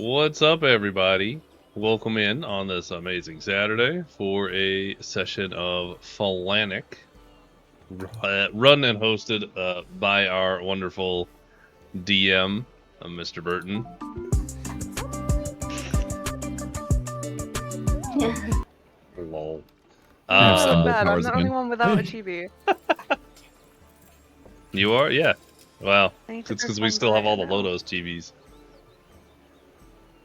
What's up, everybody? Welcome in on this amazing Saturday for a session of Flannic, run and hosted by our wonderful DM, Mr. Burton. Lol. Bad. I'm the only one without a chibi. You are? Yeah. Well, I it's because we still have all the Lodos chibis.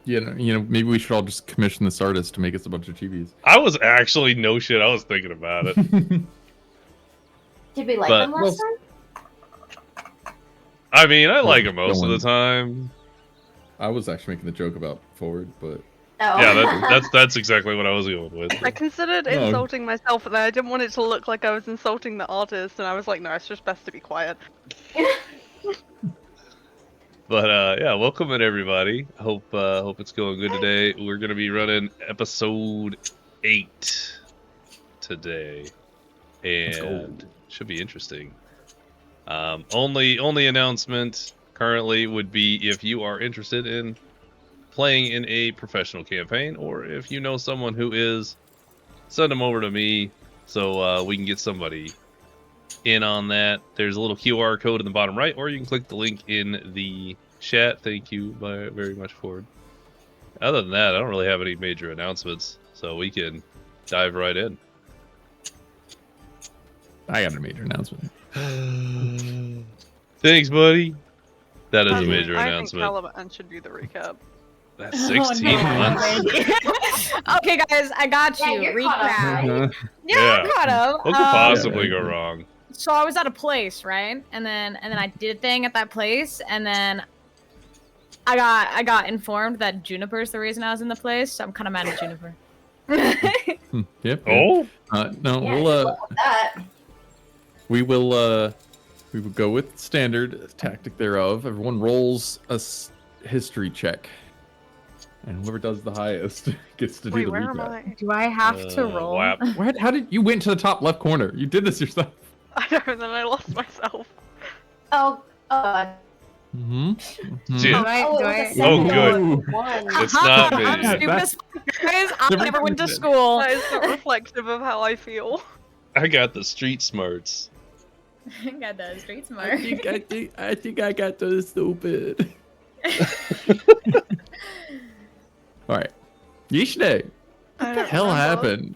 Yeah, maybe we should all just commission this artist to make us a bunch of chibis. I was actually, no shit, I was thinking about it. Did we like them last time? I mean, I like them most of the time. I was actually making the joke about Forward, but... Oh. Yeah, that's exactly what I was going with. I considered insulting myself, and then I didn't want it to look like I was insulting the artist, and I was like, no, it's just best to be quiet. But yeah, welcome in everybody. Hope it's going good today. We're gonna be running episode 8 today, and should be interesting. Only announcement currently would be if you are interested in playing in a professional campaign, or if you know someone who is, send them over to me so we can get somebody in on that. There's a little QR code in the bottom right, or you can click the link in the chat. Thank you very much for it. Other than that, I don't really have any major announcements, so we can dive right in. I got a major announcement. Thanks, buddy. That is a major announcement. I think Caliban should do the recap. That's 16 months. Okay, guys, I got you. Yeah, Recap. Yeah. I'm caught up. What could possibly go wrong? So I was at a place, right? And then I did a thing at that place, and then I got informed that Juniper's the reason I was in the place. So I'm kind of mad at Juniper. Yep. Oh. No, Yeah, we will go with standard tactic thereof. Everyone rolls a history check, and whoever does the highest gets to do the where recap. am I? Do I have to roll? Wow. What? How did you went to the top left corner? You did this yourself. I know, and then I lost myself. Oh, Mm-hmm. Gee. Do I? Oh, good. One. It's not me. I'm stupid as fuck, guys. I never went to school. That is not reflective of how I feel. I got the street smarts. Got the street I smart. think I got the stupid. All right, Yishne. What the hell happened?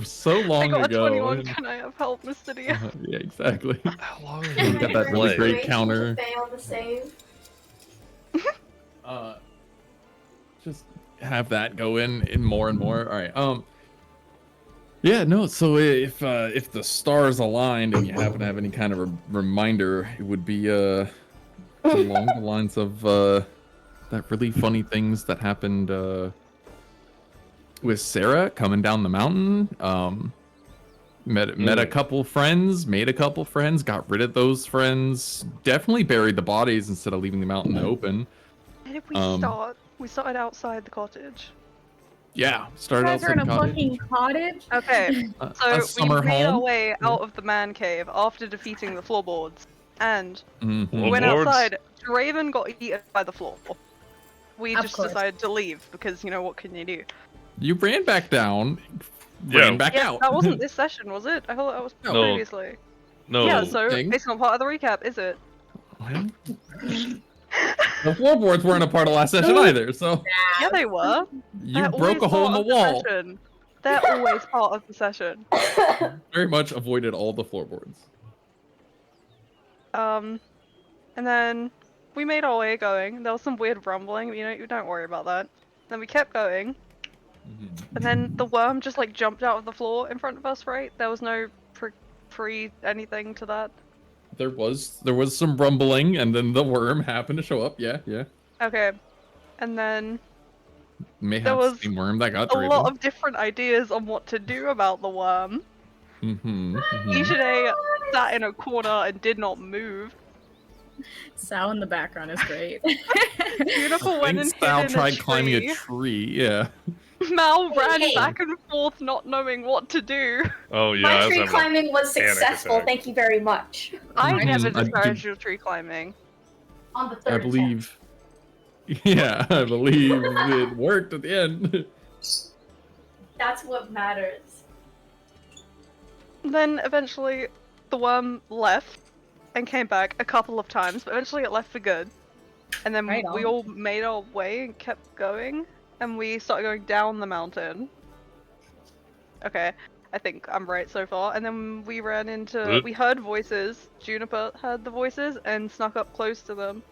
So I long got ago. a 21. Can I have help, Mr. D? Yeah, exactly. How long You have got we that really played? great counter. Fail the save. Just have that go in more and more. All right. Yeah, no. So if the stars aligned and you happen to have any kind of a reminder, it would be along the lines of that really funny things that happened with Sarah coming down the mountain. Met a couple friends, made a couple friends, got rid of those friends. Definitely buried the bodies instead of leaving the mountain open. Where did we start? We started outside the cottage. Yeah, You started guys are outside in the a cottage. fucking cottage. Okay, A so we summer made our home. way out of the man cave after defeating the floorboards, and Mhm. we went Floorboards? outside. Draven got eaten by the floor. We Of just course. decided to leave because, you know, what can you do? You ran back down, Yeah. ran back Yeah, out. that wasn't this session, was it? I thought that was No. previously. No. Yeah, so thing. it's not part of the recap, is it? Well, the floorboards weren't a part of last session either, so Yeah, they were. you They're broke a always hole in part the of wall. session. They're always part of the session. Very much avoided all the floorboards. And then we made our way going. There was some weird rumbling, but you don't worry about that. Then we kept going, and then the worm just like jumped out of the floor in front of us, right? There was no pre anything to that. There was some rumbling, and then the worm happened to show up. Yeah. Okay. And then Mayhaps There was the same worm that got a Draven. lot of different ideas on what to do about the worm. Ishide sat in a corner and did not move. Sal in the background is great. Unicorn went and hid Sal in tried a climbing tree. a tree. Yeah. Mal ran Hey. back and forth, not knowing what to do. Oh yeah. I My was tree having a climbing was panic successful. attack. Thank you very much. I Mhm. never I did- discouraged your tree climbing. On the third I believe Yeah, I believe it worked at the end. That's what matters. Then eventually the worm left and came back a couple of times, but eventually it left for good. And then Right we on. all made our way and kept going, and we started going down the mountain. Okay, I think I'm right so far. And then we ran into, we heard voices. Juniper heard the voices and snuck up close to them.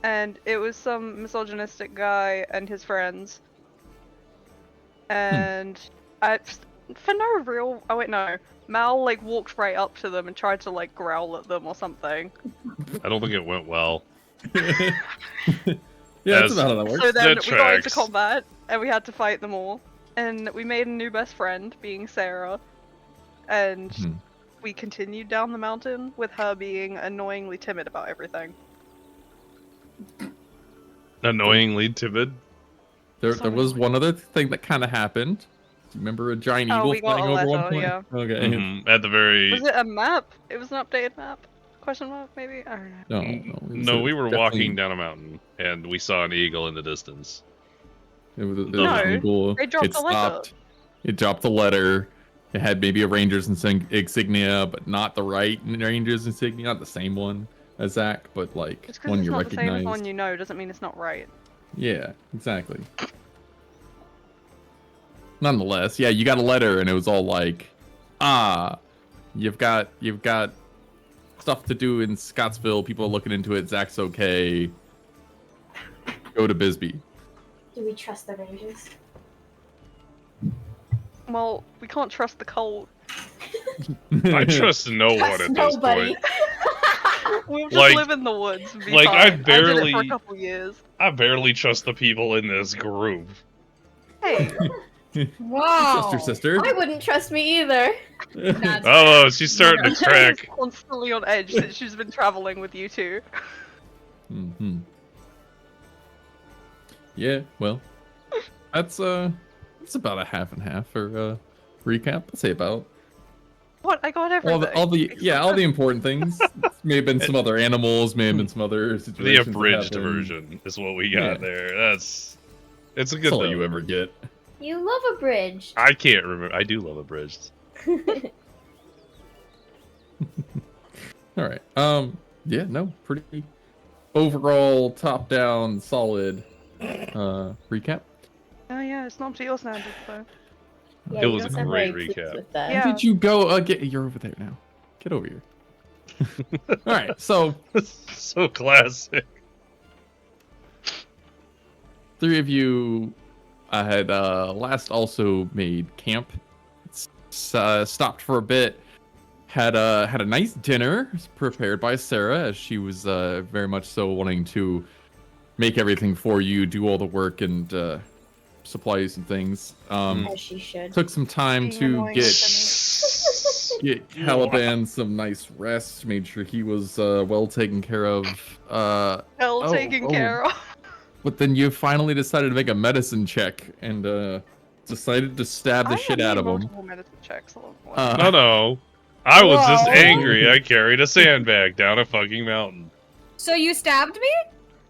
And it was some misogynistic guy and his friends. And for no real, oh wait, no. Mal like walked right up to them and tried to like growl at them or something. I don't think it went well. Yeah, that's about how that works. So then That we got into tracks. combat and we had to fight them all. And we made a new best friend, being Sarah. And we continued down the mountain with her being annoyingly timid about everything. Annoyingly timid. There was one other thing that kind of happened. Do you remember a giant Oh, eagle we got flying a over one letter, point? yeah. Okay. Mhm, at the very. Was it a map? It was an updated map? Question mark, maybe? I don't know. No, we were definitely- walking down a mountain and we saw an eagle in the distance. It was an No, eagle. they dropped It the letter. stopped. It dropped the letter. It had maybe a ranger's insignia, but not the right ranger's insignia, not the same one as Zach, but like Just because one it's you not the same as recognize. one you know doesn't mean it's not right. Yeah, exactly. Nonetheless, yeah, you got a letter and it was all like, you've got stuff to do in Scottsville, people are looking into it, Zach's okay. Go to Bisbee. Do we trust the Rangers? Well, we can't trust the cult. I trust no one Trust at this nobody. point. We'll just Like- live in the woods and be like, fine. I I did it for barely- a couple years. I barely trust the people in this group. Hey, Wow. Trust your sister. I wouldn't trust me either. That's Oh, she's starting to Sarah's crack. constantly on edge since she's been traveling with you two. Mm-hmm. Yeah, well, that's about a half and half for recap. I'd say about What? I got everything. all the important things. May have been some other animals, may have been some other The situations. that abridged happened. version is what we got Yeah. there. It's a That's good all though. you ever get. You love a bridge. I can't remember. I do love abridged. All right. Yeah. No. Pretty overall top-down solid recap. Oh yeah, it's not to your standards though. Yeah, It you was don't a sound great very pleased recap. with that. Yeah. Where did you go? You're over there now. Get over here. All right. So So classic. three of you had last also made camp. Stopped for a bit. Had a nice dinner prepared by Sarah, as she was very much so wanting to make everything for you, do all the work, and supply you some things. As she should. Took some time Being to annoying get Caliban some nice rest. Made sure he was well taken care of. Taken care of. But then you finally decided to make a medicine check and decided to stab the shit out of him. Multiple medicine checks along the way. No. I was just Whoa. angry. I carried a sandbag down a fucking mountain. So you stabbed me?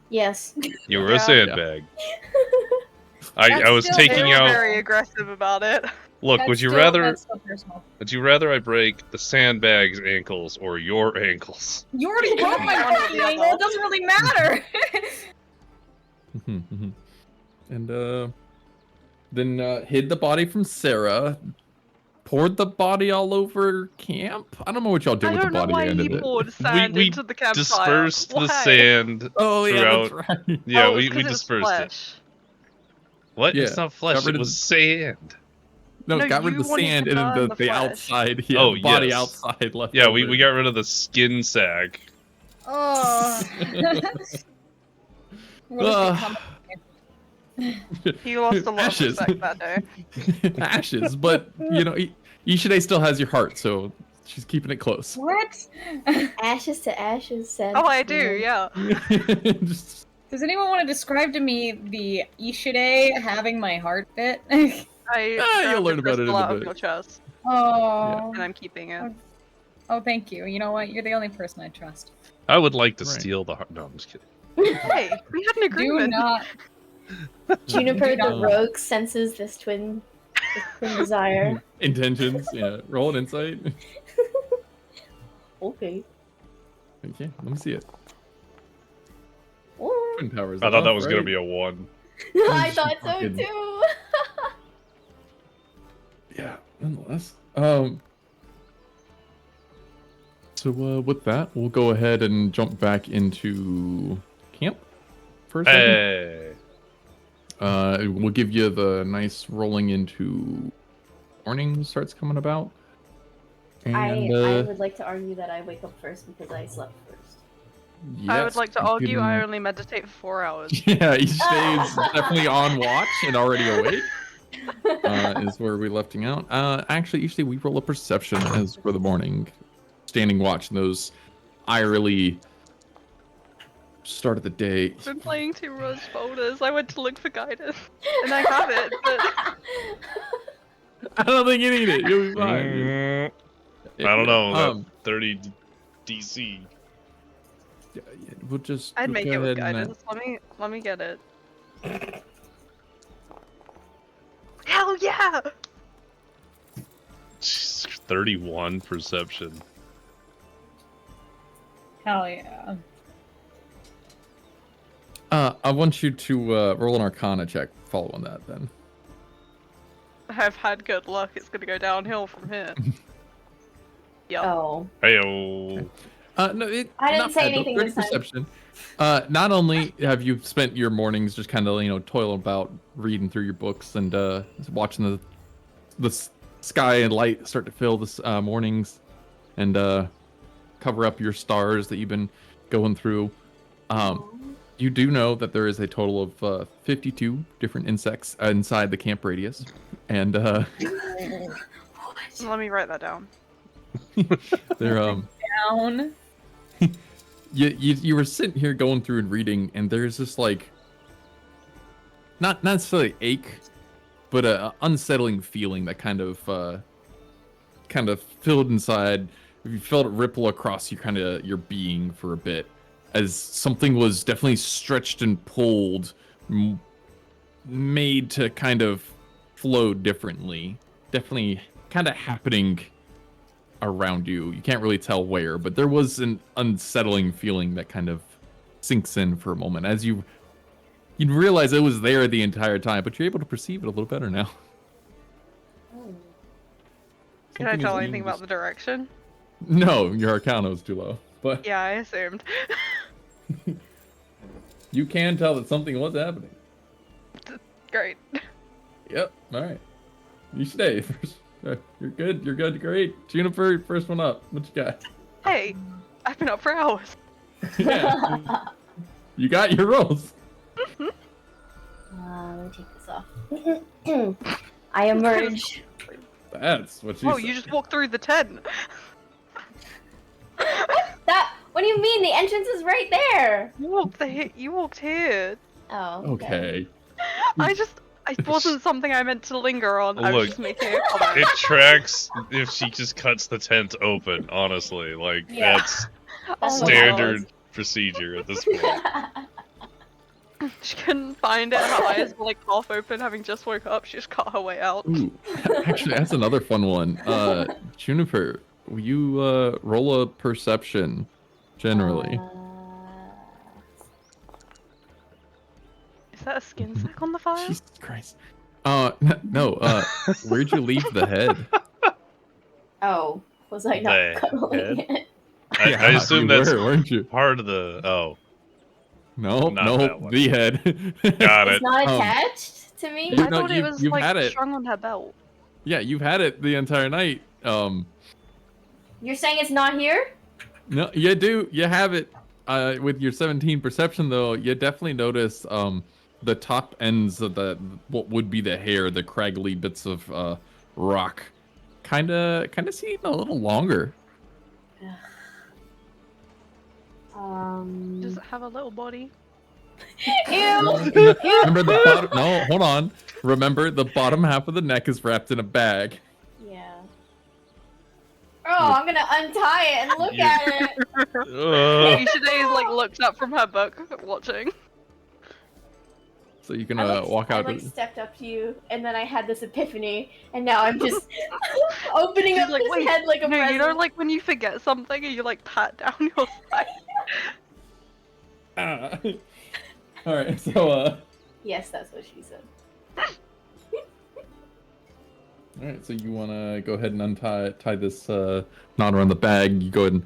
Yes. You were Yeah. a sandbag. I That's was still taking They were out. very aggressive about it. Look, That's would you still- rather? that's still personal. Would you rather I break the sandbag's ankles or your ankles? You already broke my One or fucking the ankle. other. It doesn't really matter. And then hid the body from Sarah. Poured the body all over camp. I don't know what y'all did I with the don't know body why ended he it. poured sand we into the campfire. Dispersed the Why? sand. Oh yeah, throughout- that's right. Yeah, Oh, we it's 'cause it was dispersed it. flesh. What? Yeah, It's not flesh. got rid It of was sand. No, No, got rid of you the wanted to sand and then burn the the flesh. outside. Yeah, Oh, the body yes. outside left. Yeah, over. we got rid of the skin sack. Oh. What Ugh. has become- He lost a lot Ashes. of respect that day. Ashes, but you know, Ishide still has your heart, so she's keeping it close. What? Ashes to ashes, said. Oh, I do, yeah. Just- Does anyone want to describe to me the Ishide having my heart bit? I you'll grabbed learn about it in crystal a out of bit. your chest, Oh. and I'm keeping it. Oh, thank you. You know what? You're the only person I trust. I would like to Right. steal the heart. No, I'm just kidding. Hey, we had an Do agreement. not. Juniper the No. rogue senses this twin desire. Intentions, yeah. Roll an insight. Okay. Okay, let me see it. Oh. Twin powers. I thought that off, was gonna right? be a 1. I thought so Fucking- too. Yeah, nonetheless. So with that, we'll go ahead and jump back into camp for a second. Hey. We'll give you the nice rolling into morning starts coming about. And I would like to argue that I wake up first because I slept first. I would yes, like to you argue can- I only meditate for 4 hours. Yeah, each day is definitely on watch and already awake. Is where we're lefting out. Actually, usually we roll a perception as for the morning, standing watch, and those eerily start of the day. I've been playing too much folders. I went to look for guidance, and I have it, but I don't think you need it. You'll be fine. Mm, I don't know. Um, That 30 DC. yeah, we'll just. I'd we'll make go it with ahead and, guidance. Let me get it. Hell yeah! 31 perception. Hell yeah. I want you to roll an Arcana check following that. Then. I've had good luck. It's gonna go downhill from here. Yup. Oh. Heyo. No, I didn't not say bad, though. anything 30 this time. perception. Not only have you spent your mornings just kind of toiling about reading through your books and watching the sky and light start to fill this mornings and cover up your stars that you've been going through. You do know that there is a total of 52 different insects inside the camp radius, and Let me write that down. they're Down. you were sitting here going through and reading, and there's this not necessarily ache, but a unsettling feeling that kind of filled inside. You felt it ripple across your being for a bit, as something was definitely stretched and pulled, made to kind of flow differently. Definitely kind of happening around you. You can't really tell where, but there was an unsettling feeling that kind of sinks in for a moment as you realize it was there the entire time, but you're able to perceive it a little better now. Can I Something tell is anything about the direction? No, your Arcana was too low, but Yeah, I assumed. you can tell that something was happening. Great. Yep. All right. You stay first. You're good. You're good. Great. Juniper, first one up. What you got? Hey, I've been up for hours. Yeah. You got your rolls. Let me take this off. I emerge. That's what she Whoa, said. you just walked through the tent. What do you mean? The entrance is right there. You walked here. Oh. Okay. It wasn't something I meant to linger on. I Look. was just making a comment. It tracks if she just cuts the tent open, honestly. Like, Yeah. that's Oh my standard procedure at this point. She couldn't find it. Her eyes were like half open, having just woke up. She just cut her way out. Ooh, actually, that's another fun one. Juniper, will you roll a perception generally? Is that a skin sack on the fire? Jesus Christ. No, where'd you leave the head? Oh, was I not The cuddling head? it? I Yeah, assume you that's were, weren't you? part of the. Oh, No, Not no, that one. the head. got It's it. not attached to me? You- I no, thought it you've- was you've like had it. strung on her belt. Yeah, you've had it the entire night. You're saying it's not here? No, you do. You have it. With your 17 perception, though, you definitely notice the top ends of what would be the hair, the craggly bits of rock, kind of seem a little longer. Does it have a little body? Ew! Remember the bottom? No, hold on. Remember the bottom half of the neck is wrapped in a bag. Yeah. I'm gonna untie it and look You- at it. Ishide like looks up from her book, watching. So you can I walk out. I stepped up to you, and then I had this epiphany, and now I'm just opening She's up like, this wait, head like a No, present. you know, like when you forget something and you like pat down your side. All right, so Yes, that's what she said. all right, so you want to go ahead and tie this knot around the bag. You go ahead and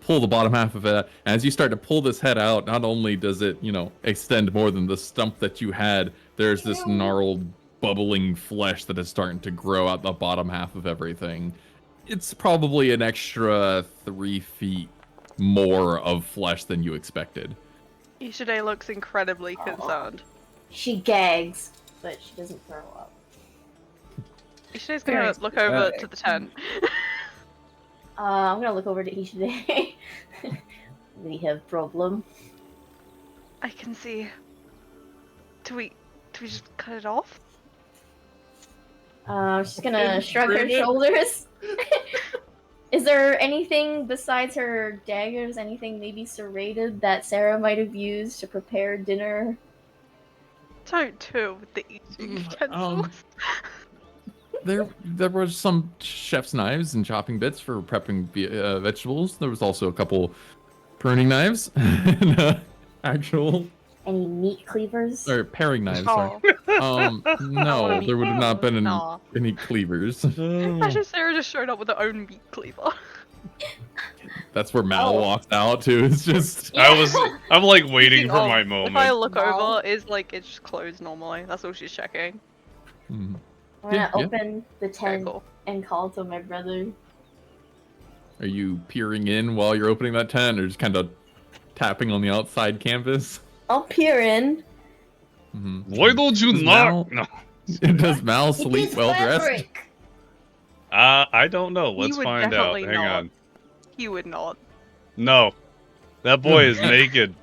pull the bottom half of it. As you start to pull this head out, not only does it, extend more than the stump that you had, there's this gnarled, bubbling flesh that is starting to grow out the bottom half of everything. It's probably an extra 3 feet more of flesh than you expected. Ishide looks incredibly concerned. She gags, but she doesn't throw up. Ishide's gonna look over to the tent. I'm gonna look over to Ishide. We have problem. I can see. Do we just cut it off? She's gonna shrug her shoulders. Is there anything besides her daggers, anything maybe serrated that Sarah might have used to prepare dinner? Don't tour with the eating utensils. There was some chef's knives and chopping bits for prepping vegetables. There was also a couple pruning knives and actual Any meat cleavers? or paring knives. Oh. Sorry. No, there would have not been Nah. any cleavers. Imagine Sarah just showed up with her own meat cleaver. That's where Mal Oh. walks out too. It's just Yeah. I'm like waiting Speaking for of, my If I moment. look No. over, it's like it's just closed normally. That's all she's checking. Mhm. I'm gonna Yeah. open the Very tent cool. and call to my brother. Are you peering in while you're opening that tent, or just kind of tapping on the outside canvas? I'll peer in. Mhm. Why don't you Does not? Mal- No. Does Mal It sleep is well dressed? fabric. I don't know. He Let's would find out. definitely Hang not. on. He would not. No, that boy is naked.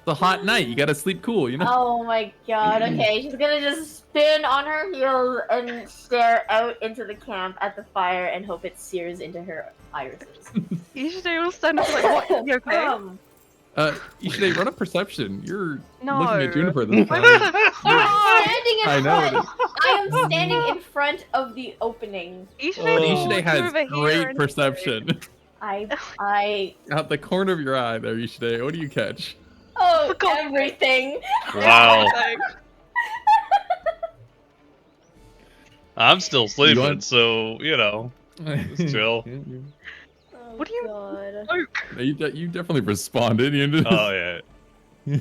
It's a hot night. You gotta sleep cool, you know. Oh my god, okay. She's gonna just spin on her heels and stare out into the camp at the fire and hope it sears into her irises. Ishide will stand up like, what? You okay? Ishide, run a perception. You're No. looking at Juniper this Why time. would I'm standing in I know front. it is. I am standing in front of the opening. Ishide will Ishide look has over here great and- perception. I Out the corner of your eye there, Ishide. What do you catch? oh God. everything. Wow. Everything. I'm still sleeping, want- so Just chill. Oh, What do you- God. Luke. You definitely responded. You just, Oh yeah.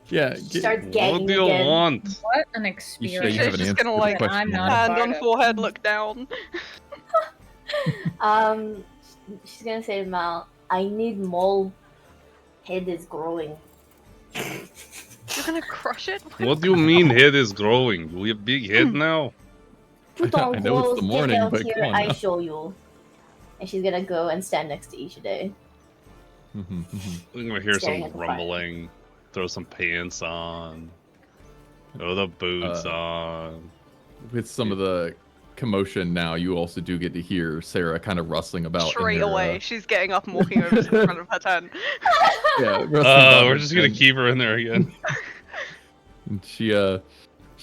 yeah. Starts gagging What do you again. want? What an You experience. have an She's just answer gonna, to the like, question I'm now. not- Hand on Bardo. forehead, look down. She's gonna say to Mal, I need mole. Head is growing. You're gonna crush it? What do you mean head is growing? Do we have big head now? Put I on know it's clothes, the morning, get out but here, come on I now. show you. And she's gonna go and stand next to Ishide. Mhm, mhm. We're gonna hear Staring some at the fire. rumbling. Throw some pants on. Throw the boots on. With some of the commotion now, you also do get to hear Sarah kind of rustling about. in Straight her, away, she's getting up and walking over to the front of her tent. Yeah, rustling about We're in just her gonna tent. keep her in there again. And she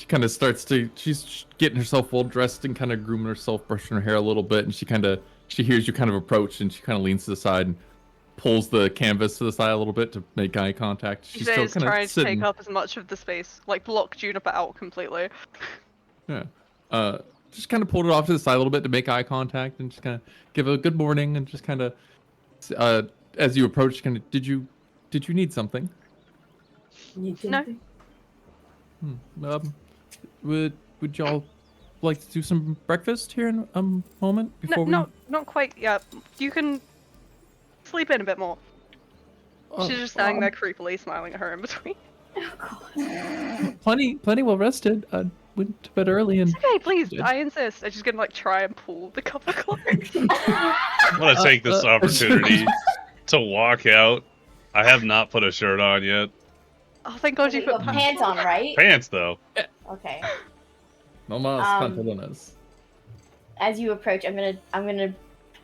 kind of starts to, she's getting herself well dressed and kind of grooming herself, brushing her hair a little bit, and she hears you kind of approach, and she kind of leans to the side and pulls the canvas to the side a little bit to make eye contact. She's Ishide still is kind trying of to sitting. take up as much of the space, like block Juniper out completely. Yeah. Just kind of pulled it off to the side a little bit to make eye contact and just kind of give a good morning and just kind of, as you approach, kind of, did you need something? No. Would y'all like to do some breakfast here in a moment before No, not quite yet. You can sleep in a bit more. we? She's just standing there creepily smiling at her in between. Plenty well rested. I went to bed early and. It's okay, please, Good. I insist. I'm just gonna like try and pull the cover close. I'm gonna take this opportunity to walk out. I have not put a shirt on yet. Oh, thank God you You put have pants on, right? Pants though. Okay. No más pantalones. As you approach, I'm gonna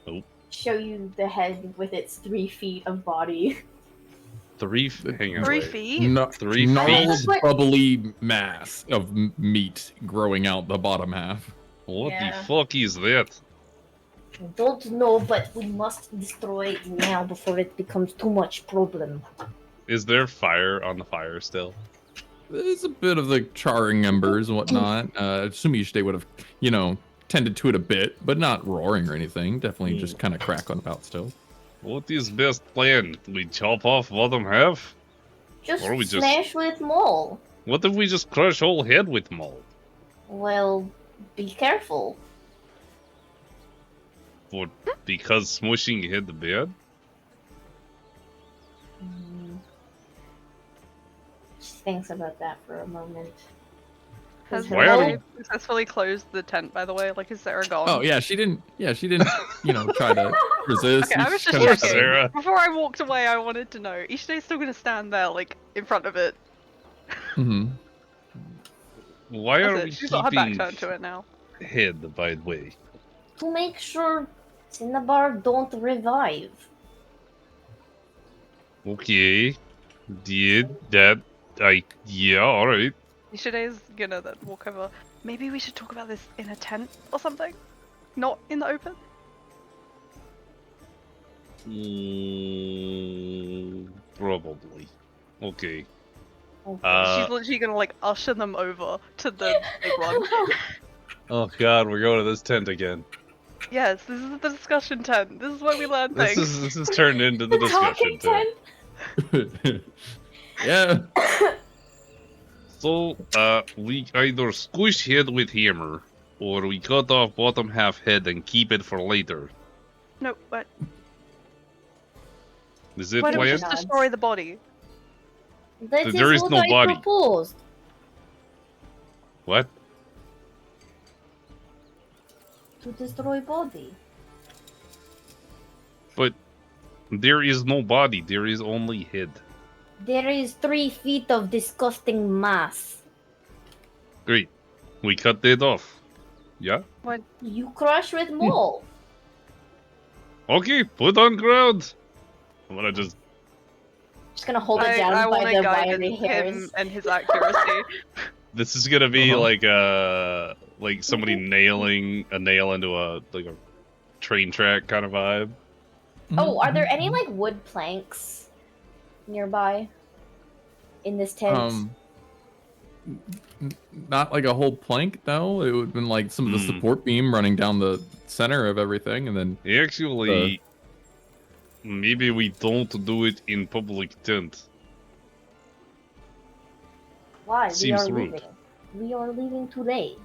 Oh. show you the head with its 3 feet of body. Hang on. 3 wait. feet? No, 3 gnarled, feet? What? bubbly mass of meat growing out the bottom half. What Yeah. the fuck is that? I don't know, but we must destroy it now before it becomes too much problem. Is there fire on the fire still? There's a bit of the charring embers and whatnot. Assuming they would have, tended to it a bit, but not roaring or anything. Definitely just kind of crackling about still. What is best plan? We chop off bottom half? Just Or we just- smash with mole. What if we just crush whole head with mold? Well, be careful. Because smushing hit the bed? She thinks about that for a moment. Has Why are Molly successfully closed the tent, by the way? Like, is Sarah gone? Oh yeah, she didn't. Yeah, she didn't. Try to resist. Okay, I You was just kinda checking. Sarah. Before I walked away, I wanted to know. Ishide's still gonna stand there, like, in front of it. Mhm. Why That's are it. we She's got her back keeping turned to it now. head, by the way? To make sure Cinnabar don't revive. Okay. Did that... Yeah, alright. Ishide's gonna then walk over. Maybe we should talk about this in a tent or something? Not in the open? Probably. Okay. Okay. She's literally gonna, like, usher them over to the big one. Oh god, we're going to this tent again. Yes, this is the discussion tent. This is where we learn This things. is turned into the discussion tent. Yeah. So, we either squish head with hammer, or we cut off bottom half head and keep it for later. No, what? Is it Why don't we planned? just destroy the body? That There is what no I body. proposed. What? To destroy body. But there is no body, there is only head. There is 3 feet of disgusting mass. Great. We cut that off. Yeah? You crush with mole. Okay, put on ground. I'm gonna just... Just gonna hold it I down want by to the guide wiry him hairs. and his accuracy. This is gonna be Uh-huh. like somebody nailing a nail into a train track kind of vibe. Oh, are there any like wood planks nearby in this tent? Not like a whole plank, no. It would have been like some of the Hmm. support beam running down the center of everything, and then Actually, maybe we don't do it in public tent. Why? seems we are rude. leaving. We are leaving today.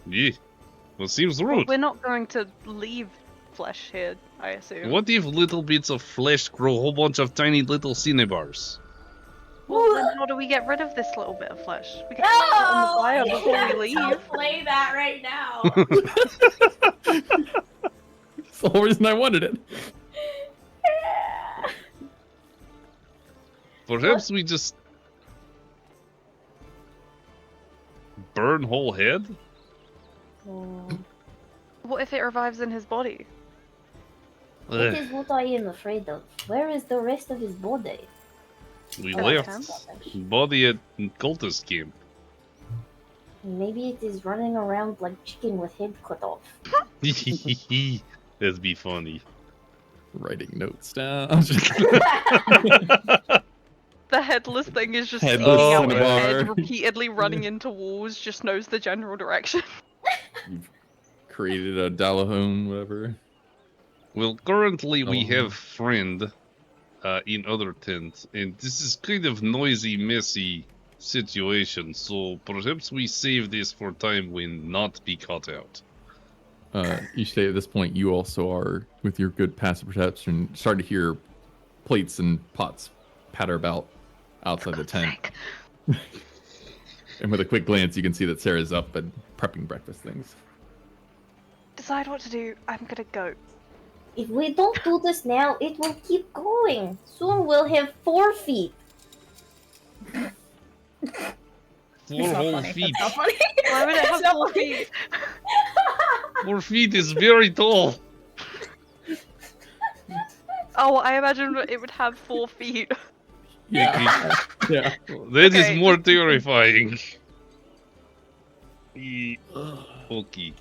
Yeah. Well, seems Well, rude. we're not going to leave flesh here, I assume. What if little bits of flesh grow a whole bunch of tiny little cinnabars? Well, then how do we get rid of this little bit of flesh? We can light it on the fire before we leave. play that right now. that's the whole reason I wanted it. Perhaps we just burn whole head? What if it revives in his body? That Ugh, is what I am afraid of. Where is the rest of his body? we Oh, left okay. body at cultist camp. Maybe it is running around like chicken with head cut off. That'd be funny. Writing notes down. The headless thing is just Headless sticking out with cinnabar. head, repeatedly running into walls, just knows the general direction. You've created a Dalahone, whatever. Well, currently we Oh. have friend in other tents, and this is kind of noisy, messy situation, so perhaps we save this for time when not be caught out. You say at this point you also are, with your good passive perception, starting to hear plates and pots patter about outside the tent. And with a quick glance, you can see that Sarah's up and prepping breakfast things. Decide what to do. I'm gonna go. If we don't do this now, it will keep going. Soon we'll have 4 feet. 4 That's not whole funny. feet. That's not funny. Why would it have That's not 4 funny. feet? 4 feet is very tall. Oh, I imagine it would have 4 feet. Yeah. Yeah. That is Okay, more terrifying. Okay.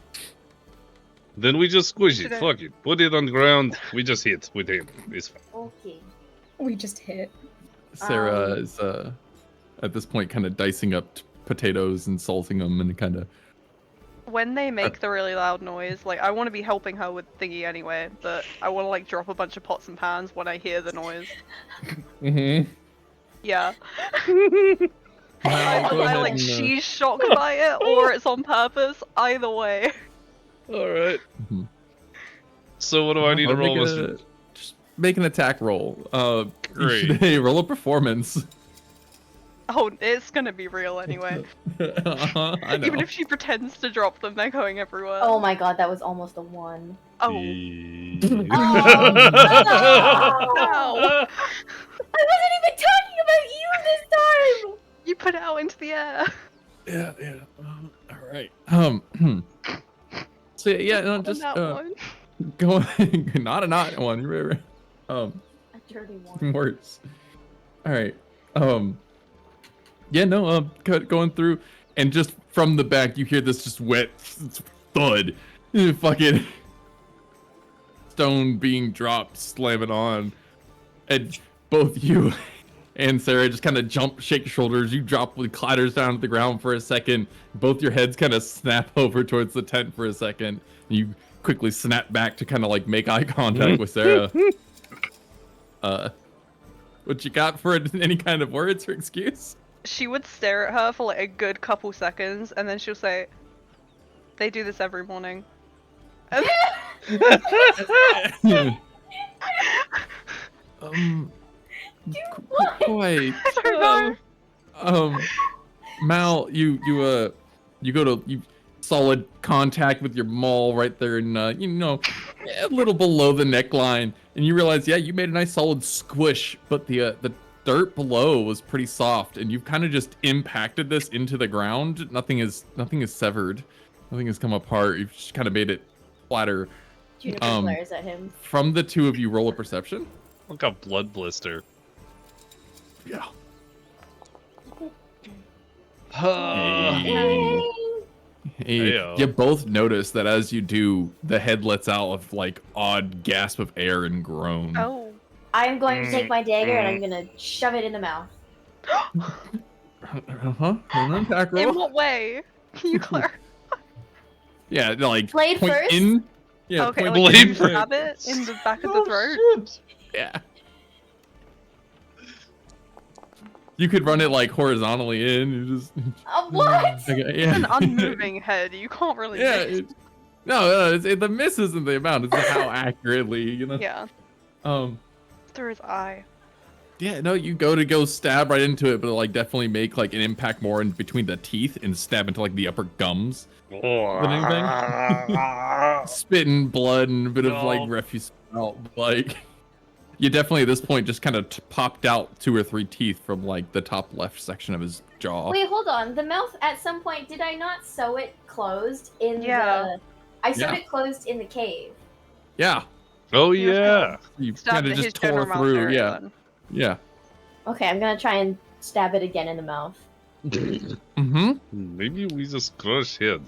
Then we just squish it. Should I- Fuck it. Put it on the ground. We just hit with him. It's fine. Okay. We just hit. Sarah is at this point kind of dicing up potatoes and salting them and kind of. When they make the really loud noise, like, I want to be helping her with thingy anyway, but I want to, like, drop a bunch of pots and pans when I hear the noise. Mm-hmm. Yeah. Mal, go I ahead like, and, she's shocked by it, or it's on purpose. Either way. Alright. Mhm. So what do I need to roll? Just make an attack roll. Great. Roll a performance. Oh, it's gonna be real anyway. I know. Even if she pretends to drop them, they're going everywhere. Oh my god, that was almost a 1. Oh. Oh, Ow. I wasn't even talking about you this time! You put it out into the air. Yeah. All right. So yeah, no, just On that one. going. Not a not one. Right. A dirty one. Worse. All right. Yeah. No. Going through, and just from the back, you hear this just wet thud. Fucking stone being dropped, slamming on, and both you and Sarah just kind of jump, shake your shoulders. You drop with clatters down to the ground for a second. Both your heads kind of snap over towards the tent for a second. You quickly snap back to kind of like make eye contact with Sarah. What you got for any kind of words or excuse? She would stare at her for like a good couple seconds, and then she'll say, "They do this every morning." And Quite. I don't know. Mal, you go to solid contact with your maul right there, and a little below the neckline, and you realize, yeah, you made a nice solid squish, but the dirt below was pretty soft, and you've kind of just impacted this into the ground. Nothing is severed, nothing has come apart. You've just kind of made it flatter. Juniper glares at him. From the two of you, roll a perception. Look a blood blister. Yeah. Yay! Hey, Heyo. you both notice that as you do, the head lets out of like odd gasp of air and groan. Oh. I'm going to take my dagger and I'm gonna shove it in the mouth. Uh-huh. An attack roll. In what way? Can you clarify? Yeah, like Blade point first? in. Yeah, Okay, point like blade you first. stab it in the back of the throat. Shit. Yeah. You could run it like horizontally in. You just. What? Okay, It's yeah. an unmoving head. You can't really. Yeah. miss. No, the miss isn't the amount. It's how accurately, Yeah. Through his eye. Yeah, no, you go stab right into it, but like definitely make like an impact more in between the teeth and stab into like the upper gums. Than anything. Spitting blood and a bit of like refuse smell. Like you definitely at this point just kind of popped out 2 or 3 teeth from like the top left section of his jaw. Wait, hold on. The mouth, at some point, did I not sew it closed in the... I sewed it closed in the cave. Yeah. Oh yeah. You Stab kind of his just general tore mouth through. area Yeah. then. Yeah. Okay, I'm gonna try and stab it again in the mouth. Mm-hmm. Maybe we just crush him.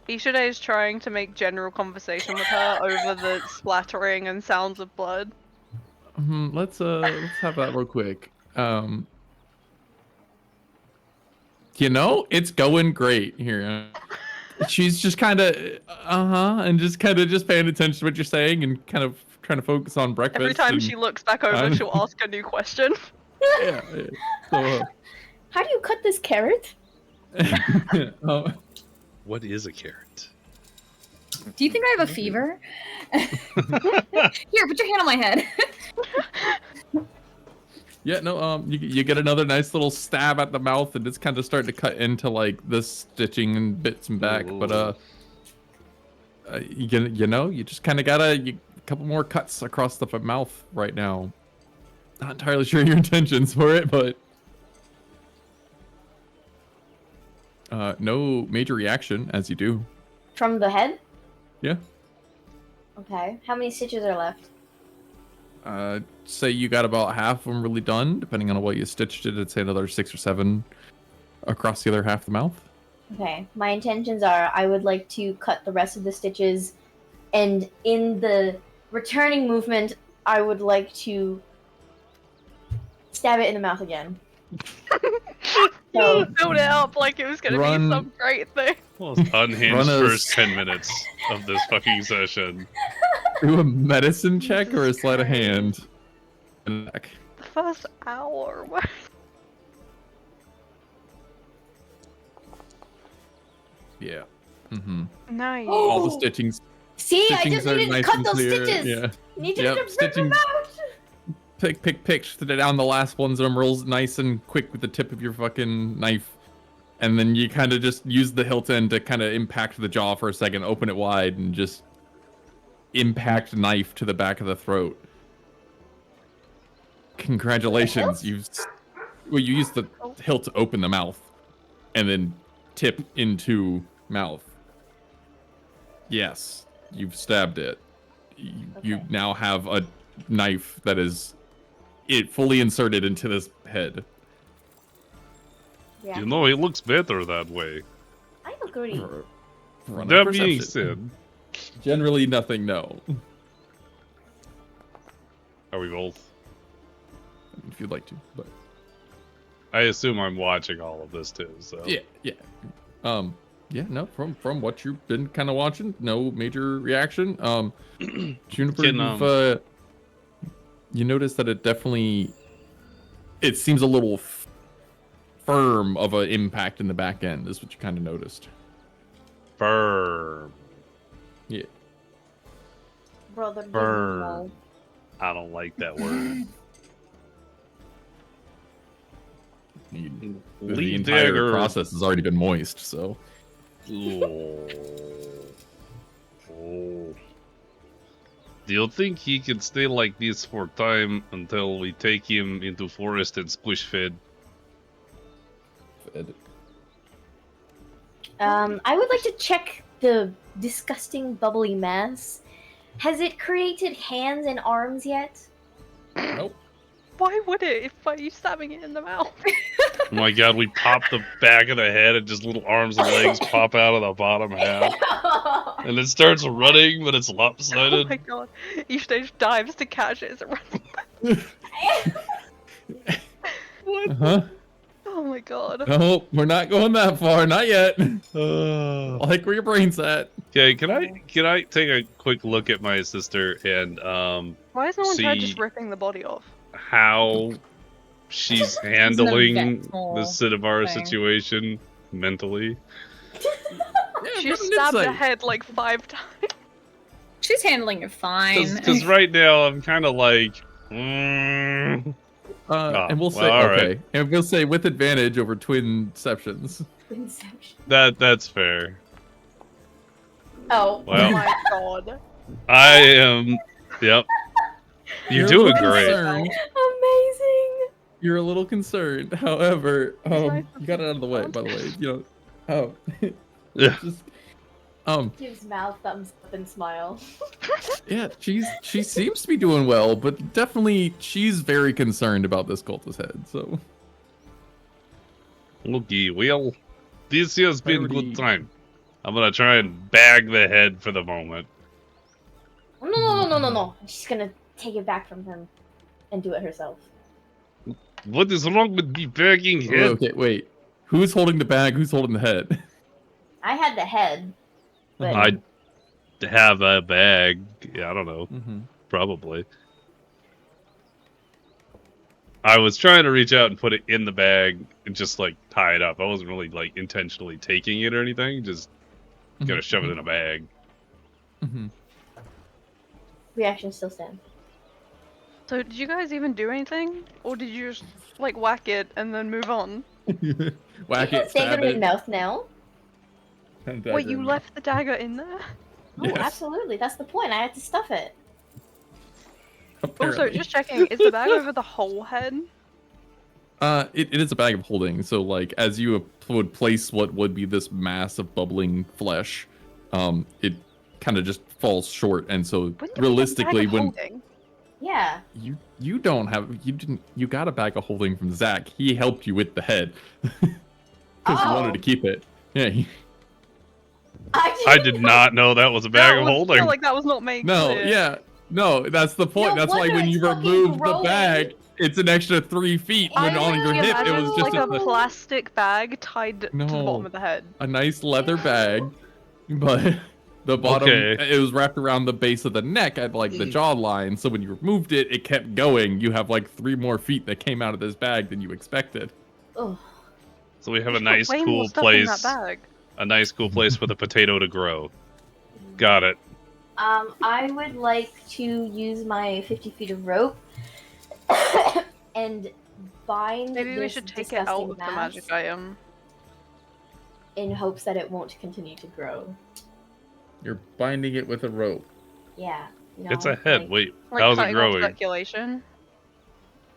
Ishide is trying to make general conversation with her over the splattering and sounds of blood. Let's have that real quick. It's going great here. She's just kind of and just paying attention to what you're saying and kind of trying to focus on breakfast. Every time and, she looks back over, she'll ask a new question. yeah. So, How do you cut this carrot? What is a carrot? Do you think I have a fever? Here, put your hand on my head. yeah, no, you get another nice little stab at the mouth, and it's kind of starting to cut into like the stitching and bits and back. Ooh. But you just kind of got a couple more cuts across the mouth right now. Not entirely sure your intentions for it, but no major reaction as you do. From the head? Yeah. Okay. How many stitches are left? Say you got about half of them really done, depending on what you stitched it. I'd say another 6 or 7 across the other half of the mouth. Okay. My intentions are I would like to cut the rest of the stitches, and in the returning movement, I would like to stab it in the mouth again. You built it up like it was gonna be some great thing. Most unhinged first 10 minutes of this fucking session. Do a medicine check or a Jesus sleight of Christ. hand. The first hour. What? Yeah. Mm-hmm. Nice. All the stitchings. See, I Stitchings just are needed to nice cut and those clear, stitches. yeah. Needed Yep, to rip stitching. them out. Pick down the last ones of them real nice and quick with the tip of your fucking knife. And then you kind of just use the hilt end to kind of impact the jaw for a second, open it wide, and just impact knife to the back of the throat. Congratulations, you used the hilt to open the mouth, and then tip into mouth. Yes, you've stabbed it. You now have a knife that is fully inserted into this head. Yeah. You know, it looks better that way. I agree. Run a That being perception. said, Generally nothing, no. are we both? If you'd like to, but I assume I'm watching all of this too, so. yeah. Yeah, no, from what you've been kind of watching, no major reaction. Juniper, you notice that it seems a little firm of an impact in the back end, is what you kind of noticed. Firm. Yeah. Brother doesn't Burn. know. I don't like that word. The Lead entire dagger. process has already been moist, so. Oh. Do you think he can stay like this for time until we take him into forest and squish fed? I would like to check the disgusting bubbly mass. Has it created hands and arms yet? Nope. Why would it if you stabbing it in the mouth? Oh my god, we pop the back of the head and just little arms and legs pop out of the bottom half. And it starts running, but it's Oh lopsided. my god. Each stage dives to catch it as it runs. Huh? Oh my god. No, we're not going that far, not yet. I like where your brain's at. Okay, can I take a quick look at my sister and Why is no one tried see just ripping the body off? how she's handling eventful the Cinnabar thing. situation mentally? She give an stabbed the insight. head like 5 times. She's handling it fine. Because right now I'm kind of like, And we'll say well, all okay, right. and we'll say with advantage over twinceptions. Inception. that's fair. Oh. Oh Well, my god. I am. Yep. You're a doing little great. concerned. Amazing. You're a little concerned. However, Nice you got it out of the way. By the way, Yeah. just Gives mouth thumbs up and smile. yeah, she seems to be doing well, but definitely she's very concerned about this cultist head. So Okay, well, this has been Priority. good time. I'm gonna try and bag the head for the moment. No. She's gonna take it back from him and do it herself. What is wrong with the bagging head? okay, wait. Who's holding the bag? Who's holding the head? I had the head, but I have a bag. Yeah, I don't know. Mm-hmm. Probably. I was trying to reach out and put it in the bag and just like tie it up. I wasn't really like intentionally taking it or anything. Just gonna shove it in a bag. Mm-hmm. reaction still stands. So did you guys even do anything? Or did you just like whack it and then move on? Whack it, stab Dagger in it. mouth now. and Wait, dagger you in left the dagger in there? Oh, Yes. absolutely. That's the point. I had to stuff it. Also, just checking, is the bag over the whole head? It is a bag of holding. So like, as you would place what would be this mass of bubbling flesh, it kind of just falls short. And so Wouldn't it be a realistically, bag of when holding? Yeah. you got a bag of holding from Zach. He helped you with the head because he wanted to keep it. Yeah. I did not know that was a bag of I holding. feel like that was not made No, clear. yeah. No, that's the point. No That's why wonder when it's you fucking remove the growing. bag, it's an extra 3 feet. When I on your hip, it imagine was just like a plastic bag tied to the No. bottom of the head. a nice leather bag, but the bottom, Okay. it was wrapped around the base of the neck at like the jawline. So when you removed it, it kept going. You have like 3 more feet that came out of this bag than you expected. Oh. So we have a There's nice, way more cool stuff in place. that bag. A nice, cool place for the potato to grow. Got it. I would like to use my 50 feet of rope and bind Maybe we this should take it out disgusting of the mass magic item. in hopes that it won't continue to grow. You're binding it with a rope. Yeah. You know, It's a head. like- Wait, Like how's it cutting off growing? circulation.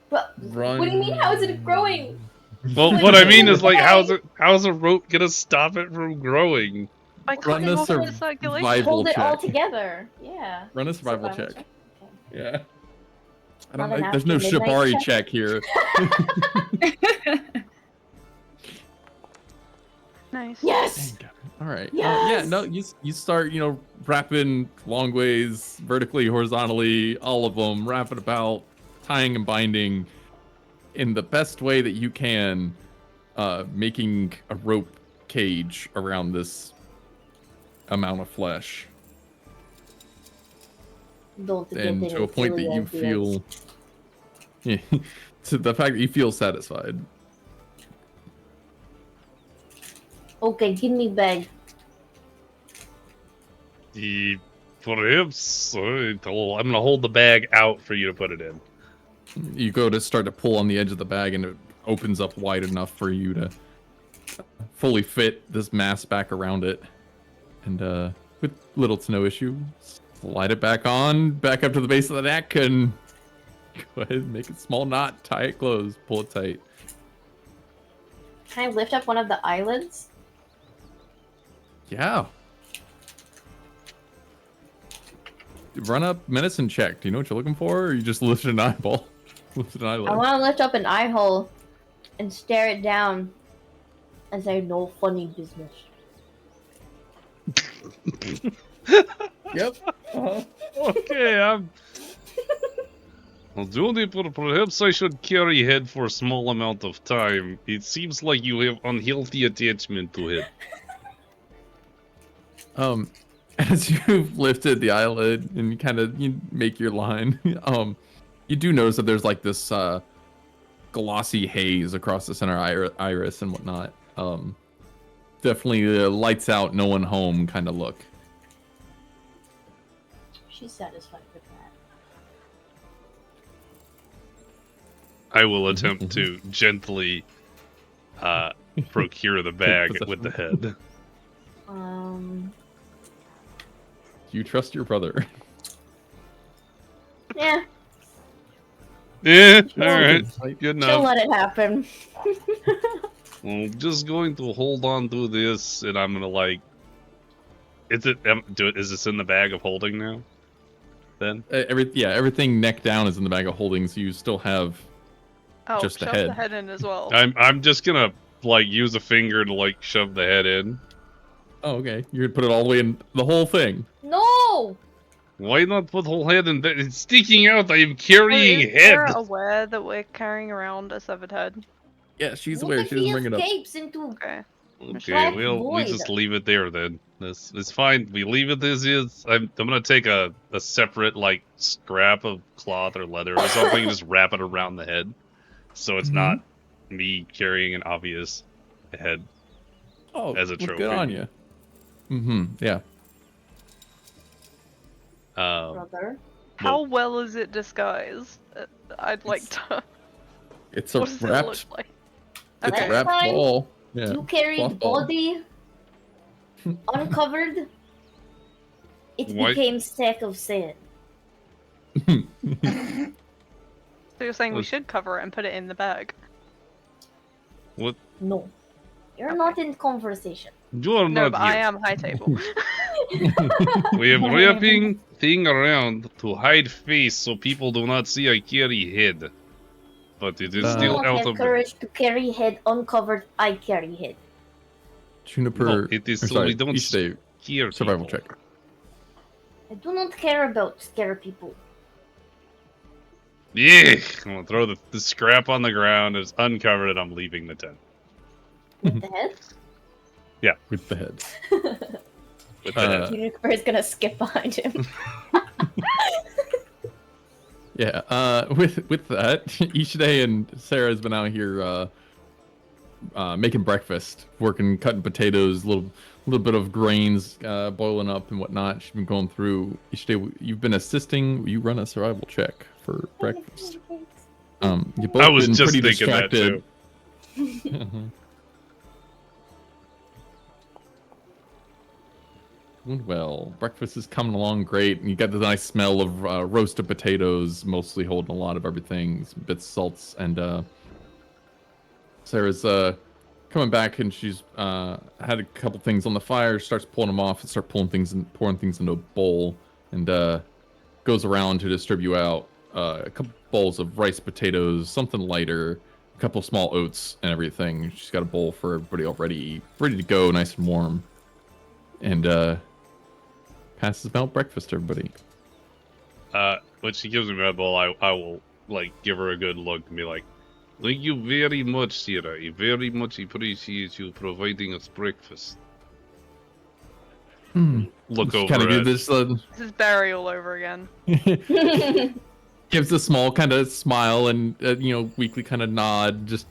But what do you mean? How is it growing? Well, Wait, what I wait, mean wait, is like, wait. how's a rope gonna stop it from growing? By Run cutting a off the circulation. survival Hold it all check. together. Yeah. Run a survival check. Okay. Yeah. I Not don't an know. There's no after midnight Shibari check? check here. Nice. Yes. All right. Yes! Yeah. No. You start. Wrapping long ways, vertically, horizontally, all of them. Wrap it about, tying and binding, in the best way that you can, making a rope cage around this amount of flesh. Don't get And to a point that you feel, yeah, to the fact that you feel satisfied. Okay, give me bag. Perhaps I'm gonna hold the bag out for you to put it in. You go to start to pull on the edge of the bag, and it opens up wide enough for you to fully fit this mass back around it. And with little to no issue, slide it back on, back up to the base of the neck, and go ahead and make a small knot, tie it closed, pull it tight. Can I lift up one of the eyelids? Yeah. Run up medicine check. Do you know what you're looking for, or you just lifted an eyeball? Lifted an eyelid. I want to lift up an eye hole and stare it down and say, "No funny business." Yep. Okay, Well, Judy, perhaps I should carry head for a small amount of time. It seems like you have unhealthy attachment to it. As you've lifted the eyelid and you make your line, you do notice that there's like this glossy haze across the center iris and whatnot. Definitely lights out, no one home kind of look. She's satisfied with that. I will attempt to gently procure the bag with the head. You trust your brother. Yeah, Yeah, alright. Good she'll enough. let it happen. I'm just going to hold on to this, and I'm gonna like... Is this in the bag of holding now? Then? Everything neck down is in the bag of holding, so you still have Oh, just the shove head. the head in as well. I'm just gonna like use a finger to like shove the head in. Oh, okay. You're gonna put it all the way in the whole thing. No. Why not put whole head in? It's sticking out. I am carrying Is head. Sarah aware that we're carrying around a severed head? Yeah, she's What aware. if She doesn't he bring it up. escapes into? Okay. Okay, Black we void. just leave it there then. It's fine. We leave it as is. I'm gonna take a separate like scrap of cloth or leather or something and just wrap it around the head, so it's not me carrying an obvious head. Oh, as a well, trophy. good on you. Yeah. Brother. How well is it disguised? I'd like to. It's What a does it look wrapped. like? It's a Okay. wrapped Fine. ball. Yeah. You carried cloth ball. body uncovered. It Why- became sack of sand. So you're saying we should cover it and put it in the bag? What? No. You're not in conversation. You are No, not but here. I am high table. We have wrapping thing around to hide face so people do not see I carry head. But it is You do still not out have of courage to carry head uncovered. I carry head. Juniper. No, it is or so sorry, we don't Ishide, scare survival people. check. I do not care about scare people. Yeah, I'm gonna throw the scrap on the ground. It's uncovered and I'm leaving the tent. With the head? With the head. With the head. Juniper is gonna skip behind him. Yeah, with that, Ishide and Sarah has been out here making breakfast, working, cutting potatoes, little bit of grains boiling up and whatnot. She's been going through. Ishide, you've been assisting. You run a survival check for breakfast. You both I was been just pretty thinking that distracted. too. Well, breakfast is coming along great, and you got the nice smell of roasted potatoes, mostly holding a lot of everything, some bits of salts, and Sarah's coming back, and she's had a couple things on the fire, starts pulling them off, and start pulling things and pouring things into a bowl, and goes around to distribute out a couple bowls of rice, potatoes, something lighter, a couple small oats, and everything. She's got a bowl for everybody already ready to go, nice and warm, and passes out breakfast to everybody. When she gives me my bowl, I will like give her a good look and be like, "Thank you very much, Sarah. I very much appreciate you providing us breakfast." Look She over kind of at gives This is Barry all over again. gives a small kind of smile and weakly kind of nod, just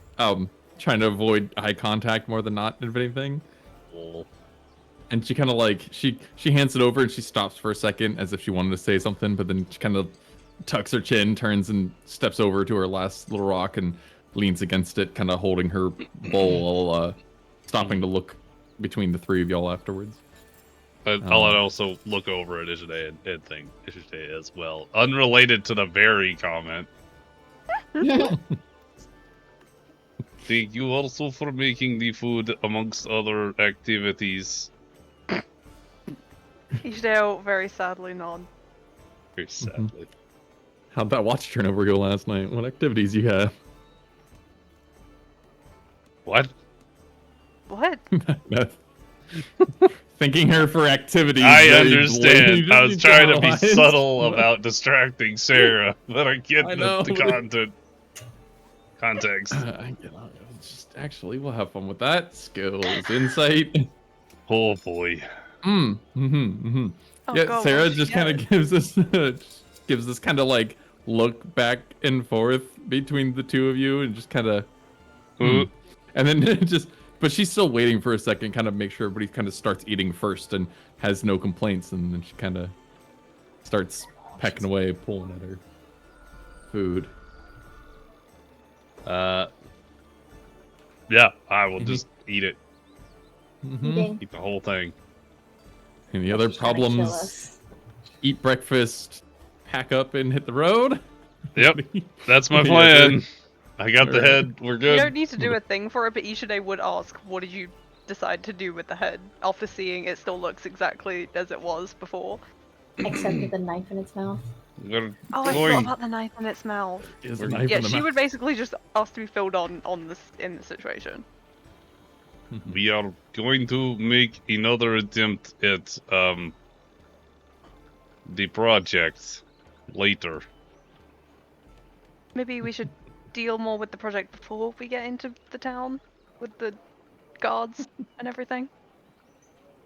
trying to avoid eye contact more than not, if anything. bowl. And she kind of like she hands it over and she stops for a second as if she wanted to say something, but then she kind of tucks her chin, turns and steps over to her last little rock and leans against it, kind of holding her bowl while stopping to look between the three of y'all afterwards. I'll also look over at Ishide and think Ishide as well, unrelated to the berry comment. Thank you also for making the food amongst other activities. Ishdale very sadly nod. Very sadly. How'd that watch turnover go last night? What activities you have? What? What? Thanking her for activities. I very understand. blatantly I was trying to be generalized. subtle about distracting Sarah, but I get I know. the content. Context. Just actually, we'll have fun with that. Skills, insight. Oh boy. Oh, Yeah, God, Sarah what did just she kind get? of gives this kind of like look back and forth between the two of you, and just kind of, and then but she's still waiting for a second, kind of make sure everybody kind of starts eating first and has no complaints, and then she kind of starts pecking away, pulling at her food. Yeah, I will just eat it. Eating. Eat the whole thing. And the other She's trying to kill problems: us. eat breakfast, pack up, and hit the road. Yep, that's my Yeah, plan. I got the Alright. head. We're You good. don't need to do a thing for it, but Ishide would ask, what did you decide to do with the head? After seeing it still looks exactly as it was before. Except with a knife in its mouth. We're Oh, I going. forgot about the knife in its mouth. Is a knife Yeah, in the she mouth. would basically just ask to be filled on this in this situation. We are going to make another attempt at the project later. Maybe we should deal more with the project before we get into the town with the guards and everything.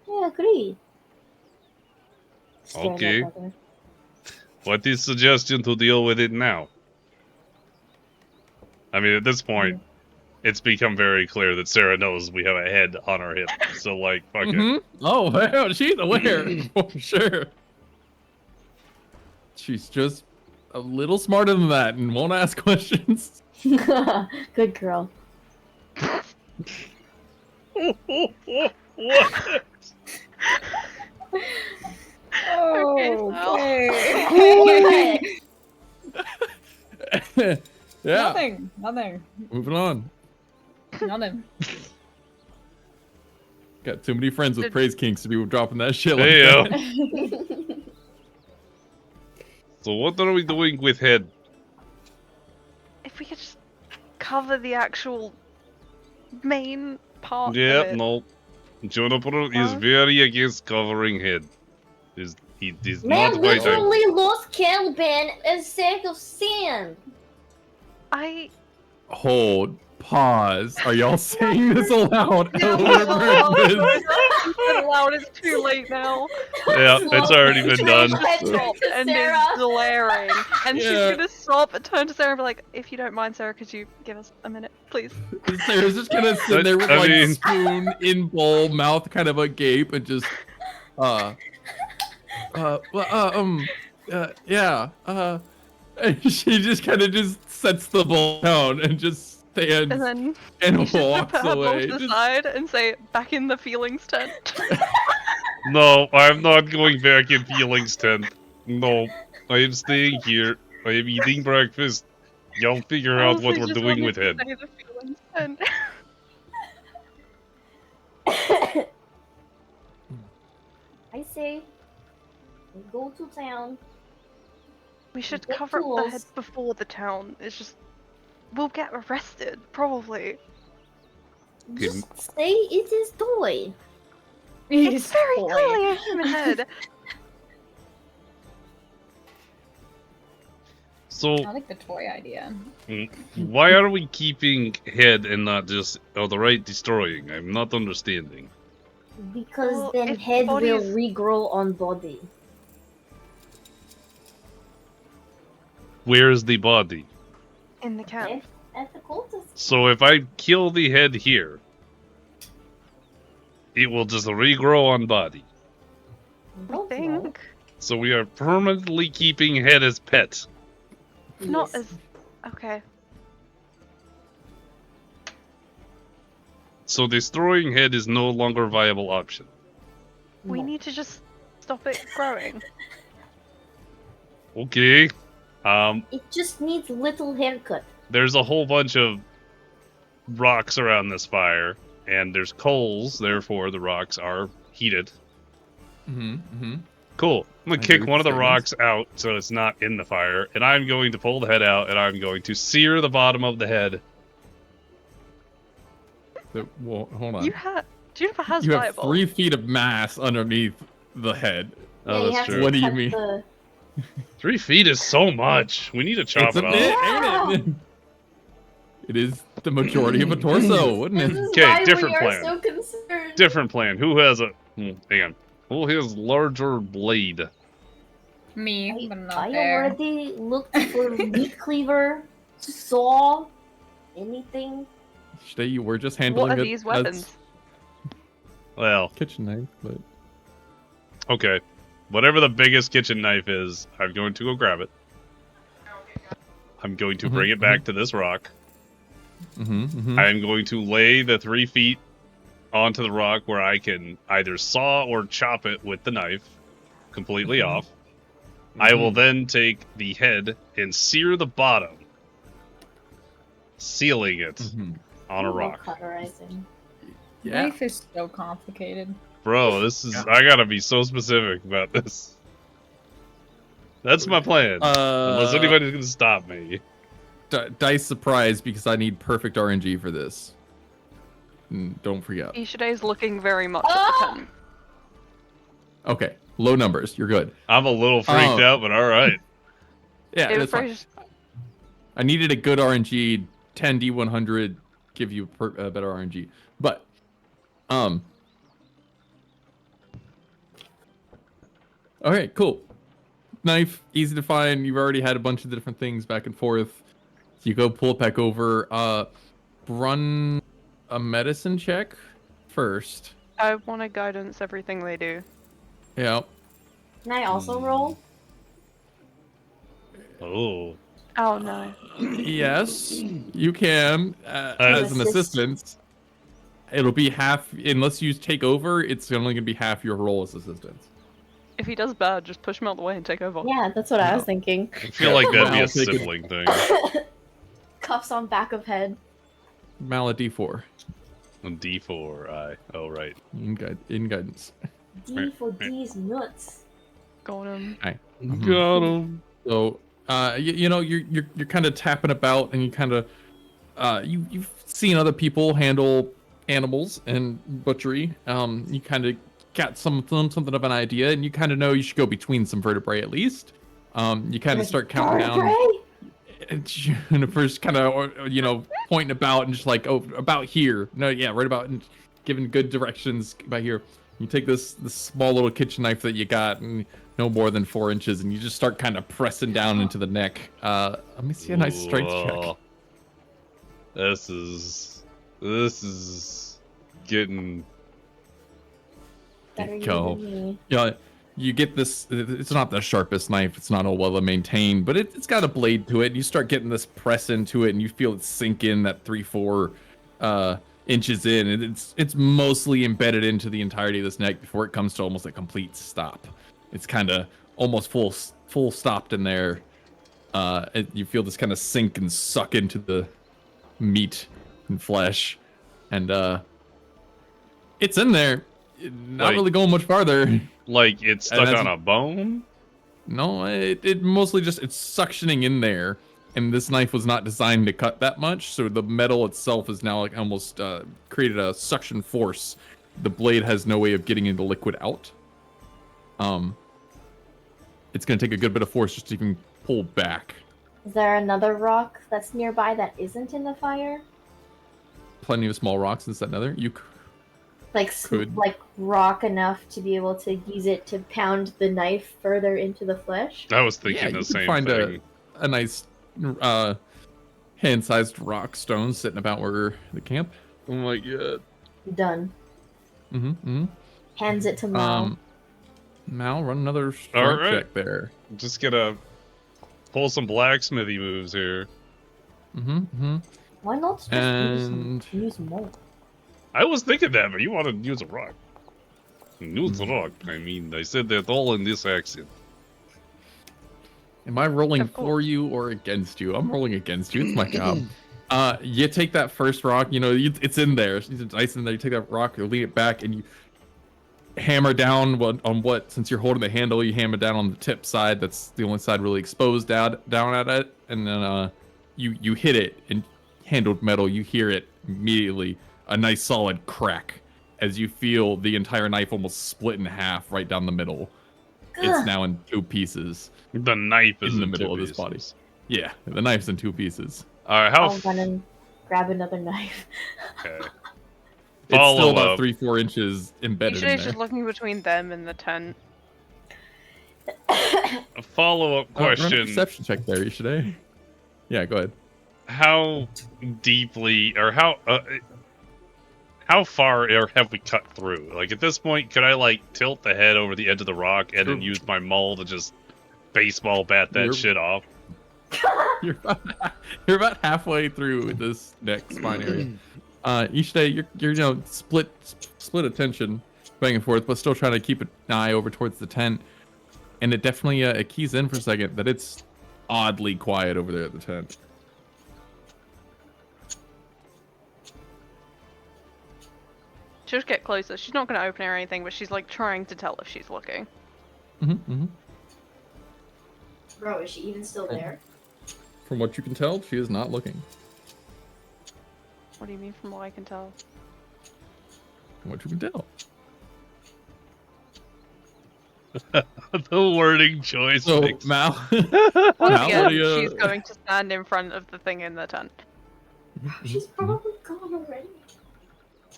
Yeah, agreed. Stare at Okay. my brother. What is suggestion to deal with it now? I mean, at this point, it's become very clear that Sarah knows we have a head on our hip. So, like, fuck it. Oh, well, she's aware for sure. She's just a little smarter than that and won't ask questions. Good girl. What? Okay. What? Yeah. Nothing. Moving on. Nothing. Got too many friends with praise kinks to be dropping that shit like Hey, yo. that. So what are we doing with head? If we could just cover the actual main part Yeah, of it. no. Juniper is Huh? very against covering head. He is Man not my type. literally lost Caliban as sack of sand. Hold. Pause. Are y'all saying this aloud? Yeah, it's loud, it's too late now. Yeah, it's already been done. Stopped and is glaring. And she's Yeah. gonna stop, turn to Sarah and be like, if you don't mind, Sarah, could you give us a minute, please? Sarah's just gonna sit there with I like mean- spoon in bowl, mouth kind of agape, and just and she just kind of just sets the bowl down and just stands And then and you should walks put her bowl away. to the Just- side and say, back in the feelings tent. No, I'm not going back in feelings tent. No, I am staying here. I am eating breakfast. Y'all figure out what Honestly, we're just doing wanted with to head. say the feelings tent. I say, we go to town. We should Get cover up the head tools. before the town. It's just, we'll get arrested, probably. Just say it is toy. It's very clearly a human head. So, I like the toy idea. why are we keeping head and not just outright destroying? I'm not understanding. Because Well, then if head will bodies- regrow on body. Where's the body? In the camp. At the cultist. So if I kill the head here, it will just regrow on body. I think. So we are permanently keeping head as pet. Not as. Okay. So destroying head is no longer a viable option. We need to just stop it growing. Okay. It just needs a little haircut. There's a whole bunch of rocks around this fire, and there's coals, therefore the rocks are heated. Cool. I'm gonna I kick agree one of with the statements. rocks out so it's not in the fire, and I'm going to pull the head out, and I'm going to sear the bottom of the head. Well, hold on. Juniper has You have fireball. 3 feet of mass underneath the head. Yeah, Oh, you that's have to true. What do you cut mean? the- 3 feet is so much. We need to chop It's a it off. bit, ain't it? It is the majority of a torso, wouldn't This it? is Okay, why different we are plan. so concerned. Different plan. Who has a... hang on. Who has larger blade? Me, but not I there. already looked for meat cleaver, saw, anything. Today you were just handling What are it these as weapons? Well, kitchen knife, but okay. Whatever the biggest kitchen knife is, I'm going to go grab it. I'm going to bring it back to this rock. I'm going to lay the 3 feet onto the rock where I can either saw or chop it with the knife completely off. I will then take the head and sear the bottom, sealing it on a rock. Cauterizing. yeah. Life is so complicated. Bro, this is... I gotta be so specific about this. That's my plan. Unless anybody's gonna stop me. Dice surprise because I need perfect RNG for this. Don't forget. Ishiday's looking very much at Ah! the tent. Okay, low numbers. You're good. I'm a little freaked out, but alright. Yeah, It that's was fine. probably just, I needed a good RNG. 10D100 give you better RNG. But, okay, cool. Knife, easy to find. You've already had a bunch of different things back and forth. You go pull it back over. Run a medicine check first. I want to guidance everything they do. Yeah. Can I also roll? Oh. Oh no. Yes, you can. As an Assist. assistant, it'll be half. Unless you take over, it's only going to be half your role as assistant. if he does bad, just push him out the way and take over. Yeah, that's what I was thinking. I feel like that'd be Mal a taking- sibling thing. Cuffs on back of head. Mal a D4 D4, oh right. in guidance. D for D's nuts. Got him. Got him. So, you know, you're kind of tapping about, and you kind of, you've seen other people handle animals and butchery. You kind of got something of an idea, and you kind of know you should go between some vertebrae at least. You kind of start counting down. And Juniper's kind of, you know, pointing about and just like, oh, about here. No, yeah, right about, and giving good directions about here. You take this small little kitchen knife that you got, and no more than 4 inches, and you just start kind of pressing down into the neck. Let me see a nice strength check. This is getting. Better you Go. than me. Yeah, you get this. It's not the sharpest knife. It's not all well maintained, but it's got a blade to it. And you start getting this press into it, and you feel it sink in that 3-4 inches in, and it's mostly embedded into the entirety of this neck before it comes to almost a complete stop. It's kind of almost full stopped in there. You feel this kind of sink and suck into the meat and flesh, and it's in there. Not Like- really going much farther. Like it's stuck that's- on a bone? No, it mostly just, it's suctioning in there, and this knife was not designed to cut that much, so the metal itself is now like almost created a suction force. The blade has no way of getting into liquid out. It's gonna take a good bit of force just to even pull back. Is there another rock that's nearby that isn't in the fire? Plenty of small rocks and another. You Like Could. like rock enough to be able to use it to pound the knife further into the flesh? I was Yeah, thinking you the could same find thing. a nice hand-sized rock stone sitting about where the camp. Oh my god. Done. Mm-hmm. Hands it to Mal. Mal, run another strength Alright. check there. Just gonna pull some blacksmithy moves here. Mm-hmm. Why not just And use more? I was thinking that, but you want to use a rock. Use a rock. I mean, I said that all in this accent. am I rolling Of course. for you or against you? I'm rolling against you. It's my job. You take that first rock. You know, it's in there. It's ice in there. You take that rock, you lean it back, and you hammer down on what. Since you're holding the handle, you hammer down on the tip side. That's the only side really exposed down at it, and then you hit it, and handled metal. You hear it immediately. A nice solid crack as you feel the entire knife almost split in half right down the middle. It's Ugh. now in 2 pieces. The knife is In the in middle two of this body. pieces. Yeah, the knife's in 2 pieces. All right, how? I'll run and grab another knife. Okay. It's Follow still about up. 3-4 inches embedded in Ishide's there. just looking between them and the tent. A follow-up Run a question: perception check there, Ishide. Yeah, go ahead. How deeply, or how far have we cut through? Like at this point, could I like tilt the head over the edge of the rock and then Sure. use my maul to just baseball bat that You're- shit off? You're about halfway through this neck spine area. Ishide, you're you know split attention back and forth, but still trying to keep an eye over towards the tent. And it definitely it keys in for a second that it's oddly quiet over there at the tent. She'll just get closer. She's not going to open it or anything, but she's like trying to tell if she's looking. Mm-hmm. Bro, is she even still there? From what you can tell, she is not looking. What do you mean from what I can tell? From what you can tell. The wording choice. So makes- Mal, Once Mal, what again, do you- she's going to stand in front of the thing in the tent. She's probably gone already.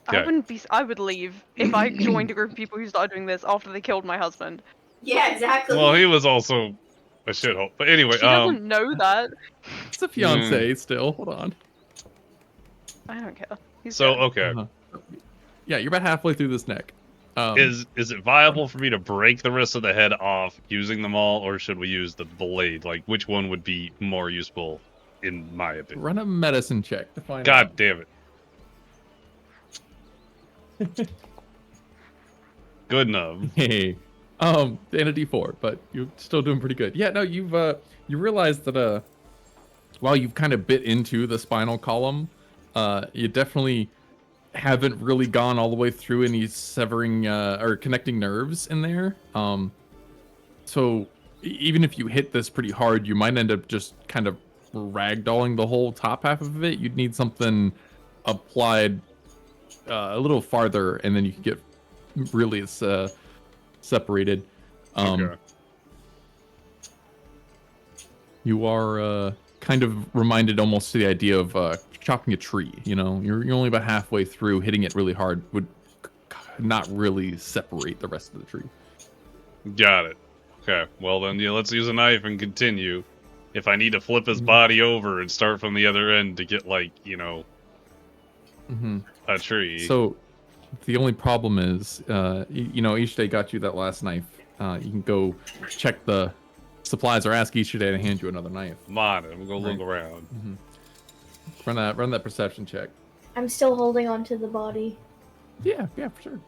Okay. I would leave if I joined a group of people who started doing this after they killed my husband. Yeah, exactly. Well, he was also a shithole. But anyway, She doesn't know that. it's a fiance still. Hold on. I don't care. He's so dead. okay. Uh-huh. Yeah, you're about halfway through this neck. Is it viable for me to break the rest of the head off using the maul, or should we use the blade? Like, which one would be more useful, in my opinion? Run a medicine check to find God out. damn it! Good enough. Hey, And a D4, but you're still doing pretty good. Yeah, no, you realize that while you've kind of bit into the spinal column, you definitely haven't really gone all the way through any severing or connecting nerves in there. So even if you hit this pretty hard, you might end up just kind of ragdolling the whole top half of it. You'd need something applied a little farther, and then you can get really separated. Okay. You are kind of reminded almost to the idea of chopping a tree. You know, you're only about halfway through. Hitting it really hard would not really separate the rest of the tree. Got it. Okay, well then, yeah, let's use a knife and continue. If I need to flip his body over and start from the other end to get, like, you know, a tree. So, the only problem is, you know, each day got you that last knife. You can go check the supplies or ask each day to hand you another knife. Come on, I'm gonna look around. Run that perception check. I'm still holding onto the body. Yeah, for sure.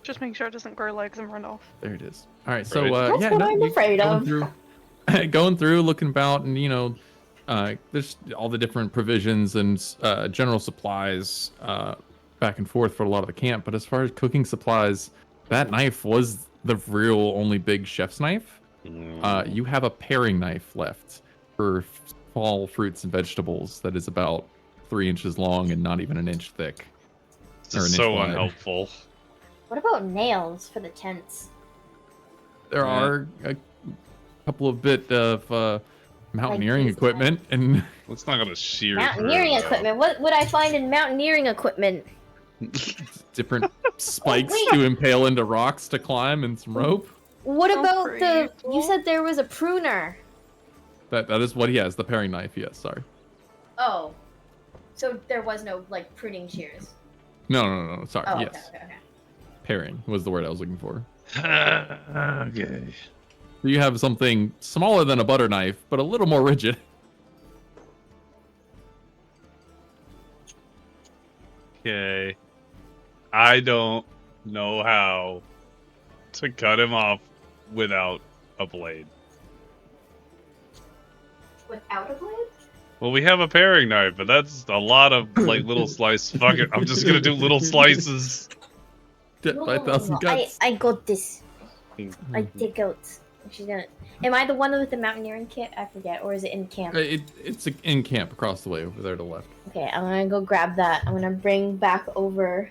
Just make sure it doesn't grow legs and run off. There it is. All right, so That's yeah, what no, I'm you afraid of. Going through, looking about, and you know, there's all the different provisions and general supplies back and forth for a lot of the camp. But as far as cooking supplies, that knife was the real only big chef's knife. You have a paring knife left for fall fruits and vegetables that is about 3 inches long and not even an inch thick. This is so unhelpful. What about nails for the tents? There are a couple of bit of mountaineering Like equipment and It's not gonna shear. Mountaineering equipment. What would I find in mountaineering equipment? different spikes wait. to impale into rocks to climb and some rope. What So about pretty the? cool. You said there was a pruner. That is what he has, the paring knife. Yes, sorry. Oh, so there was no like pruning shears. No. Sorry. Oh, yes, okay. paring was the word I was looking for. Okay. You have something smaller than a butter knife, but a little more rigid. Okay. I don't know how to cut him off without a blade. Without a blade? Well, we have a paring knife, but that's a lot of like little slices. Fuck it, I'm just gonna do little slices. Dead by 1,000 cuts. I got this. Mm-hmm. I take out. She's gonna. Am I the one with the mountaineering kit? I forget, or is it in camp? It's in camp across the way over there to the left. Okay, I'm gonna go grab that. I'm gonna bring back over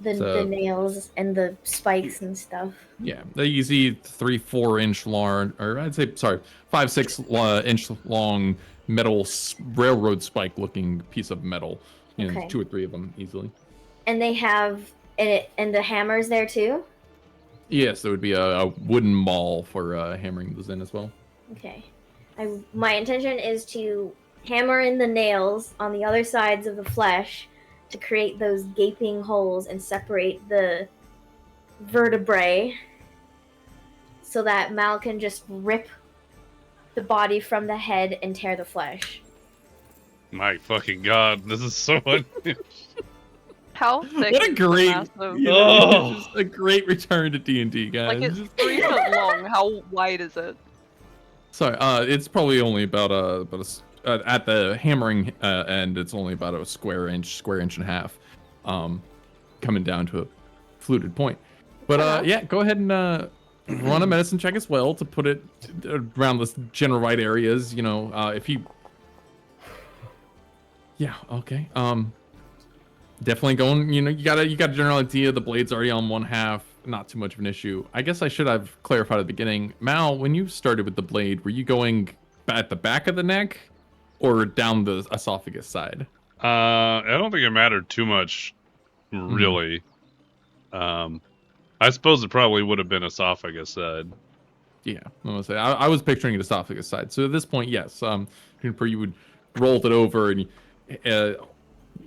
the nails and the spikes and stuff. Yeah, the easy 3-4 inch long, or I'd say 5-6 inch long metal railroad spike looking piece of metal. You know, Okay. 2 or 3 of them easily. And they have and the hammers there too. Yes, there would be a wooden maul for hammering those in as well. Okay. My intention is to hammer in the nails on the other sides of the flesh to create those gaping holes and separate the vertebrae so that Mal can just rip the body from the head and tear the flesh. My fucking god, this is so How thick What a is the great, massive? you know, just a great return to D&D, guys. Like, it's 3 foot long. How wide is it? Sorry, it's probably only about at the hammering end, it's only about a square inch and a half, coming down to a fluted point. But yeah, go ahead and run a medicine check as well to put it around the general right areas. You know, if you, yeah, okay, definitely going. You know, you got a general idea. The blade's already on one half. Not too much of an issue. I guess I should have clarified at the beginning. Mal, when you started with the blade, were you going at the back of the neck or down the esophagus side? I don't think it mattered too much, really. I suppose it probably would have been esophagus side. Yeah, I'm gonna say I was picturing it esophagus side. So at this point, yes, Juniper, you would roll it over and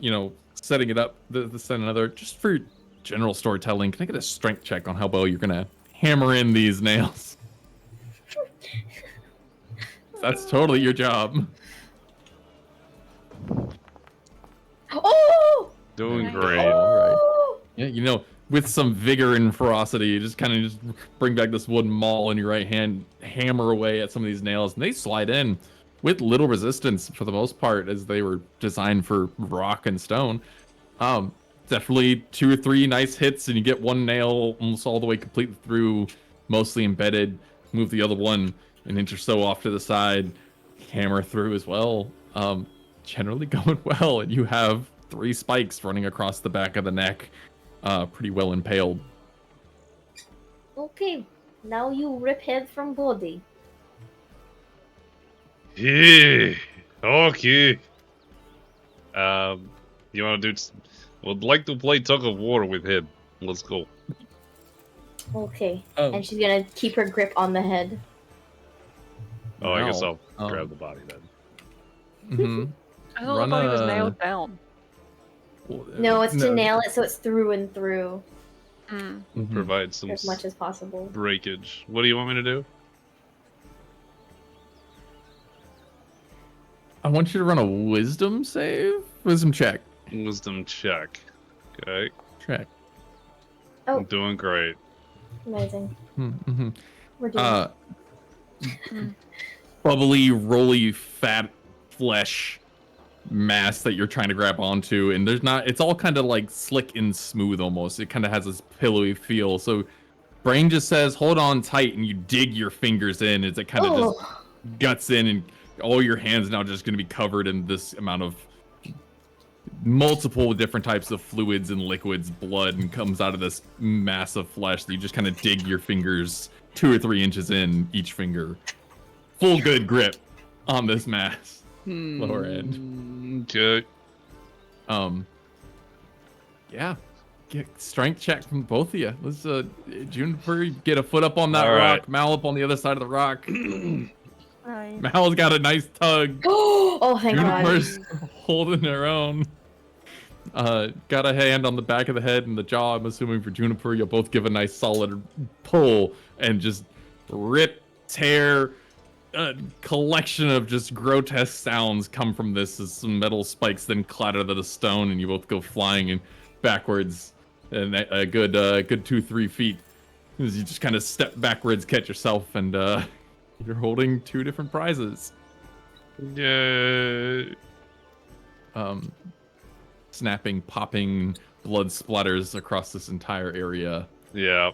you know, setting it up, set another just for general storytelling. Can I get a strength check on how well you're gonna hammer in these nails? That's totally your job. Oh! Doing Nice. great. All right. Yeah, you know, with some vigor and ferocity, you just kind of just bring back this wooden maul in your right hand, hammer away at some of these nails, and they slide in with little resistance for the most part, as they were designed for rock and stone. Definitely 2 or 3 nice hits, and you get one nail almost all the way completely through, mostly embedded. Move the other one an inch or so off to the side, hammer through as well. Generally going well, and you have 3 spikes running across the back of the neck, pretty well impaled. Okay, now you rip head from body. Yeah. Okay. You want to do? Would like to play tug of war with him. Let's go. Okay, Oh. and she's gonna keep her grip on the head. Oh, I guess I'll Now, grab the body then. Mm-hmm. I thought the body was nailed down. No, it's to nail it so it's through and through Provide some as much as possible. breakage. What do you want me to do? I want you to run a wisdom save? Wisdom check. Wisdom check. Okay. Check. Oh. I'm doing great. Amazing. Mm-hmm. We're doing Bubbly, rolly, fat flesh mass that you're trying to grab onto, and there's not, it's all kind of like slick and smooth almost. It kind of has this pillowy feel. So brain just says hold on tight, and you dig your fingers in as it kind of just guts in, and all your hands now just going to be covered in this amount of multiple different types of fluids and liquids, blood, and comes out of this mass of flesh that you just kind of dig your fingers 2 or 3 inches in each finger. Full good grip on this mass. Lower end. Okay. Yeah. Get strength check from both of you. Let's Juniper, get a foot up on that All rock, right. Mal up on the other side of the rock. Right. Mal's got a nice tug. Oh, thank God. Juniper's holding her own. Got a hand on the back of the head and the jaw. I'm assuming for Juniper, you'll both give a nice solid pull and just rip, tear. A collection of just grotesque sounds come from this as some metal spikes then clatter to the stone, and you both go flying and backwards, and a good 2-3 feet as you just kind of step backwards, catch yourself, and you're holding 2 different prizes. Yay. Snapping, popping, blood splatters across this entire area. Yeah.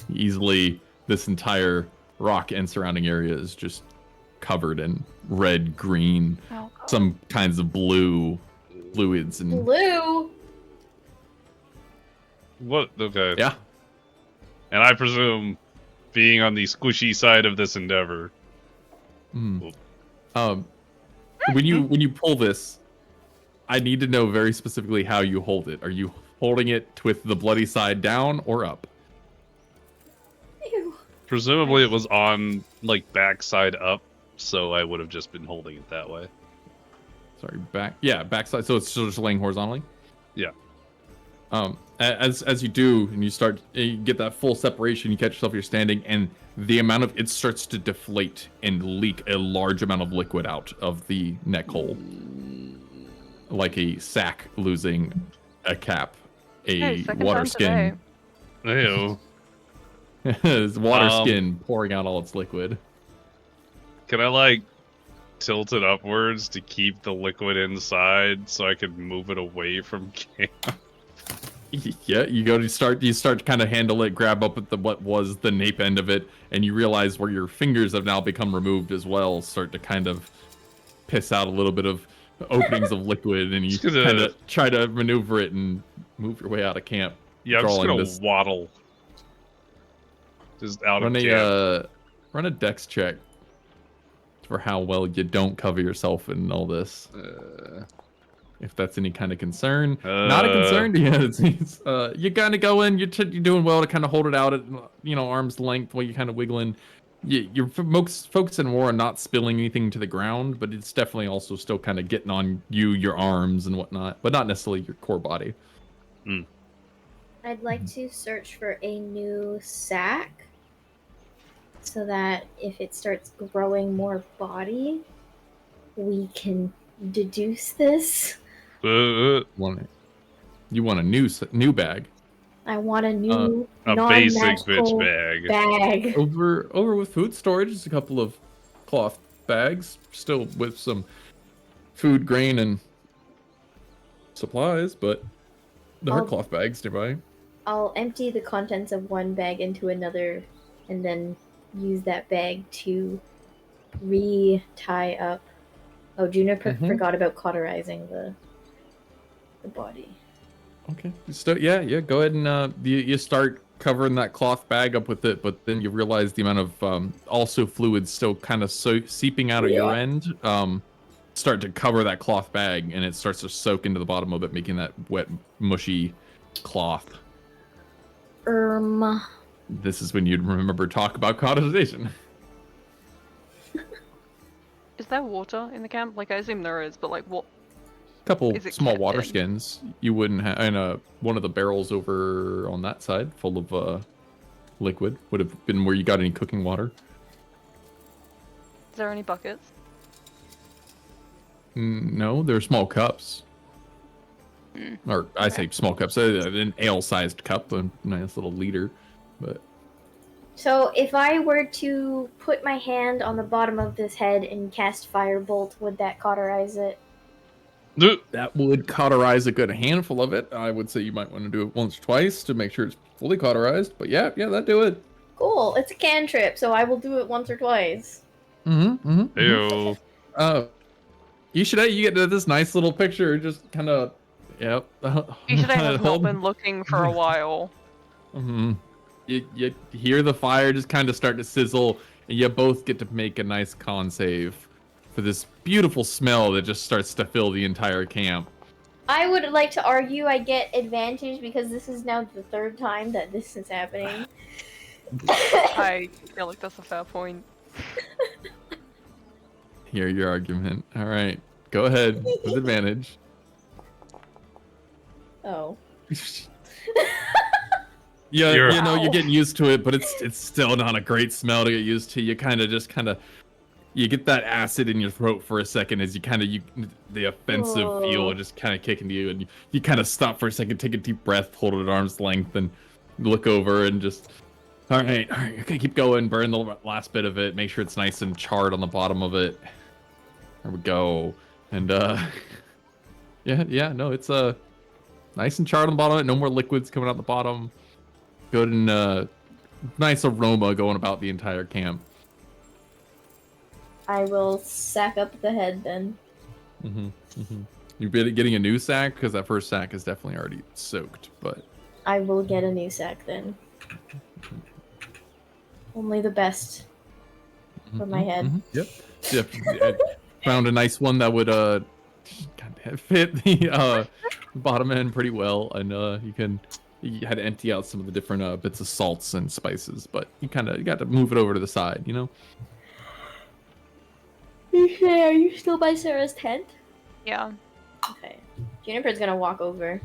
Easily, this entire rock and surrounding area is just covered in red, green, Oh, God. some kinds of blue fluids, and Blue. What? Okay. yeah. And I presume being on the squishy side of this endeavor. When you pull this, I need to know very specifically how you hold it. Are you holding it with the bloody side down or up? Ew. Presumably it was on, like, backside up, so I would have just been holding it that way. Sorry, backside. So it's still just laying horizontally. Yeah. As you do, and you get that full separation, you catch yourself, you're standing, and the amount of it starts to deflate and leak a large amount of liquid out of the neck hole, like a sack losing a cap, Hey, second water time skin. today. Ew. It's water skin pouring out all its liquid. Can I, like, tilt it upwards to keep the liquid inside so I could move it away from camp? Yeah, you start to kind of handle it, grab up at what was the nape end of it, and you realize where your fingers have now become removed as well, start to kind of piss out a little bit of openings of liquid, and you Just gonna- kind of try to maneuver it and move your way out of camp. Yeah, I'm just Drawing gonna this- waddle. Just out of camp. Run a dex check for how well you don't cover yourself in all this. If that's any kind of concern. Not a concern to you. It seems. You kind of go in, you're doing well to kind of hold it out at, arm's length while you're kind of wiggling. You're focusing more on not spilling anything to the ground, but it's definitely also still kind of getting on your arms and whatnot, but not necessarily your core body. I'd like to search for a new sack so that if it starts growing more body, we can deduce this. Uh, One. You want a new bag. I want a new A basic non-magical bitch bag. bag. Over with food storage, just a couple of cloth bags, still with some food, grain, and supplies, but there are cloth bags nearby. I'll empty the contents of one bag into another, and then use that bag to re-tie up. Oh, Juniper forgot about cauterizing the body. Okay. So yeah. Go ahead and you start covering that cloth bag up with it, but then you realize the amount of also fluid still kind of seeping out of your end. Start to cover that cloth bag, and it starts to soak into the bottom of it, making that wet, mushy cloth. This is when you'd remember talk about cauterization. Is there water in the camp? Like, I assume there is, but like, what? Couple Is it small kept water in? skins. You wouldn't have, and one of the barrels over on that side, full of liquid, would have been where you got any cooking water. Is there any buckets? No, they're small cups. Or I say small cups, an ale-sized cup, a nice little liter. But So if I were to put my hand on the bottom of this head and cast Firebolt, would that cauterize it? that would cauterize a good handful of it. I would say you might want to do it once or twice to make sure it's fully cauterized. But yeah, that'd do it. Cool. It's a cantrip, so I will do it once or twice. Ew. You get this nice little picture, just kind of, yep. You should have not been looking for a while. You hear the fire just kind of start to sizzle, and you both get to make a nice con save for this beautiful smell that just starts to fill the entire camp. I would like to argue I get advantage because this is now the third time that this is happening. I feel like that's a fair point. Hear your argument. All right, go ahead with advantage. Oh. Yeah, you're getting used to it, but it's still not a great smell to get used to. You kind of you get that acid in your throat for a second as the offensive feel just kind of kicking to you, and you kind of stop for a second, take a deep breath, hold it at arm's length, and look over and just, all right, okay, keep going, burn the last bit of it, make sure it's nice and charred on the bottom of it. There we go, and no, it's nice and charred on the bottom of it. No more liquids coming out the bottom. Good and nice aroma going about the entire camp. I will sack up the head then. You're getting a new sack because that first sack is definitely already soaked, but I will get a new sack then. Only the best for my head. Yep. I found a nice one that would fit the bottom end pretty well, and you had to empty out some of the different bits of salts and spices, but you got to move it over to the side, you know. Are you still by Sarah's tent? Yeah. Okay. Juniper's gonna walk over.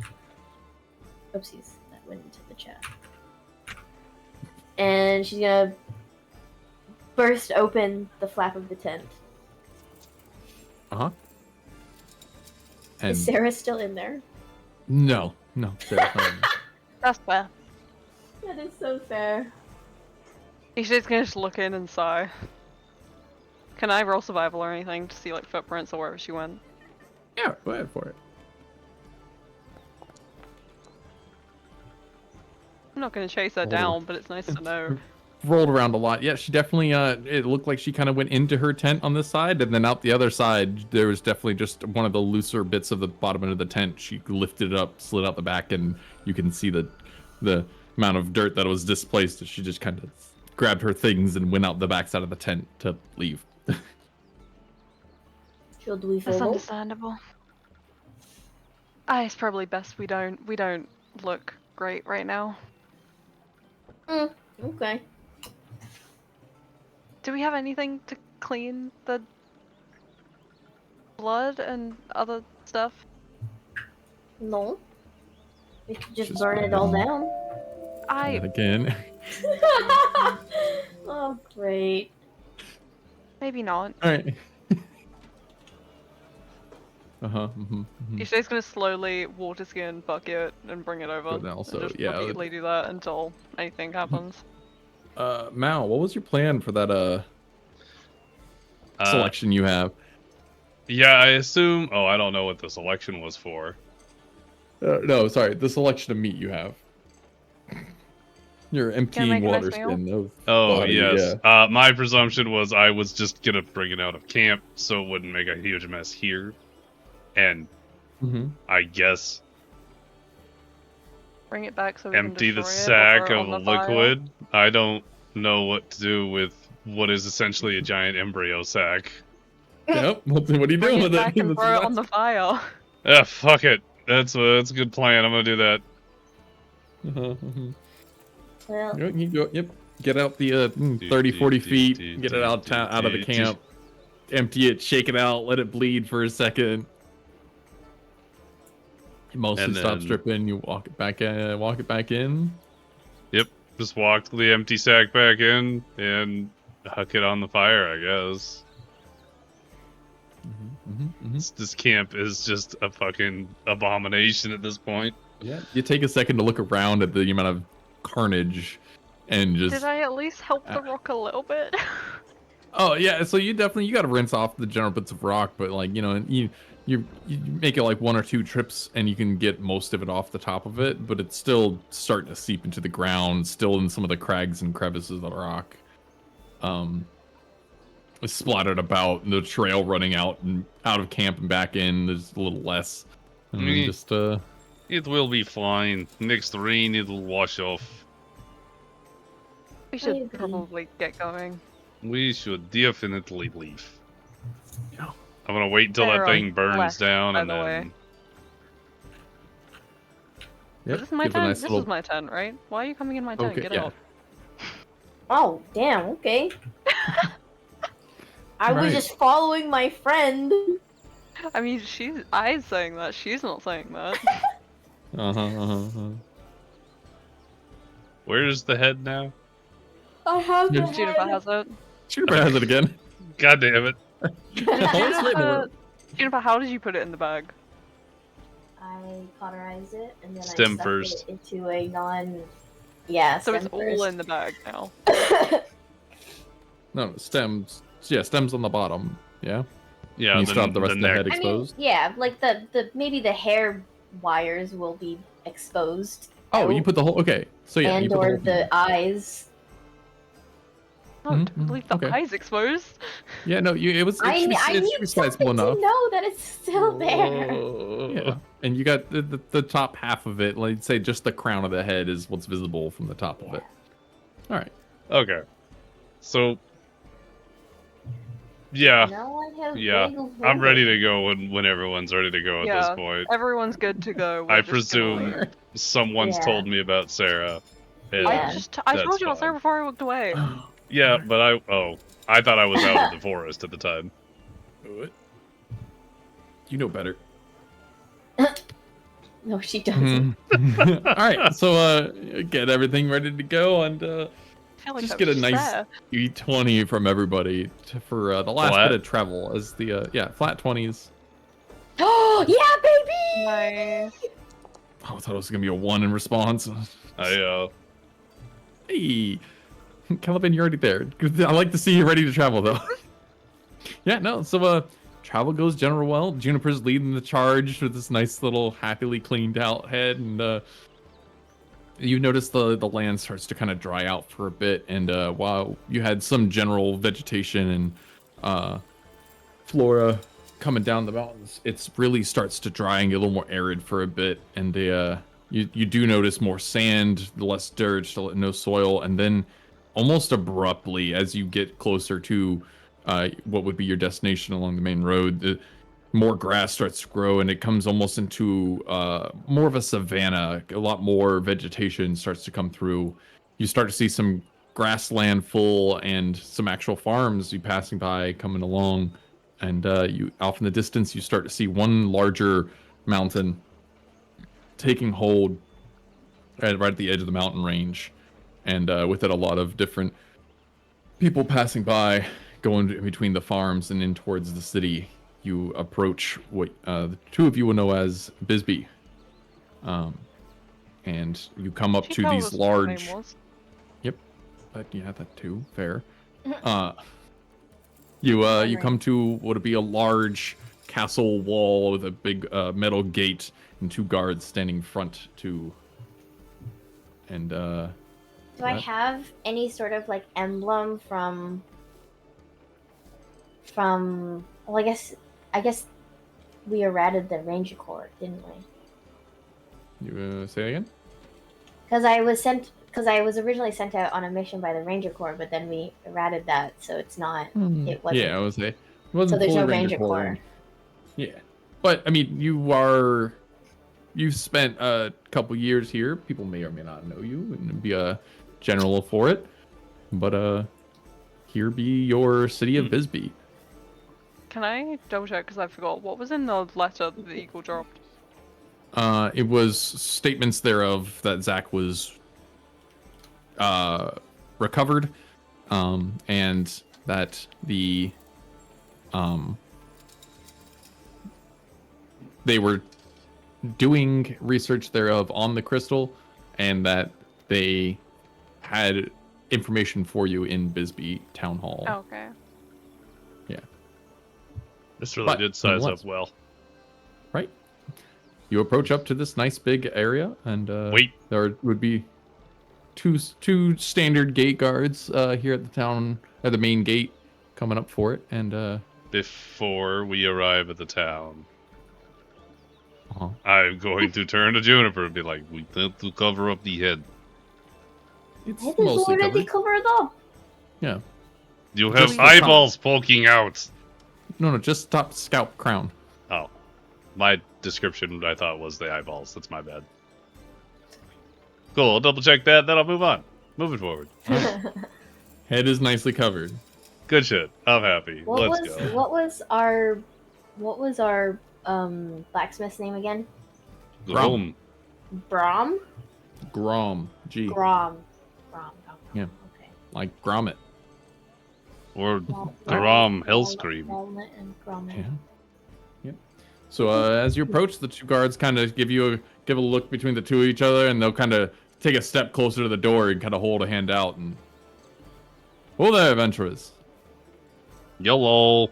Oopsies, that went into the chat. And she's gonna burst open the flap of the tent. And Is Sarah still in there? No, Sarah's not in there. That's fair. That is so fair. He's just gonna look in and sigh. Can I roll survival or anything to see like footprints or wherever she went? Yeah, go ahead for it. I'm not gonna chase her down, but it's nice to know. Rolled around a lot. Yeah, she definitely it looked like she kind of went into her tent on this side, and then out the other side there was definitely just one of the looser bits of the bottom end of the tent. She lifted it up, slid out the back, and you can see the amount of dirt that was displaced. She just kind of grabbed her things and went out the backside of the tent to leave. Should we That's follow? understandable. It's probably best we don't look great right now. Okay. Do we have anything to clean the blood and other stuff? No. We could just burn it all down. Again. Oh, great. Maybe not. All right. Ishi's gonna slowly water skin bucket and bring it over. Good, also, and just yeah, repeatedly do that until anything happens. Mal, what was your plan for that selection you have? Yeah, I assume. Oh, I don't know what the selection was for. No, sorry, the selection of meat you have. You're emptying make a nice water meal? skin of Oh, body, yes. yeah. My presumption was I was just gonna bring it out of camp so it wouldn't make a huge mess here. And I guess Bring it back so we empty can the destroy sack it or of on the fire. liquid. I don't know what to do with what is essentially a giant embryo sack. Yep. What are you Bring doing it with back it? and throw it on the fire. Fuck it. That's a good plan. I'm gonna do that. Well, You go, yep. Get out the 30, 40 feet. Get it out of the camp. Empty it. Shake it out. Let it bleed for a second. It mostly And stops then- dripping. You walk it back in. Walk it back in. Yep. Just walk the empty sack back in and huck it on the fire, I guess. This camp is just a fucking abomination at this point. Yeah. You take a second to look around at the amount of carnage, and just. Did I at least help the rock a little bit? Oh yeah, so you got to rinse off the general bits of rock, but like you make it like 1 or 2 trips and you can get most of it off the top of it, but it's still starting to seep into the ground, still in some of the crags and crevices of the rock. It's splattered about. The trail running out of camp and back in. There's a little less. And then just It will be fine. Next rain, it'll wash off. We should Maybe. probably get going. We should definitely leave. Yeah. I'm gonna wait until that They're thing on burns left, down by and the way. then. Yep, This is my give a tent. nice This little- is my tent, right? Why are you coming in my tent? Okay, Get yeah. out. oh, damn, okay. I was Right. just following my friend. I mean, I's saying that. She's not saying that. Where's the head now? I have the Juniper head. has it. Juniper has it again. God damn it. Juniper, how did you put it in the bag? I cauterize it and then Stem I stuff first. it into a non. Yeah, So it's stem all first. in the bag now. No, stems. Yeah, stems on the bottom. Yeah. Yeah, You still have the rest of the neck. head I mean, exposed. yeah, like the maybe the hair wires will be exposed. Oh, you put the whole. Okay, so yeah, you and put or the whole thing. the eyes. No, Mhm, leave the okay. eyes exposed. Yeah, no, it was. It I should be, need it should be something sizable enough. to know that it's still there. Yeah, and you got the top half of it. Like say, just the crown of the head is what's visible from the top of it. All right. Okay. So. Yeah. Now I have Yeah. bagel I'm ready over. to go when everyone's ready to go at Yeah. this point. Everyone's good to go. I We're just gonna presume leave. someone's Yeah. told me about Sarah. and- Yeah. I That's told you about fine. Sarah before I walked away. Yeah, but I thought I was out of the forest at the time. What? You know better. No, she doesn't. All right, so get everything ready to go, and I feel like just I get was a nice there. E20 from everybody for the last Flat? bit of travel as the flat 20s. Oh yeah, baby! Nice. Oh, I thought it was gonna be a 1 in response. Hey, Caliban, you're already there. I like to see you ready to travel, though. Yeah, no. So, travel goes general well. Juniper's leading the charge with this nice little happily cleaned out head, and you notice the land starts to kind of dry out for a bit. And while you had some general vegetation and flora coming down the mountains, it really starts to dry and get a little more arid for a bit. And you do notice more sand, less dirt, no soil, and then almost abruptly, as you get closer to what would be your destination along the main road, more grass starts to grow, and it comes almost into more of a savanna. A lot more vegetation starts to come through. You start to see some grassland full and some actual farms you passing by coming along, and you off in the distance you start to see one larger mountain taking hold right at the edge of the mountain range, and with it a lot of different people passing by, going in between the farms and in towards the city. you approach what the two of you will know as Bisbee. And you come up She to told these us what her name large. was. Yep, but yeah, that too. Fair. You come to what would be a large castle wall with a big metal gate and 2 guards standing front to. And Do I have any sort of like emblem from? Well, I guess we errated the Ranger Corps, didn't we? You say again? Because I was originally sent out on a mission by the Ranger Corps, but then we errated that, so it's not. It wasn't. Yeah, I would say it wasn't So there's fully no Ranger Corps. Corps. Yeah, but I mean, you've spent a couple years here. People may or may not know you and be a general for it, but here be your city of Bisbee. Can I double check because I forgot what was in the letter that the eagle dropped? It was statements thereof that Zach was recovered, and that the they were doing research thereof on the crystal, and that they had information for you in Bisbee Town Hall. Oh, okay. Yeah. This really But, did size nonetheless. up well. Right. You approach up to this nice big area, and Wait. there would be two standard gate guards here at the main gate, coming up for it, and Before we arrive at the town, uh-huh. I'm going to turn to Juniper and be like, we need to cover up the head. It's It is mostly already covered. covered up. Yeah. You Just have the eyeballs poking out. No, just top scalp crown. Oh. My description, I thought, was the eyeballs. That's my bad. Cool, I'll double check that, then I'll move on. Moving forward. Head is nicely covered. Good shit. I'm happy. Let's go. What was our blacksmith's name again? Boom. Brom? Grom. G. Grom. Yeah. Okay. Like Gromit. Or Wal- Grom Wal- Hellscream. Walnut and Gromit. Yeah. Yep. So as you approach, the 2 guards kind of give a look between the two of each other, and they'll kind of take a step closer to the door and kind of hold a hand out and. Hello there, adventurers. Yellow.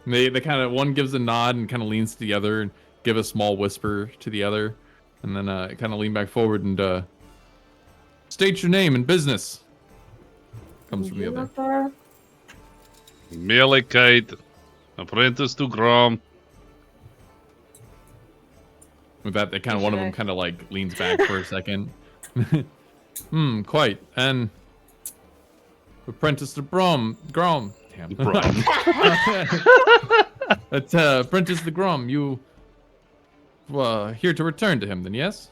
And they kind of, one gives a nod and kind of leans to the other and give a small whisper to the other, and then kind of lean back forward and state your name and business. Comes from the other. Juniper? Malachite. Apprentice to Grom. With that, they kind of one of them kind of like leans back for a second. Quite. And apprentice to Grom. Damn. Brom. That's apprentice to Grom. You here to return to him, then? Yes.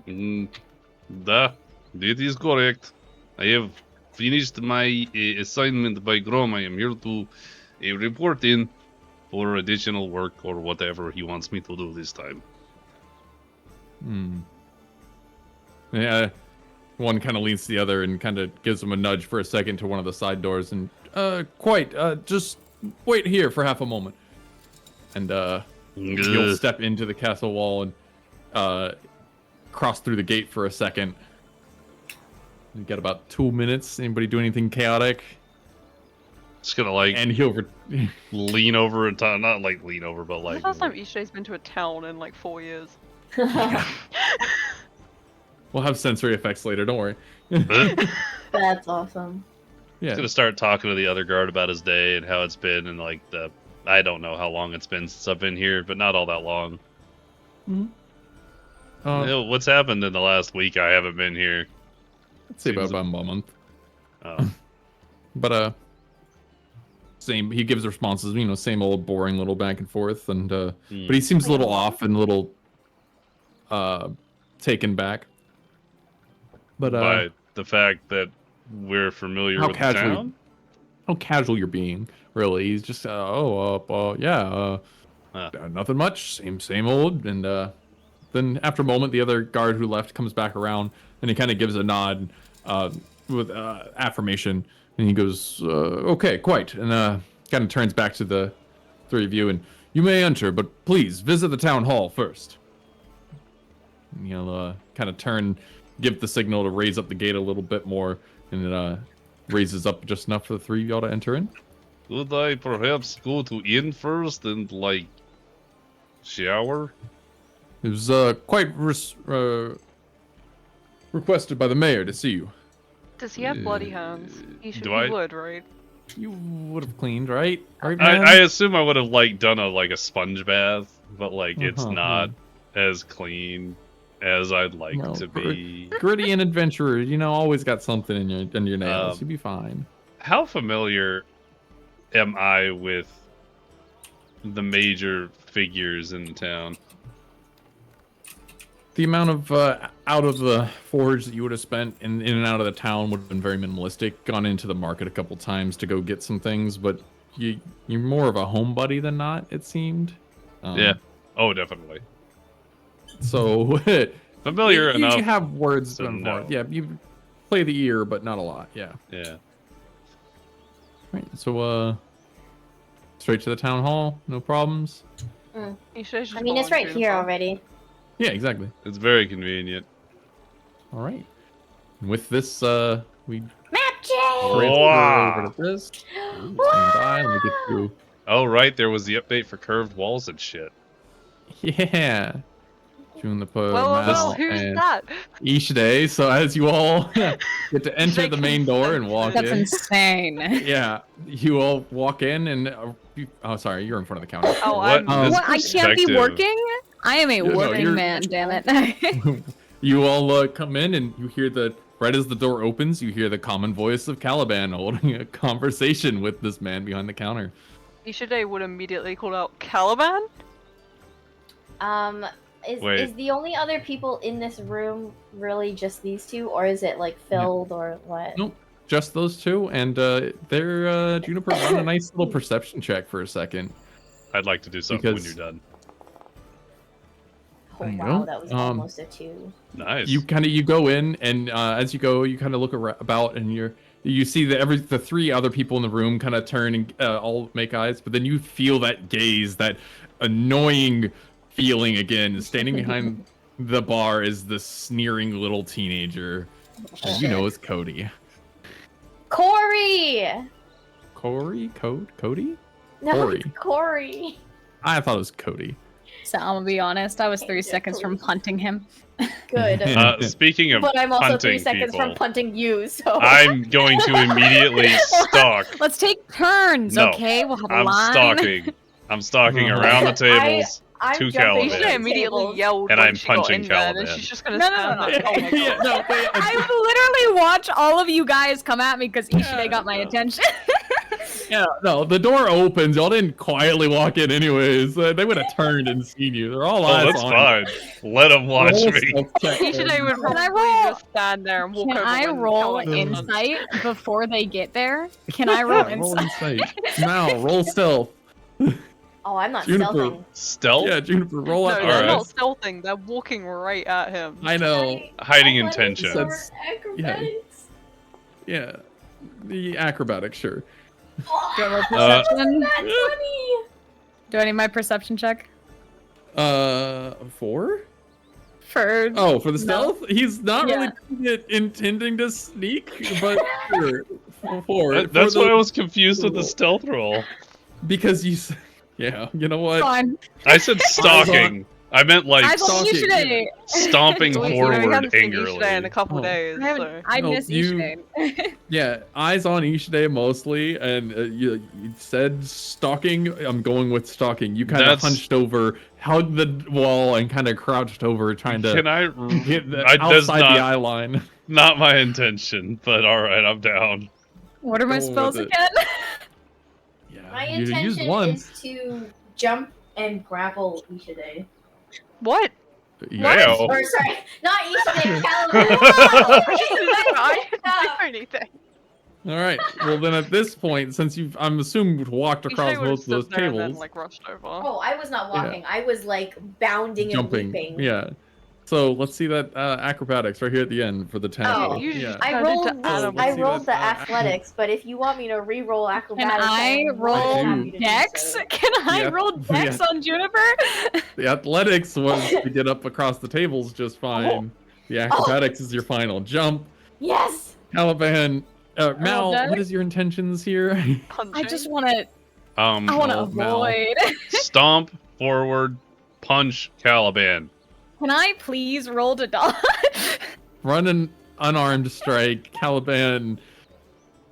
That is correct. I have finished my assignment by Grom. I am here to report in for additional work or whatever he wants me to do this time. Yeah. One kind of leans to the other and kind of gives him a nudge for a second to one of the side doors and just wait here for half a moment. And you'll step into the castle wall and cross through the gate for a second. You got about 2 minutes. Anybody do anything chaotic? Just gonna like And he'll lean over and not like lean over, but When's like the last time Ishay's been to a town in like 4 years? we'll have sensory effects later. Don't worry. That's awesome. Yeah. He's gonna start talking to the other guard about his day and how it's been, and like I don't know how long it's been since I've been here, but not all that long. What's happened in the last week? I haven't been here. I'd say about a month. Oh. But same. He gives responses. Same old boring little back and forth, and but he seems a little off and a little taken back. But by the fact that we're familiar with the town? How casual you're being, really. He's just, nothing much, same old. And then after a moment, the other guard who left comes back around, and he kind of gives a nod with affirmation, and he goes, okay, quite. And kind of turns back to the three of you, and you may enter, but please visit the town hall first. And he'll kind of give the signal to raise up the gate a little bit more, and it raises up just enough for the three of y'all to enter in. Could I perhaps go to inn first and, like, shower? It was quite requested by the mayor to see you. Does he have bloody hands? He should Do be I? wood, right? You would have cleaned, right? Right, man? I assume I would have, like, done a sponge bath, but, like, it's not as clean as I'd like to be. Gritty and adventurer, always got something in your nails. You'll be fine. How familiar am I with the major figures in the town? The amount of out of the forge that you would have spent in and out of the town would have been very minimalistic. Gone into the market a couple times to go get some things, but you're more of a homebody than not, it seemed. Yeah. Oh, definitely. So familiar enough. You have words so no. Yeah, you play the ear, but not a lot. Yeah. Yeah. Right. So straight to the town hall, no problems. Mm. I mean, it's right here already. Yeah, exactly. It's very convenient. All right. With this, we Map transfer change! Wow. over to this. Ooh, stand by. Let me get through. Oh, right. There was the update for curved walls and shit. Yeah. Juniper, Well, Mal, who's and that? Ishide. So as you all get to enter the main door and walk That's in. insane. Yeah, you all walk in and oh, sorry, you're in front of the counter. Oh, What? I'm. What? I can't be Perspective. working? I am a Yeah, no, working you're- man, damn it. You all come in and you hear right as the door opens, you hear the common voice of Caliban holding a conversation with this man behind the counter. Ishide would immediately call out Caliban? Wait. Is the only other people in this room really just these two, or is it like filled or what? Nope, just those two, and they're Juniper run a nice little perception check for a second. I'd like to do something when Because- you're done. Oh There you wow, go. that was almost a 2. Nice. You go in, and as you go, you kind of look about, and you see that the three other people in the room kind of turn and all make eyes, but then you feel that gaze, that annoying feeling again. Standing behind the bar is the sneering little teenager, and you know it's Cody. Corey! Cody? No, Corey. it's Corey. I thought it was Cody. So I'm gonna be honest, I was 3 seconds from punting him. Good. Speaking of But I'm also 3 punting seconds people, from punting you, so. I'm going to immediately stalk. Let's take turns, No, okay? We'll have a I'm line. stalking. I'm stalking around the tables. I'm to jumping Caliban. Ishide immediately tables. yelled And when I'm she got punching in there, and Caliban. she's just gonna No, stand no, there. Oh my god. Yeah, no, wait, I would literally watch all of you guys come at me because Ishide got my attention. yeah, no, the door opens. Y'all didn't quietly walk in anyways. They would have turned and seen you. They're all eyes Oh, that's on fine. Let them watch Roll me. self-check. Ishide would Can I probably roll- just stand there and walk Can over I when roll Caliban punches. insight before they get there? Can I roll Yeah, roll insight? insight. Now, roll stealth. Oh, I'm not Juniper. stealthing. Stealth? Yeah, Juniper, roll No, up. they're Alright. not stealthing, they're walking right at him. I know. Hiding Athletics intention. or That's- acrobatics? Yeah. The acrobatics, sure. Oh, Do I roll Uh, perception? that's funny! Do I need my perception check? 4? For Oh, for the No. stealth? He's not Yeah. really intending to sneak, but sure. 4. That's For why the- I was confused with the stealth roll. Because yeah, you know what? fine. I said stalking. I meant like Eyes on stalking. Ishide. stomping We forward haven't seen Ishide in a angrily. couple Oh. days, so. I No, miss you- Ishide. Yeah, eyes on Ishide mostly, and you said stalking. I'm going with stalking. You kind of That's- hunched over, hugged the wall, and kind of crouched over, trying to Can I? get That's outside the not, eye line. not my intention, but alright, I'm down. What are my Go spells with it. again? Yeah, My you used intention one. is to jump and grapple Ishide. What? Yeah. Or sorry, not Ishide, Caliban. I didn't do anything. All right. Well, then at this point, since I'm assuming you've walked across Ishide would have most of those stood there and then, tables, like, rushed over. Oh, I was not walking. I was like bounding jumping. and leaping. Yeah. So let's see that acrobatics right here at the end for the 10. Oh, You just I turned rolled. into animals. let's I see rolled that, the acrobatics. athletics, but if you want me to re-roll Can acrobatics, I am more roll than happy to do Dex? so. Can I Yeah. roll Dex on Juniper? The athletics was to get up across the tables just fine. The acrobatics is your final jump. Yes. Caliban, Mal, Dex? what is your intentions here? I just want to. I want to Oh, Mal. avoid. Stomp, forward, punch, Caliban. Can I please roll to dodge? Run an unarmed strike, Caliban,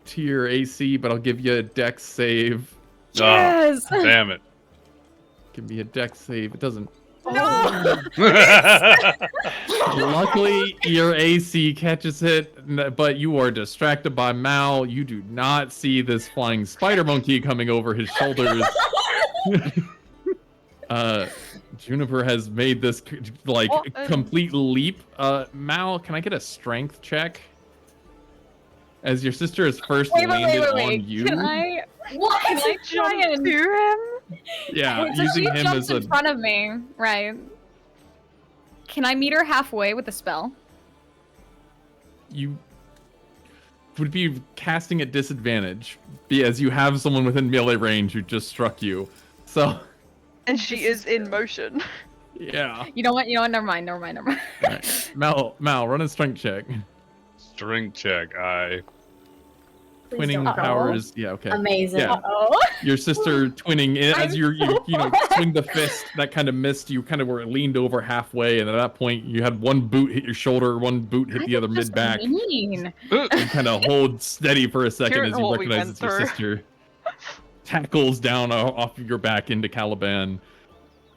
to your AC, but I'll give you a Dex save. Yes. Damn it. Give me a Dex save. It doesn't. No. Luckily, your AC catches it, but you are distracted by Mal. You do not see this flying spider monkey coming over his shoulders. Juniper has made this complete leap. Mal, can I get a strength check? As your sister has first landed on you. Can I? What? Can I try and to him? Yeah, Wait, so using she him jumps as a. in front of me, right? Can I meet her halfway with a spell? You would be casting at disadvantage, as you have someone within melee range who just struck you. So. And she is in motion. Yeah. You know what? Never mind. Right. Mal, run a strength check. Strength check, aye. Please Twinning don't. powers. Yeah, okay. Amazing. Yeah. Oh. Your sister twinning as I'm you so swing the fist, that kind of missed. You kind of were leaned over halfway, and at that point, you had one boot hit your shoulder, one boot hit the other mid back. Mean. You kind of hold steady for a second Don't as know you what we recognize went it's your through. sister. Tackles down off of your back into Caliban.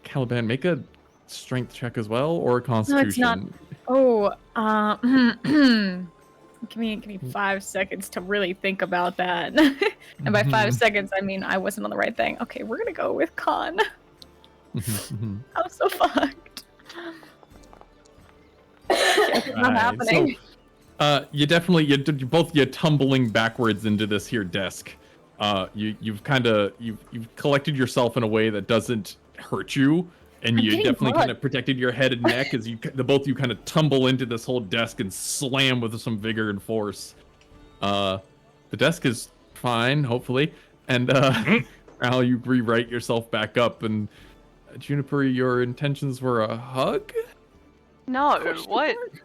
Caliban, make a strength check as well, or a constitution. not. Oh, give me 5 seconds to really think about that. And by 5 seconds, I mean I wasn't on the right thing. Okay, we're gonna go with con. I'm so fucked. It's not Alright, happening. So, you're tumbling backwards into this here desk. You've collected yourself in a way that doesn't hurt you, and I'm you getting definitely blood. kind of protected your head and neck as the both of you kind of tumble into this whole desk and slam with some vigor and force. The desk is fine, hopefully, and Al, you rewrite yourself back up, and Juniper, your intentions were a hug? No, Question what? mark?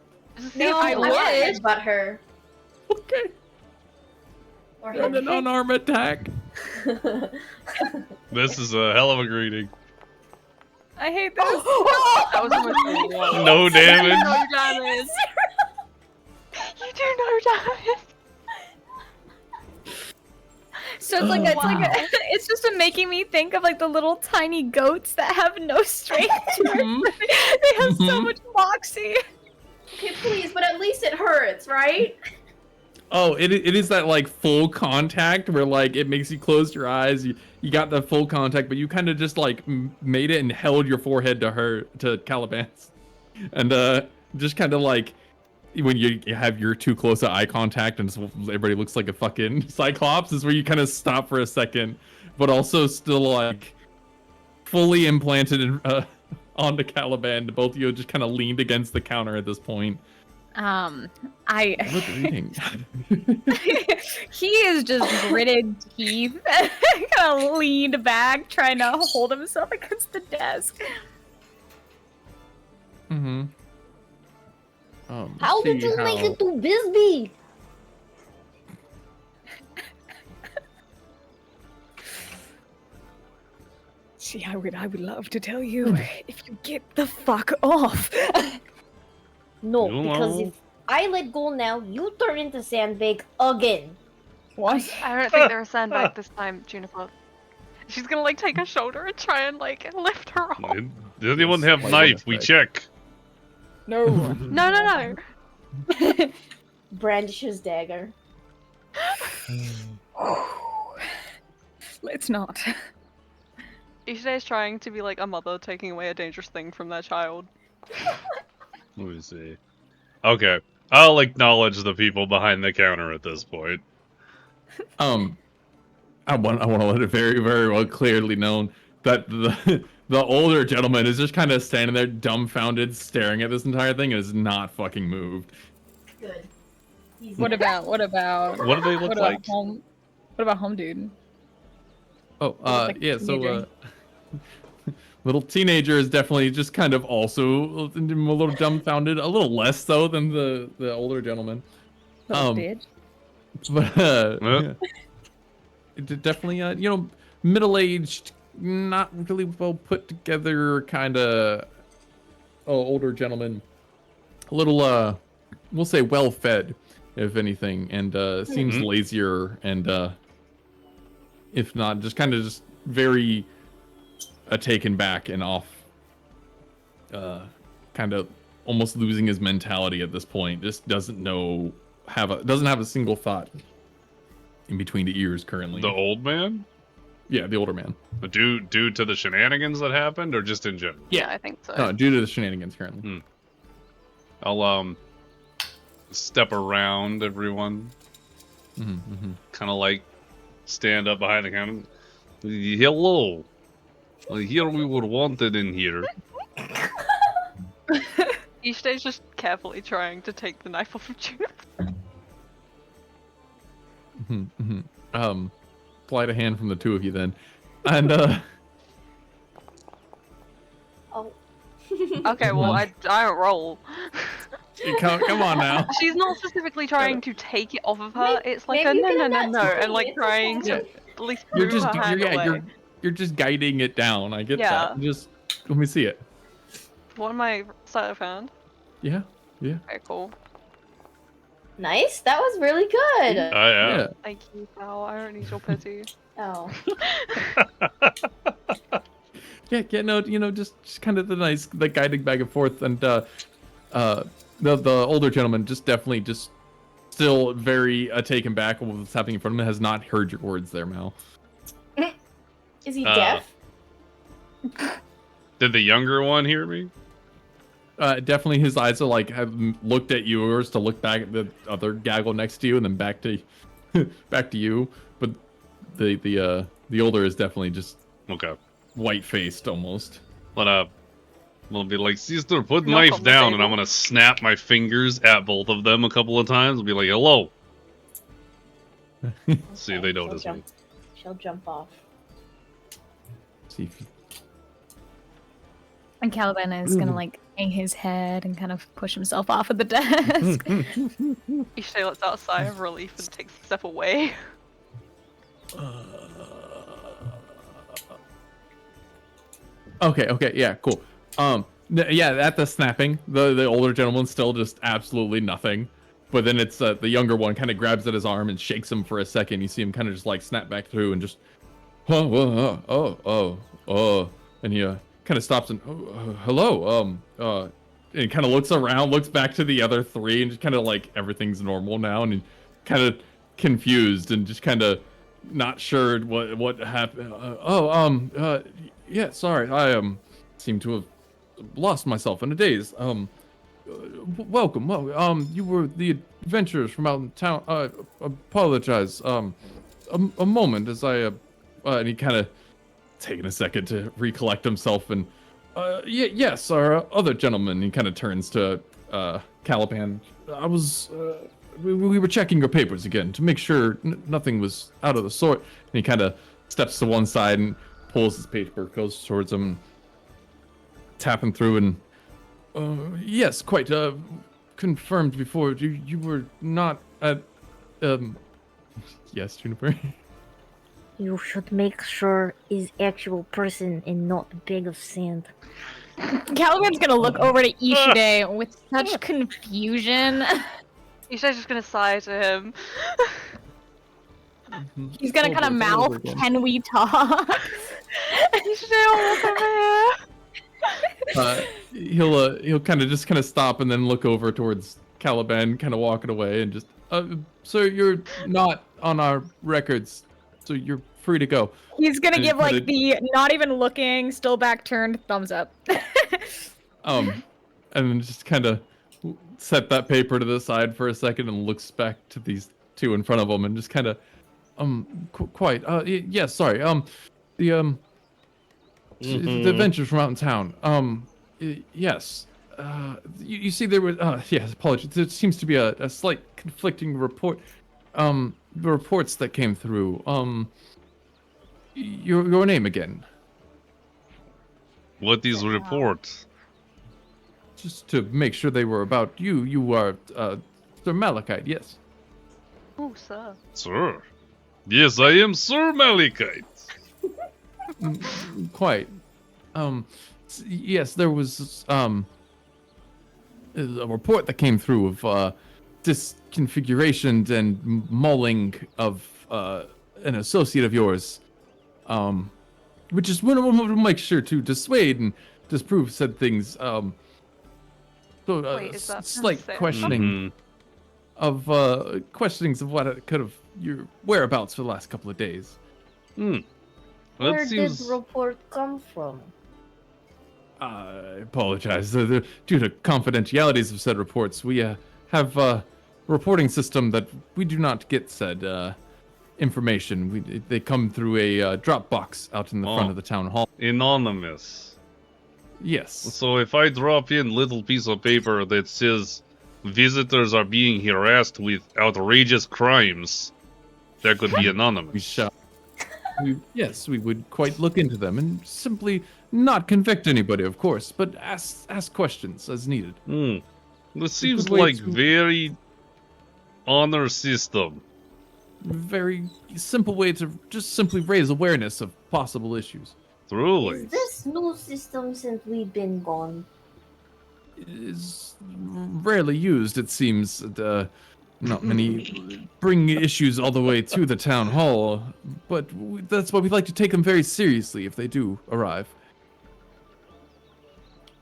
See No, if I I want would. to headbutt her. Okay. Or And an unarmed attack. This is a hell of a greeting. I hate this. That was almost one. No damage. No damage. You do no damage. So it's it's just making me think of like the little tiny goats that have no strength to them. They have so much moxie. Okay, please, but at least it hurts, right? Oh, it is that like full contact where like it makes you close your eyes. You got the full contact, but you kind of just like made it and held your forehead to Caliban's, and just kind of like when you have your too close eye contact and everybody looks like a fucking cyclops is where you kind of stop for a second, but also still like fully implanted onto Caliban. Both of you just kind of leaned against the counter at this point. What's reading? He is just gritted teeth, kind of leaned back, trying to hold himself against the desk. Mm-hmm. How did you make it to Bisbee? See, I would love to tell you if you get the fuck off. No, You because know. if I let go now, you turn into Sandbag again. What? I don't think they're a sandbag this time, Juniper. She's gonna like take her shoulder and try and like lift her off. Does anyone have Like, knife? We effect. check. No. No. Brandishes dagger. Let's not. Ishida is trying to be like a mother taking away a dangerous thing from their child. Let me see. Okay. I'll acknowledge the people behind the counter at this point. I want to let it very, very well clearly known that the older gentleman is just kind of standing there dumbfounded, staring at this entire thing, and is not fucking moved. Good. Easy. What about What do they look like? home? What about home dude? Oh, like a yeah, so, teenager. little teenager is definitely just kind of also a little dumbfounded, a little less so than the older gentleman. Little bitch. But, definitely, middle-aged, not really well put together kind of older gentleman. A little, we'll say well-fed, if anything, and seems lazier and, if not, just kind of just very taken back and off, kind of almost losing his mentality at this point. Just doesn't have a single thought in between the ears currently. The old man? Yeah, the older man. Due to the shenanigans that happened, or just in general? Yeah, I think so. No, due to the shenanigans currently. I'll step around everyone, kind of like stand up behind the counter. Hello, here we were wanted in here. Ishite's just carefully trying to take the knife off of Judith. Slide a hand from the two of you then, and Oh. Okay, well, I don't roll. come on now. She's not specifically trying to take it off of her. It's like maybe a you no, can no, have no, that and too. like It's trying okay. to at least move her hand away. You're just guiding it down. I get Yeah. that. Just let me see it. What am I sleight of hand? Yeah. Okay, cool. Nice. That was really good. Yeah. Thank you, pal. I don't need your pity. Oh. Yeah, no, just kind of the guiding back and forth, and the older gentleman just definitely just still very taken back with what's happening in front of him, has not heard your words there, Mal. Is he deaf? Did the younger one hear me? Definitely his eyes are like have looked at yours to look back at the other gaggle next to you and then back to back to you, but the older is definitely just Okay. white-faced almost. We'll be like, sister, put Knock knife on the down, and table. I'm gonna snap my fingers at both of them a couple of times. I'll be like, hello. See if they notice me. She'll jump off. See if you... And Caliban is gonna like hang his head and kind of push himself off of the desk. Ishite lets out a sigh of relief and takes a step away. Okay, yeah, cool. Yeah, at the snapping, the older gentleman still just absolutely nothing. But then it's the younger one kind of grabs at his arm and shakes him for a second. You see him kind of just like snap back through and just, and he kind of stops and, hello, and he kind of looks around, looks back to the other three, and just kind of like everything's normal now, and he kind of confused and just kind of not sure what happened. Yeah, sorry, I seem to have lost myself in a daze. Welcome. You were the adventurers from out in town. I apologize. A moment as I and he kind of taking a second to recollect himself and yes, our other gentleman. He kind of turns to Caliban. I was we were checking your papers again to make sure nothing was out of the sort. And he kind of steps to one side and pulls his paper, goes towards him, tapping through and. Yes, quite. Confirmed before. You were not at. Yes, Juniper. You should make sure is actual person and not a bag of sand. Caliban's gonna look over to Ishide with such confusion. Ishite's just gonna sigh to him. He's gonna kind of mouth, "Can we talk?" Ishide, come here. He'll kind of stop and then look over towards Caliban, kind of walking away, and just, sir, you're not on our records, so you're free to go. He's gonna And give kinda- like the not even looking, still back turned thumbs up. And then just kind of set that paper to the side for a second and looks back to these two in front of him and just kind of, quite, yeah, sorry, The adventures from out in town. Yes. You see, there was. Yes. Apologies. There seems to be a slight conflicting report. The reports that came through. Your name again. What these reports? Just to make sure they were about you. You are Sir Malachite. Yes. Oh, sir. Sir. Yes, I am Sir Malachite. Quite. Yes, there was a report that came through of disconfiguration and mauling of an associate of yours. Which is we'll make sure to dissuade and disprove said things. Wait, is that slight unfair? questioning of questionings of what could have your whereabouts for the last couple of days. Where That seems. did the report come from? I apologize. Due to confidentialities of said reports, we have a reporting system that we do not get said information. They come through a drop box out in the front of the town hall. Anonymous. Yes. So if I drop in little piece of paper that says visitors are being harassed with outrageous crimes, that could be anonymous. Yes, we would quite look into them and simply not convict anybody, of course, but ask questions as needed. This seems good way like to- very honor system. Very simple way to just simply raise awareness of possible issues. Truly. Is this new system since we've been gone? Is rarely used, it seems. Not many bring issues all the way to the town hall, but that's why we like to take them very seriously if they do arrive.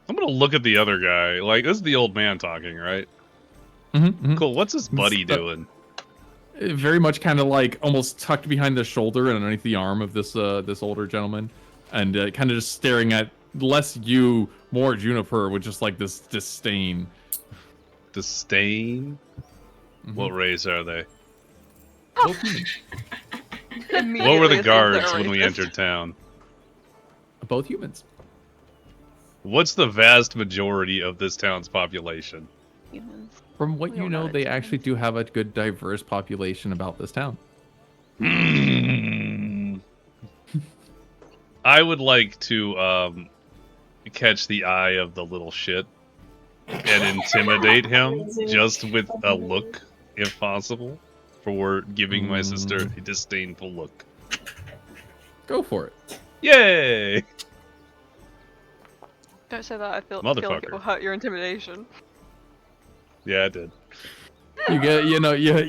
I'm gonna look at the other guy. Like, this is the old man talking, right? Mm-hmm. Cool. What's his buddy doing? Very much kind of like almost tucked behind the shoulder and underneath the arm of this this older gentleman, and kind of just staring at less you, more Juniper with just like this disdain. Disdain? Mhm. What race are they? Both humans. What were the guards when we entered town? Both humans. What's the vast majority of this town's population? Humans. From what We you don't know, know they it's actually humans. do have a good diverse population about this town. I would like to catch the eye of the little shit and intimidate him just with a look, if possible, for giving my sister a disdainful look. Go for it. Yay! Don't say that. I feel like Motherfucker. it will hurt your intimidation. Yeah, I did. You get,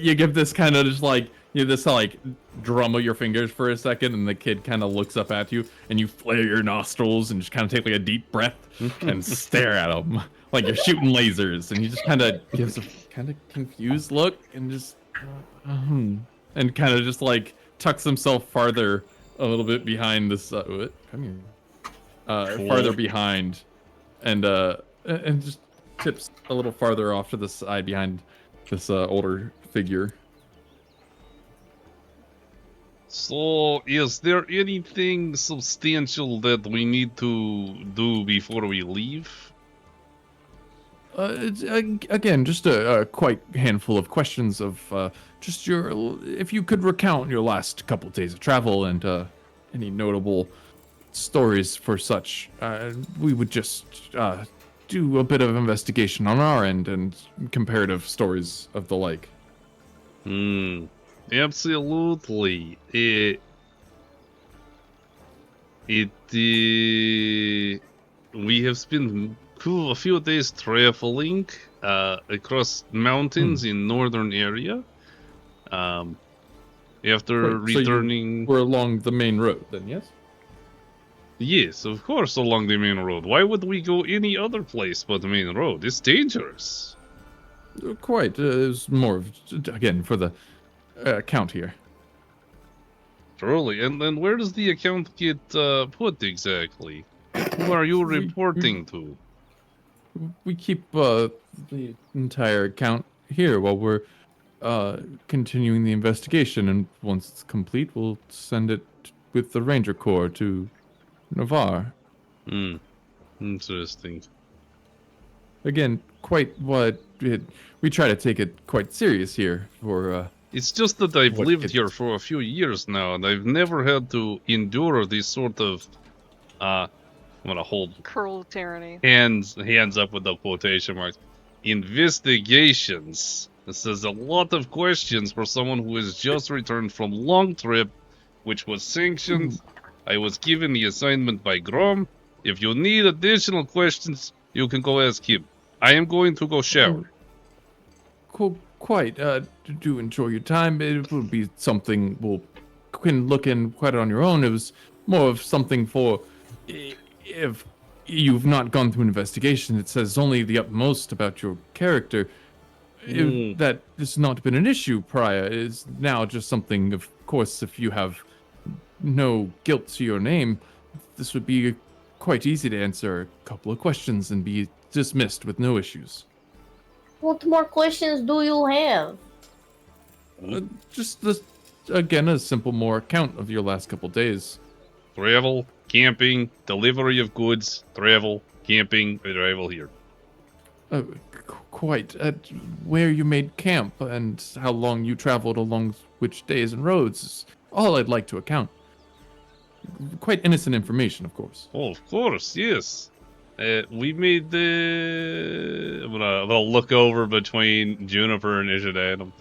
you give this kind of just like this like drum of your fingers for a second, and the kid kind of looks up at you, and you flare your nostrils and just kind of take like a deep breath and stare at him like you're shooting lasers, and he just kind of gives a kind of confused look and just and kind of just like tucks himself farther a little bit behind this. Come here. Farther behind, and just tips a little farther off to the side behind this older figure. So, is there anything substantial that we need to do before we leave? Again, just a quite handful of questions of just if you could recount your last couple of days of travel and any notable stories for such. We would just do a bit of investigation on our end and comparative stories of the like. Absolutely. We have spent a few days traveling across mountains in northern area. After Wait, so returning, we're along the main road, then, yes? yes, of course, along the main road. Why would we go any other place but the main road? It's dangerous. Quite. It's more of, again, for the account here. Truly. And then where does the account get put exactly? Who are you reporting to? We keep the entire account here while we're continuing the investigation, and once it's complete, we'll send it with the Ranger Corps to Navarre. Hmm. Interesting. Again, quite what we try to take it quite serious here for. It's just that I've What lived it- here for a few years now, and I've never had to endure this sort of, I'm gonna hold Cruel tyranny. hands up with the quotation marks, investigations. This is a lot of questions for someone who has just returned from long trip, which was sanctioned. I was given the assignment by Grom. If you need additional questions, you can go ask him. I am going to go shower. Quite. Do enjoy your time. It will be something we'll can look in quite on your own. It was more of something for if you've not gone through an investigation. It says only the utmost about your character. That has not been an issue prior. It is now just something. Of course, if you have no guilt to your name, this would be quite easy to answer a couple of questions and be dismissed with no issues. What more questions do you have? Just again, a simple more account of your last couple days. Travel, camping, delivery of goods, travel, camping, travel here. Quite. Where you made camp and how long you traveled along which days and roads is all I'd like to account. Quite innocent information, of course. Oh, of course, yes. We made the. I'm gonna look over between Juniper and Ishidan.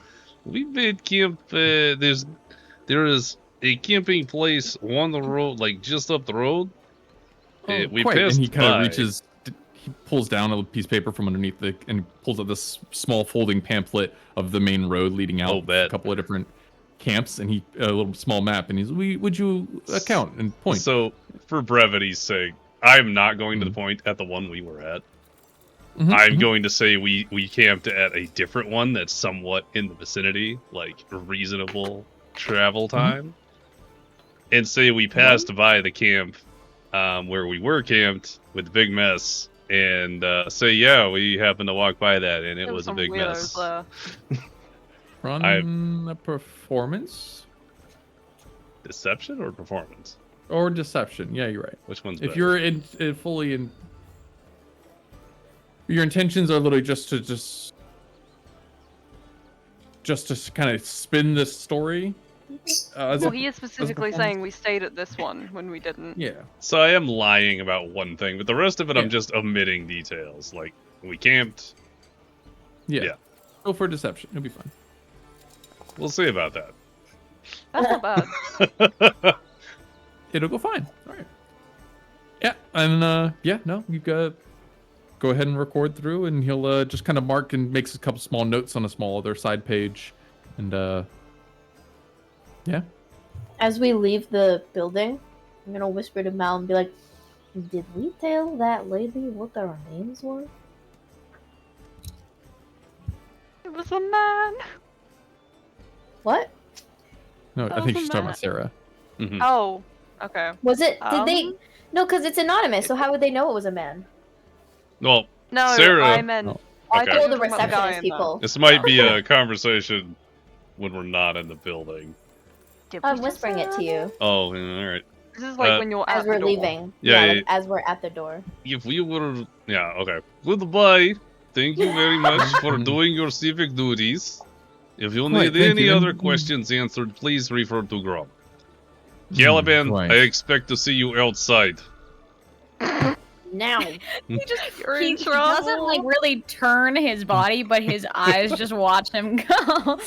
We made camp. There is a camping place on the road, like just up the road. We Quite. passed And he kind of by. reaches. He pulls down a piece of paper from underneath and pulls out this small folding pamphlet of the main road leading out. Oh, bet. A couple of different camps, and a little small map, and would you account and point? So, for brevity's sake, I'm not going to the point at the one we were at. I'm going to say we camped at a different one that's somewhat in the vicinity, like reasonable travel time. And say we passed by the camp where we were camped with the big mess, and say, yeah, we happened to walk by that, and it There was a some big weirdos mess. there. Run a performance Deception or performance? or deception. Yeah, you're right. Which one's If better? you're in fully in, your intentions are literally just to kind of spin this story. Well, he is specifically performance? saying we stayed at this one when we didn't. Yeah. So I am lying about one thing, but the rest of it Yeah. I'm just omitting details. Like, we camped. Yeah. Yeah. Go for deception. It'll be fine. We'll see about that. That's not bad. It'll go fine. All right. Yeah, and you go ahead and record through, and he'll just kind of mark and makes a couple small notes on a small other side page, and yeah. As we leave the building, I'm gonna whisper to Mal and be like, "Did we tell that lady what our names were?" It was a man. What? No, I That think was she's a talking man. about Sarah. Oh, okay. Was it? Did they? Um, No, because it's anonymous. So how would they know it was a man? Well, No, Sarah. I meant. Oh. I Okay. thought All you the were talking about guy receptionist in the- people. This might be a conversation when we're not in the building. Did we I'm just whispering say it to that? you Oh, all right. This is like when you're as at we're the door. leaving. Yeah, like, yeah. as we're at the door. If we were, yeah, okay. Goodbye. Thank you very much for doing your civic duties. If you Right, need thank any you. other questions answered, please refer to Grom. Caliban, right. I expect to see you outside. Now. He just You're he in doesn't like trouble. really turn his body, but his eyes just watch him go.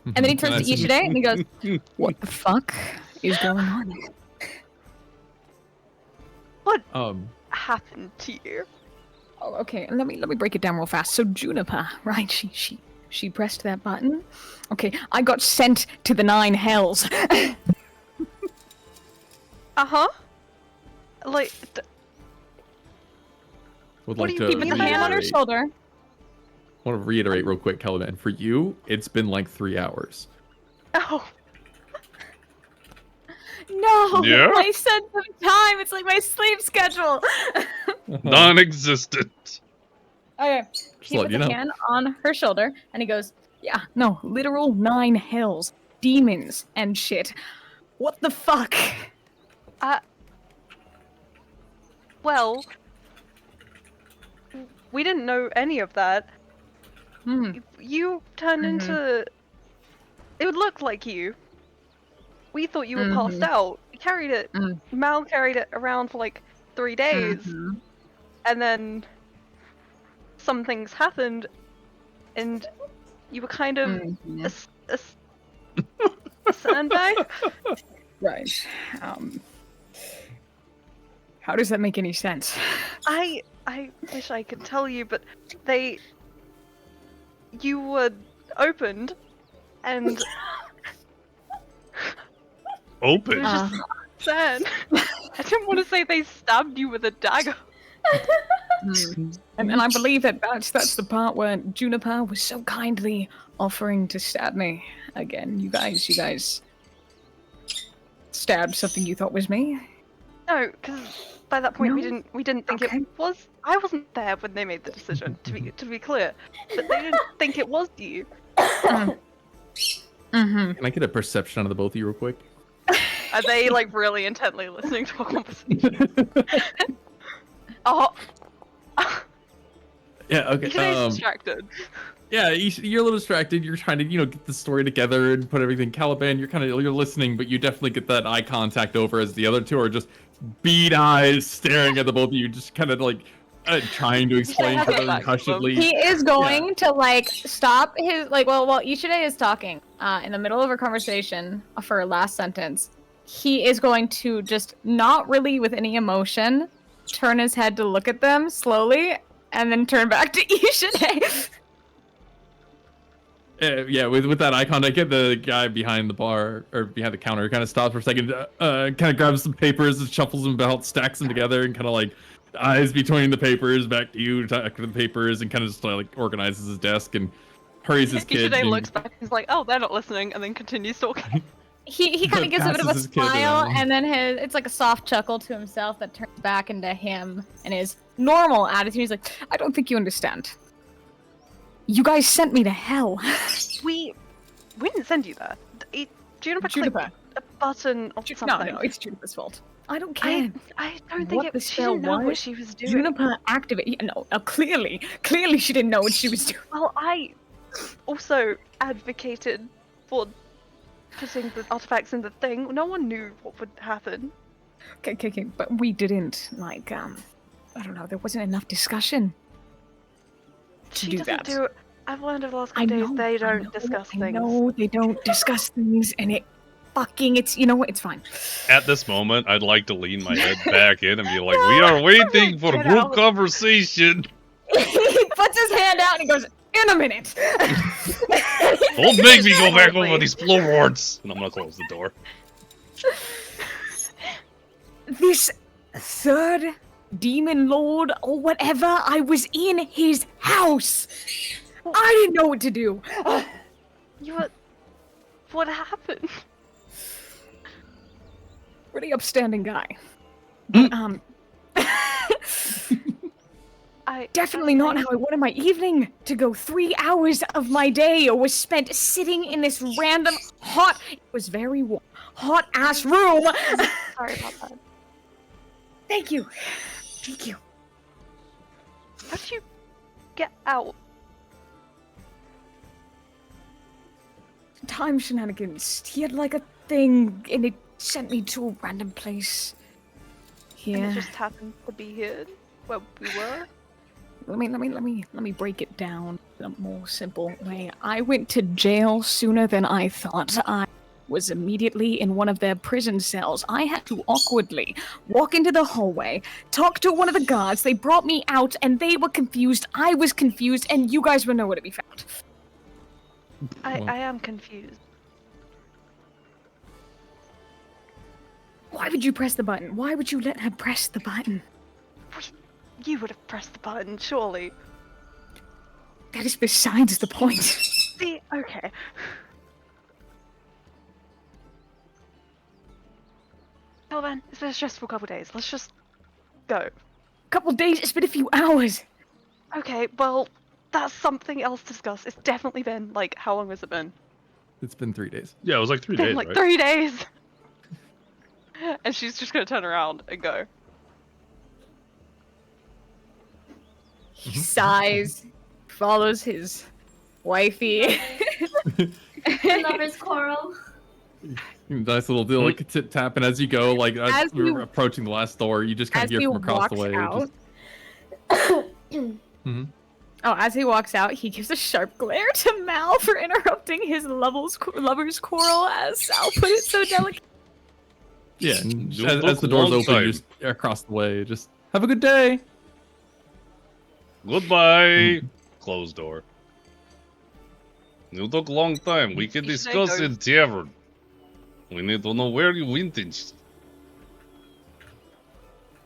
And then he turns to Ishide and he goes, "What the fuck is going on?" Happened to you? Oh, okay, let me break it down real fast. So Juniper, right? She pressed that button. Okay, I got sent to the 9 hells. Like, Would What like do you to keep With the hand on her reiterate- shoulder. want to reiterate real quick, Caliban. For you, it's been like 3 hours. oh, No, Yeah? my sense of time. It's like my sleep schedule. Non-existent. Okay. Just He let puts you a know. hand on her shoulder and he goes, "Yeah, no, literal 9 hells, demons and shit. What the fuck? Well, we didn't know any of that. You turned into... It would look like you. We thought you were passed out. We carried it. Mal carried it around for like 3 days. And then some things happened, and you were kind of a sandbag. Right. How does that make any sense? I wish I could tell you, but you were opened, and Open. it was just sad. I didn't want to say they stabbed you with a dagger. And I believe that's the part where Juniper was so kindly offering to stab me again. You guys stabbed something you thought was me. No, because by that point No? we didn't think Okay. it was. I wasn't there when they made the decision. To be clear, but they didn't think it was you. Can I get a perception out of the both of you real quick? Are they like really intently listening to our conversation? Oh. Yeah. Okay. Yushine's distracted. Yeah, you're a little distracted. You're trying to, get the story together and put everything. Caliban, you're listening, but you definitely get that eye contact over as the other two are just bead eyes staring at the both of you, just kind of like trying to explain to them hushedly. He is going to like stop his while Ishide is talking in the middle of a conversation for her last sentence. He is going to just not really with any emotion turn his head to look at them slowly and then turn back to Ishide. Yeah, with that eye contact, get the guy behind the bar or behind the counter kind of stops for a second, kind of grabs some papers and shuffles them about, stacks them together, and kind of like eyes between the papers, back to you, back to the papers, and kind of just like organizes his desk and hurries his kid. Ishide looks back, he's like, "Oh, they're not listening," and then continues talking. He kind of gives a bit of a Passes his kid smile, around. and then it's like a soft chuckle to himself that turns back into him and his normal attitude. He's like, "I don't think you understand. You guys sent me to hell." We didn't send you there. Juniper clicked a button or something. No, it's Juniper's fault. I don't care. I don't think What the she didn't spell know what was? she was doing. Juniper activated. No, clearly she didn't know what she was doing. Well, I also advocated for putting the artifacts in the thing. No one knew what would happen. Okay, but we didn't I don't know. There wasn't enough discussion to She do doesn't that. do it. I've learned over the last I couple days know, they I don't know, discuss I things. know they don't discuss things, and it's you know what? It's fine. At this moment, I'd like to lean my head back in and be like, "We are waiting for Get group out. conversation. He puts his hand out and he goes, "In a minute." Don't make me go back over these floorboards." And I'm gonna close the door. This third demon lord or whatever, I was in his house. I didn't know what to do. What happened? Pretty upstanding guy. Definitely not how I wanted my evening to go. 3 hours of my day was spent sitting in this random it was very warm, hot ass room. Sorry about that. Thank you. How did you get out? Time shenanigans. He had like a thing and it sent me to a random place. And it Yeah. just happened to be here where we were. Let me break it down in a more simple way. I went to jail sooner than I thought. I was immediately in one of their prison cells. I had to awkwardly walk into the hallway, talk to one of the guards. They brought me out and they were confused. I was confused and you guys were nowhere to be found. I am confused. Why would you press the button? Why would you let her press the button? You would have pressed the button, surely. That is besides the point. See, okay. Well then, it's been a stressful couple days. Let's just go. Couple days, it's been a few hours. Okay, well, that's something else to discuss. It's definitely been, like, how long has it been? It's been 3 days. Yeah, it was like 3 Been days, like right? 3 days. And she's just gonna turn around and go. He sighs, follows his wifey. Lover's quarrel. Nice little deal, like tap, and as you go, like as we were approaching the last door, you just kind of hear from across the way. Oh, as he walks out, he gives a sharp glare to Mal for interrupting his lover's quarrel, as Sal put it so delicately. Yeah, and You as took the doors long open, time. just across the way, just have a good day. Goodbye. Closed door. You took a long time. We can Each day discuss goes- in tavern. We need to know where you went and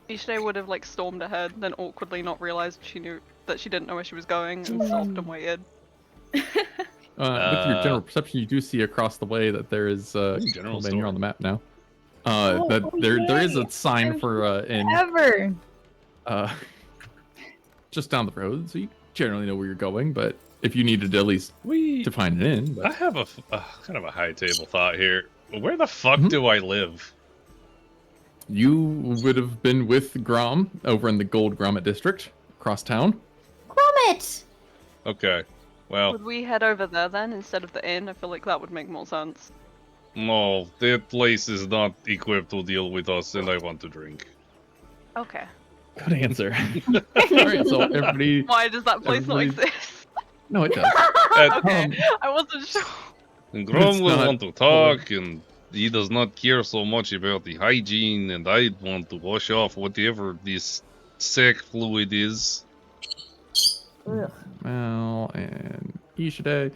Ishide would have like stormed ahead, then awkwardly not realized she knew that she didn't know where she was going, and stopped and waited. With your general perception, you do see across the way that there is general man, you're store. on the map now. That there is a sign for in Ever. just down the road, so you generally know where you're going. But if you needed to at least to find it in, I but have a kind of a high table thought here. Where the fuck do I live? you would have been with Grom over in the Gold Grommet district across town. Grommet! Okay. Well, Would we head over there then instead of the inn? I feel like that would make more sense. no, that place is not equipped to deal with us, and I want to drink. Okay. Good answer. All right, so everybody. Why does that place not Everybody- exist? No, it does. Okay, I wasn't sure. And Grom It's will not- want to talk, and he does not care so much about the hygiene, and I want to wash off whatever this sac fluid is. Mal and Ishide.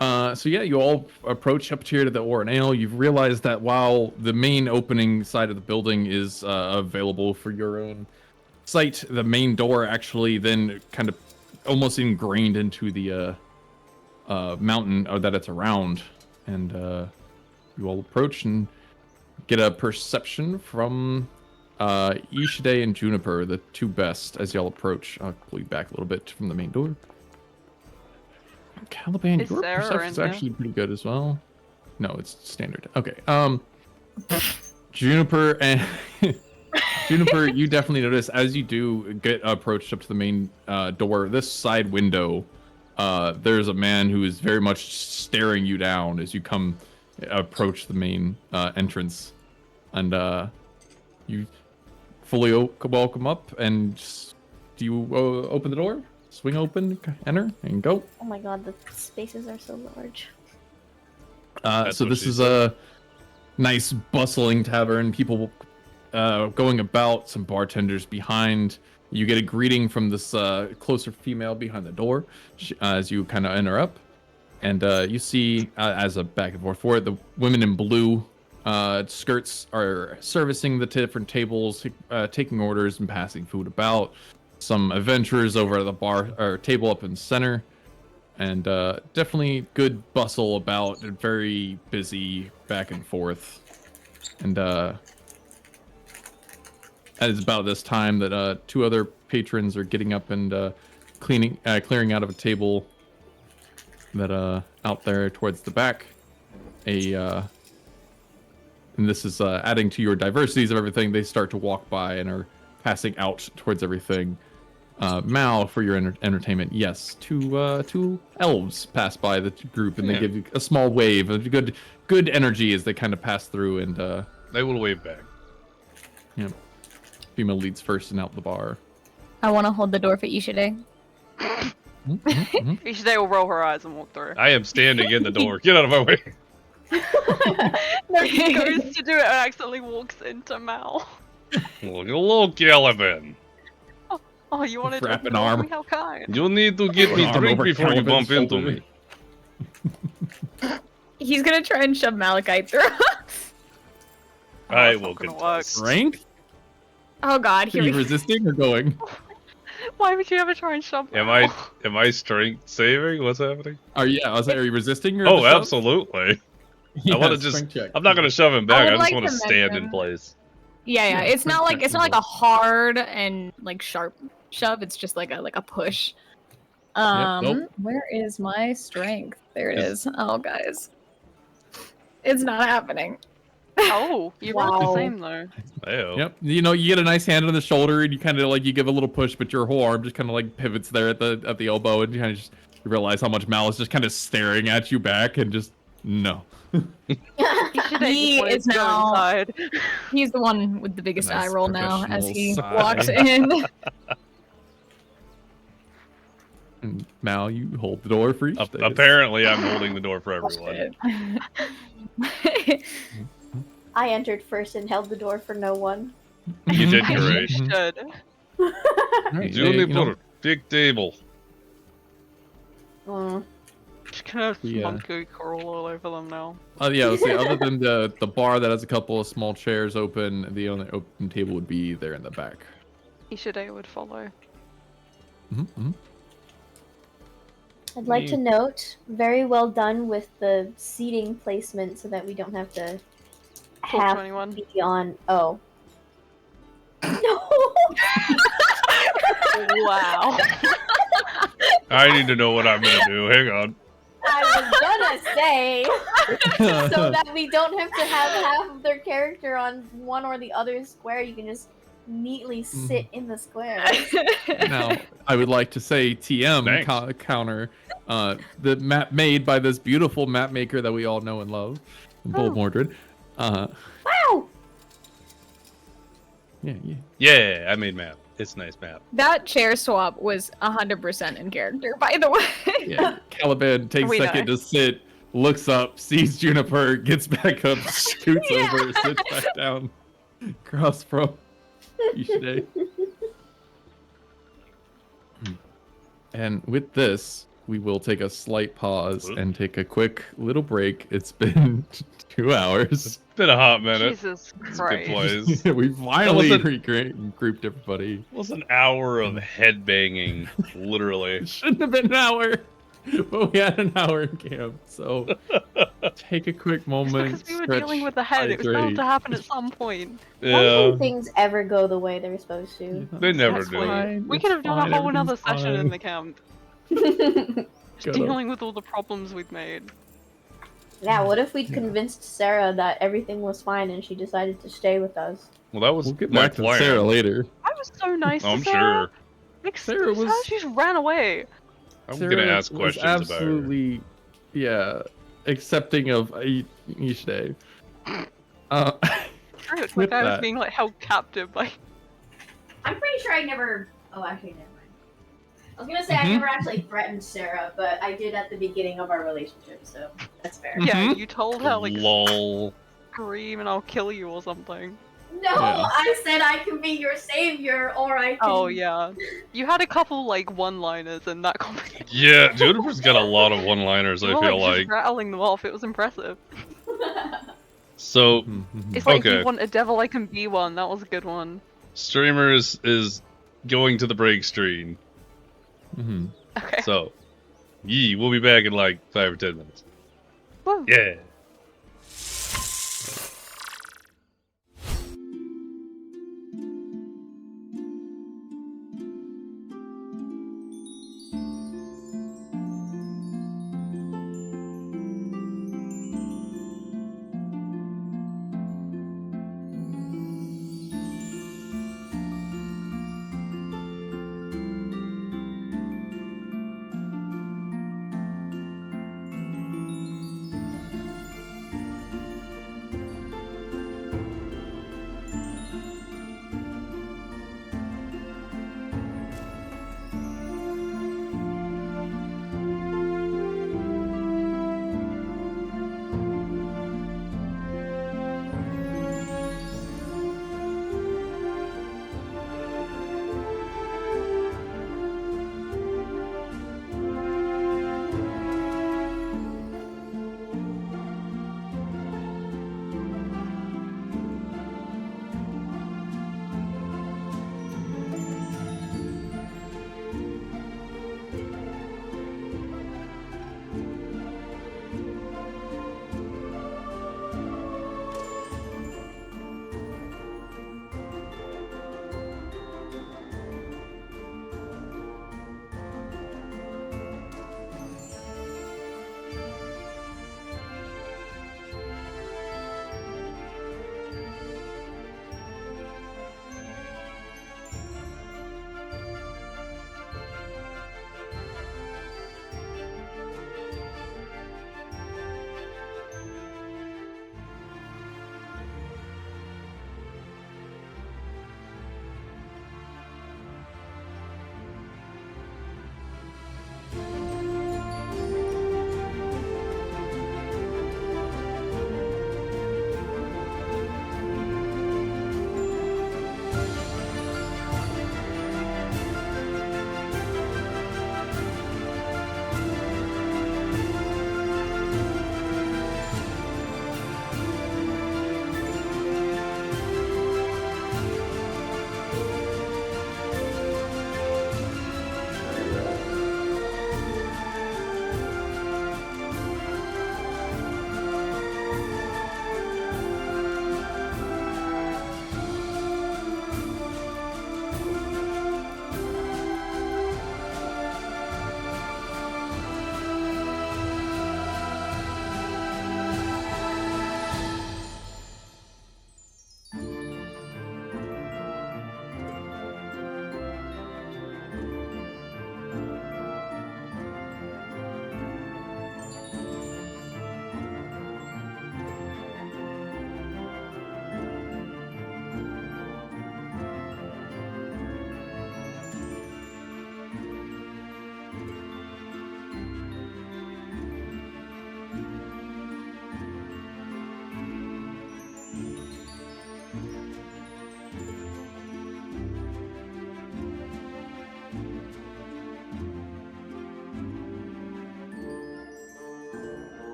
So yeah, you all approach up here to the Orin Ale. You've realized that while the main opening side of the building is available for your own sight, the main door actually then kind of almost ingrained into the mountain that it's around. And you all approach and get a perception from Ishide and Juniper, the two best, as y'all approach. I'll pull you back a little bit from the main door. Caliban, Is your Sarah perception's in here? actually pretty good as well. No, it's standard. Okay. Juniper and Juniper, you definitely notice as you do get approached up to the main door, this side window, there's a man who is very much staring you down as you approach the main entrance, and you fully welcome up. And do you open the door? Swing open, enter, and go. Oh my god, the spaces are so large. That's So what this she is said. a nice bustling tavern. People going about, some bartenders behind. You get a greeting from this closer female behind the door as you kind of enter up. And you see, as a back and forth for it, the women in blue skirts are servicing the different tables, taking orders and passing food about. Some adventurers over at the bar or table up in the center. And definitely good bustle about, and very busy back and forth. And it's about this time that two other patrons are getting up and clearing out of a table that out there towards the back. And this is adding to your diversities of everything. They start to walk by and are passing out towards everything. Mal, for your entertainment, yes, two elves pass by the group, and they give you a small wave of good energy as they kind of pass through, and They will wave back. female leads first and out the bar. I want to hold the door for Ishide. Ishide will roll her eyes and walk through. I am standing in the door. Get out of my way. No, he goes to do it and accidentally walks into Mal. Well, hello, Caliban. Oh, you wanted to Wrap an ignore arm. me? How kind. You need to get me Arm drink over before you Caliban's bump into shoulder. me. He's gonna try and shove Malachite through. I That's will not gonna contest. work. Strength? Oh god, Are here you we resisting or going? Why would you ever try and shove Am Mal? I strength saving? What's happening? Are you you resisting or? Oh, the shove? absolutely. Yeah, I want to just. strength check. I'm not gonna shove him back. would I just like want to to stand in mention- place. Yeah, Yeah, it's not like practical. a hard and like sharp shove. It's just like a push. nope. Where is my strength? There it Is- is. Oh, guys, it's not happening. Oh, you rolled the Wow. same though. Ew. Yep. You know, you get a nice hand on the shoulder, and you kind of like you give a little push, but your whole arm just kind of like pivots there at the elbow, and you kind of just you realize how much Mal is just kind of staring at you back, and just no. He is now. Inside. He's the one with the biggest Nice eye roll now as professional he sigh. walks in. And Mal, you hold the door for each. day. Apparently, I'm holding the door for everyone. I entered first and held the door for no one. You did You great. should. Alright, You only you know, put a big table. Just gonna Yeah. monkey crawl all over them now. yeah, let's say other than the bar that has a couple of small chairs open, the only open table would be there in the back. Ishide would follow. Mm-hmm. I'd like to note, very well done with the seating placement so that we don't have to Talk have to anyone. be on. Oh. No! Wow. I need to know what I'm gonna do. Hang on. I was gonna say, so that we don't have to have half of their character on one or the other square, you can just neatly sit in the square. Now, I would like to say TM Thanks. counter, the map made by this beautiful map maker that we all know and love, BoldMordred. Wow! Yeah. Yeah, I made map. It's a nice map. That chair swap was 100% in character, by the way. Yeah. Caliban takes a We second to sit, looks up, sees Juniper, gets back up, scoots over, sits back down, across from Ishide. And with this, we will take a slight pause and take a quick little break. It's been 2 hours. Been a hot minute. Jesus It's a good Christ. place. We finally That regrouped everybody. It was an hour of head banging, literally. It shouldn't have been an hour, but we had an hour in camp. So take a quick moment. Because we were stretch, dealing with the head, it was bound hydrate. to happen at some point. Why Yeah, don't things ever go the way they're supposed to? they never That's do. fine. We could have done a whole another session in the camp. Shut Dealing with all the problems we've made. Yeah, what if we'd convinced Sarah that everything was fine and she decided to stay with us? Well, that was We'll get my back to plan. Sarah later. I was so nice I'm to Sarah. sure. Like, Sarah was- she just ran away. I'm Sarah gonna ask was questions about her. absolutely, yeah, accepting of Ishide. True, it's With like I was that- being like held captive by. I'm pretty sure I never. Oh, actually, never mind. I was gonna say I never actually threatened Sarah, but I did at the beginning of our relationship, so that's fair. Yeah, you told her like Lol. scream and I'll kill you or something. No, Yeah. I said I can be your savior, or I can. Oh yeah, you had a couple like one-liners in that conversation. Yeah, Juniper's got a lot of one-liners. I You were, feel just like. rattling them off. It was impressive. So It's like if Okay. you want a devil, I can be one. That was a good one. streamer is going to the break stream. Mhm. Okay. So, we'll be back in like 5 or 10 minutes. Woo. Yeah.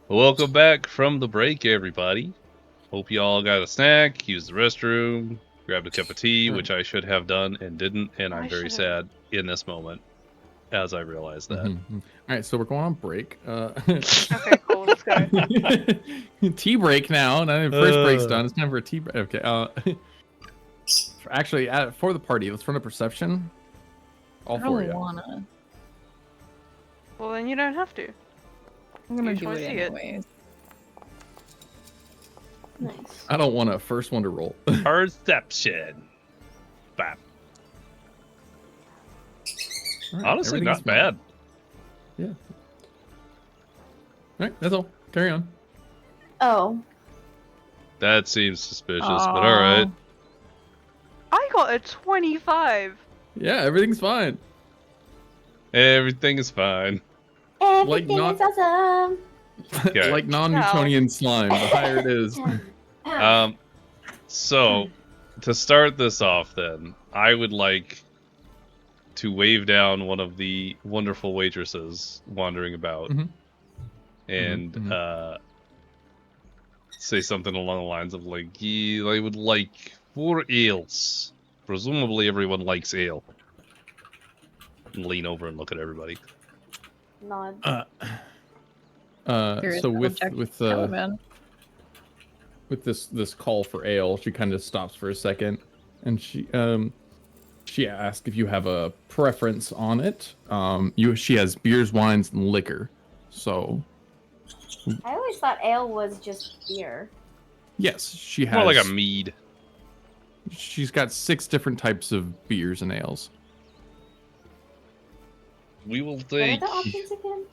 Welcome back from the break, everybody. Hope you all got a snack, used the restroom, grabbed a cup of tea, which I should have done and didn't, and I'm very sad in this moment as I realize that. All right, so we're going on break. Okay, cool. Let's go. Tea break now. Now the first break's done. It's time for a tea break. Okay. Actually, for the party, let's run a perception. All I four don't of you. wanna. Well, then you don't have to. I'm gonna You do should it see it. anyways. Nice. I don't want a first one to roll. Perception. Bap. All right, Honestly, everything's not bad. Yeah. All right, that's all. Carry on. Oh, That seems suspicious, but alright. I got a 25. Yeah, everything's fine. Everything is fine. everything not- is awesome. Okay. Like non-Newtonian slime, the higher it is. So, to start this off then, I would like to wave down one of the wonderful waitresses wandering about and say something along the lines of like, I would like 4 ales. Presumably everyone likes ale. And lean over and look at everybody. Nod. So with Caliban. with this call for ale, she kind of stops for a second, and she asks if you have a preference on it. She has beers, wines, and liquor. So I always thought ale was just beer. yes, she has More like a mead. She's got 6 different types of beers and ales. We will What are take... the options again?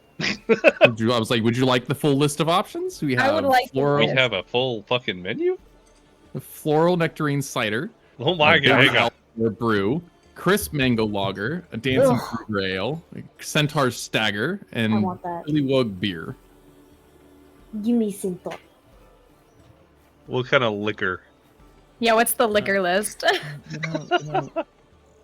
I was like, would you like the full list of options? We have I would like the floral, We have a full fucking menu? floral nectarine cider, Oh my a god, hang Big on. Apple brew, crisp mango lager, a dancing fruit ale, a centaur stagger, I and want that. Wug beer. Give me Sinto. What kind of liquor? Yeah, what's the liquor list?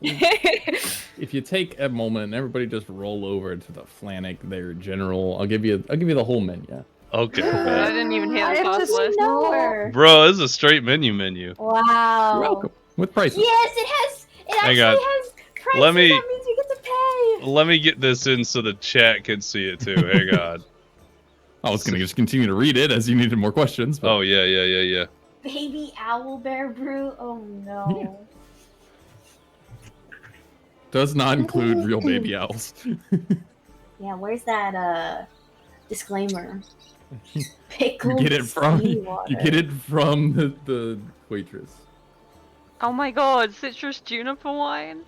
If you take a moment and everybody just roll over to the Flannic, their general, I'll give you the whole menu. Okay. I bet. didn't even hear I the have class to list. know her. Bro, this is a straight menu. Wow. You're welcome. With prices. Yes, it has. It Hang actually on. has prices. Let me- That means we get to pay. Let me get this in so the chat can see it too. Hang on. I was gonna just continue to read it as you needed more questions. But... Oh, yeah. Baby owl bear brew. Oh no. Does not include real baby owls. Yeah, where's that disclaimer? Pickled You get it from seawater. the waitress. Oh my god, citrus juniper wine?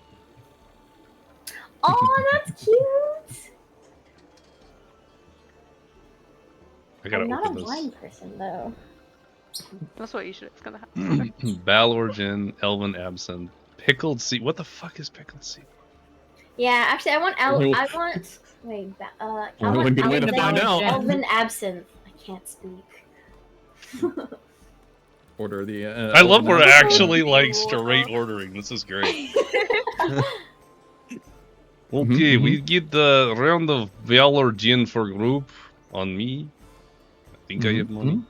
Oh, that's cute. I gotta I'm not a open this. wine person though. That's what you should. It's gonna happen. Balor gin, Elven absinthe, pickled sea. What the fuck is pickled sea? Yeah, actually, I want Only one- I want. Wait, I Only want one good way to Elven- find out. Elven absinthe. I can't speak. Order the. I love we're Elven absinthe. actually like straight ordering. This is great. Okay, we get the round of Valor gin for group on me. I think I have money.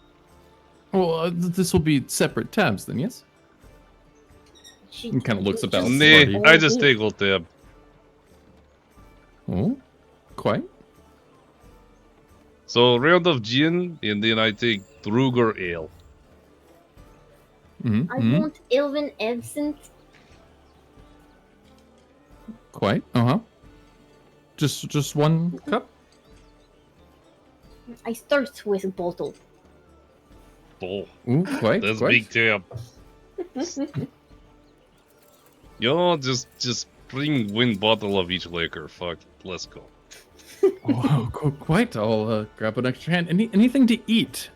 Well, this will be separate tabs then, yes? She He kinda looks about. just- Nah, I just take all tab. Oh, quite. So round of gin, and then I take Druger ale. Mm-hmm. I want Elven absinthe. Quite. Just one cup. I start with a bottle. Oh, Ooh, quite. that's quite. big tab. Yo, just bring one bottle of each liquor. Fuck, let's go. Oh, quite. I'll grab an extra hand. Anything to eat?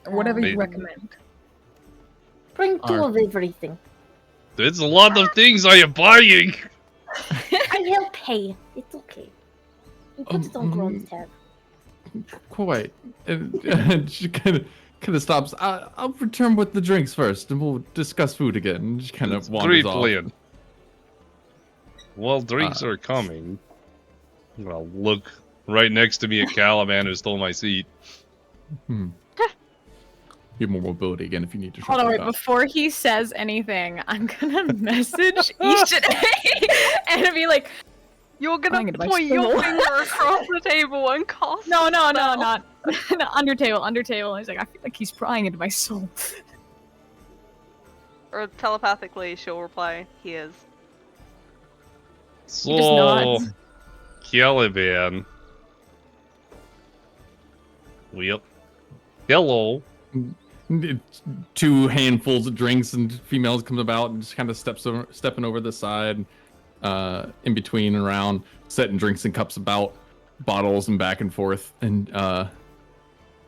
Whatever Maybe. you recommend. Bring two Are- of everything. There's a lot of things I am buying. I will pay. It's okay. You put it on Gron's tab. Quite. And she kind of stops. I'll return with the drinks first, and we'll discuss food again. And she kind of wanders Great off. plan. While drinks are coming, I'm gonna look right next to me at Caliban who stole my seat. You have more mobility again if you need to. Hold on, wait, before he says anything, I'm gonna message Ishide and be like, You're gonna Flying into my point your soul. finger across the table and cast no, a spell. not under table. He's like, I feel like he's prying into my soul. Or telepathically, she'll reply, he is. He just nods. Caliban. Well, hello. Two handfuls of drinks and females comes about and just kind of stepping over the side, in between and around, setting drinks and cups about, bottles and back and forth. And the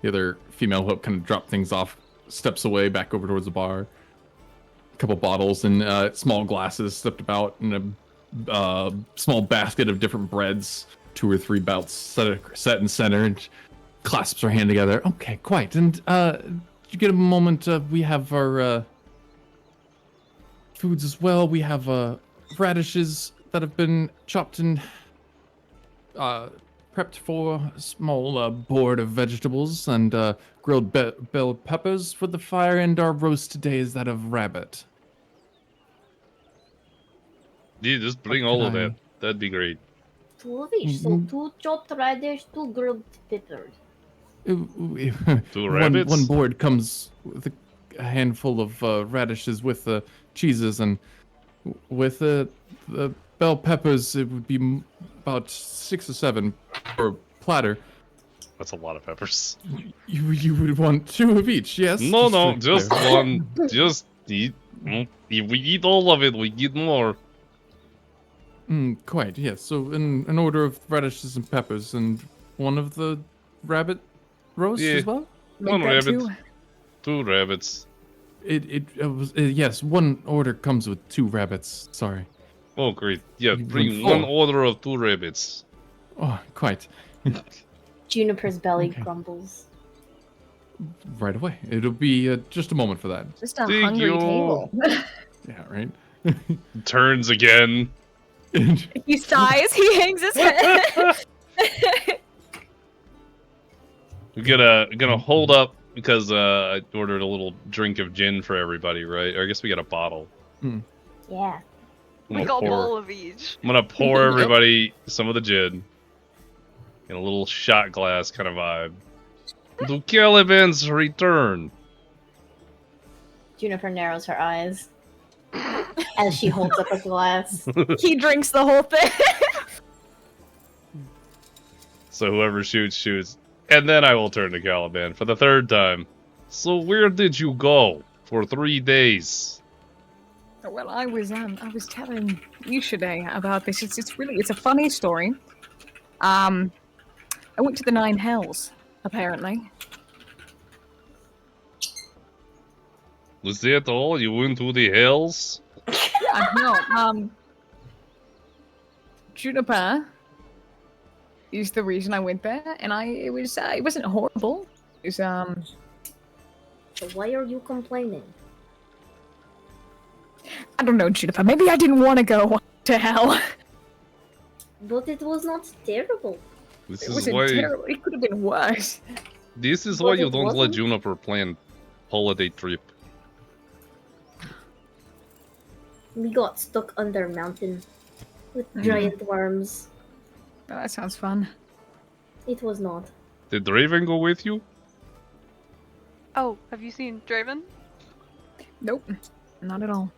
other female who kind of drop things off, steps away back over towards the bar. A couple bottles and small glasses stepped about, and a small basket of different breads, 2 or 3 bouts set in center, and clasps her hand together. Okay, quite. And you get a moment, we have our foods as well. We have radishes that have been chopped and prepped for a small board of vegetables, and grilled bell peppers for the fire, and our roast today is that of rabbit. Yeah, just bring all of that. That'd be great. 2 of each, so 2 chopped radish, 2 grilled peppers. 2 rabbits? One board comes with a handful of radishes with cheeses, and with the bell peppers, it would be about 6 or 7 per platter. That's a lot of peppers. You would want 2 of each, yes? No, just one. Just eat. If we eat all of it, we get more. Quite, yes. So an order of radishes and peppers, and one of the rabbit roast as well? One Make that rabbit. 2 rabbits. It was yes. One order comes with 2 rabbits. Sorry. Oh, great. Yeah, You bring want 1 order of 2 rabbits. Oh, quite. Juniper's belly Okay. grumbles. Right away. It'll be just a moment for that. Just a Thank hungry you. table. Yeah, right. Turns again. He sighs, he hangs his head. We're gonna hold up because I ordered a little drink of gin for everybody, right? Or I guess we got a bottle. Yeah. We got a bowl of each. I'm gonna pour everybody some of the gin in a little shot glass kind of vibe. To Caliban's return. Juniper narrows her eyes as she holds up a glass. He drinks the whole thing. So whoever shoots. And then I will turn to Caliban for the 3rd time. So where did you go for 3 days? Well, I was telling Ishide about this. It's a funny story. I went to the 9 Hells, apparently. Was that all? You went to the hells? Yeah, no, Juniper is the reason I went there, and it wasn't horrible. It was, So why are you complaining? I don't know, Juniper. Maybe I didn't want to go to hell. But it was not terrible. This It is wasn't why. terrible. It could have been worse. This is But why you it don't let wasn't. Juniper plan holiday trip. We got stuck under a mountain with giant worms. Oh, that sounds fun. It was not. Did Draven go with you? Oh, have you seen Draven? Nope, not at all.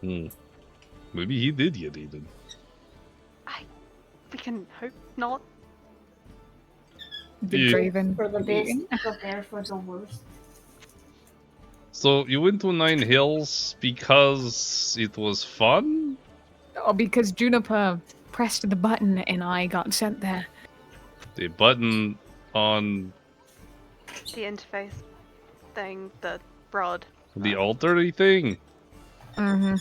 Maybe he did get eaten. We can hope not. The Yeah. Draven. For the best, prepare for the worst. So you went to 9 Hills because it was fun? Oh, because Juniper pressed the button and I got sent there. The button on The interface thing, the rod. the altar thing? Mm-hmm.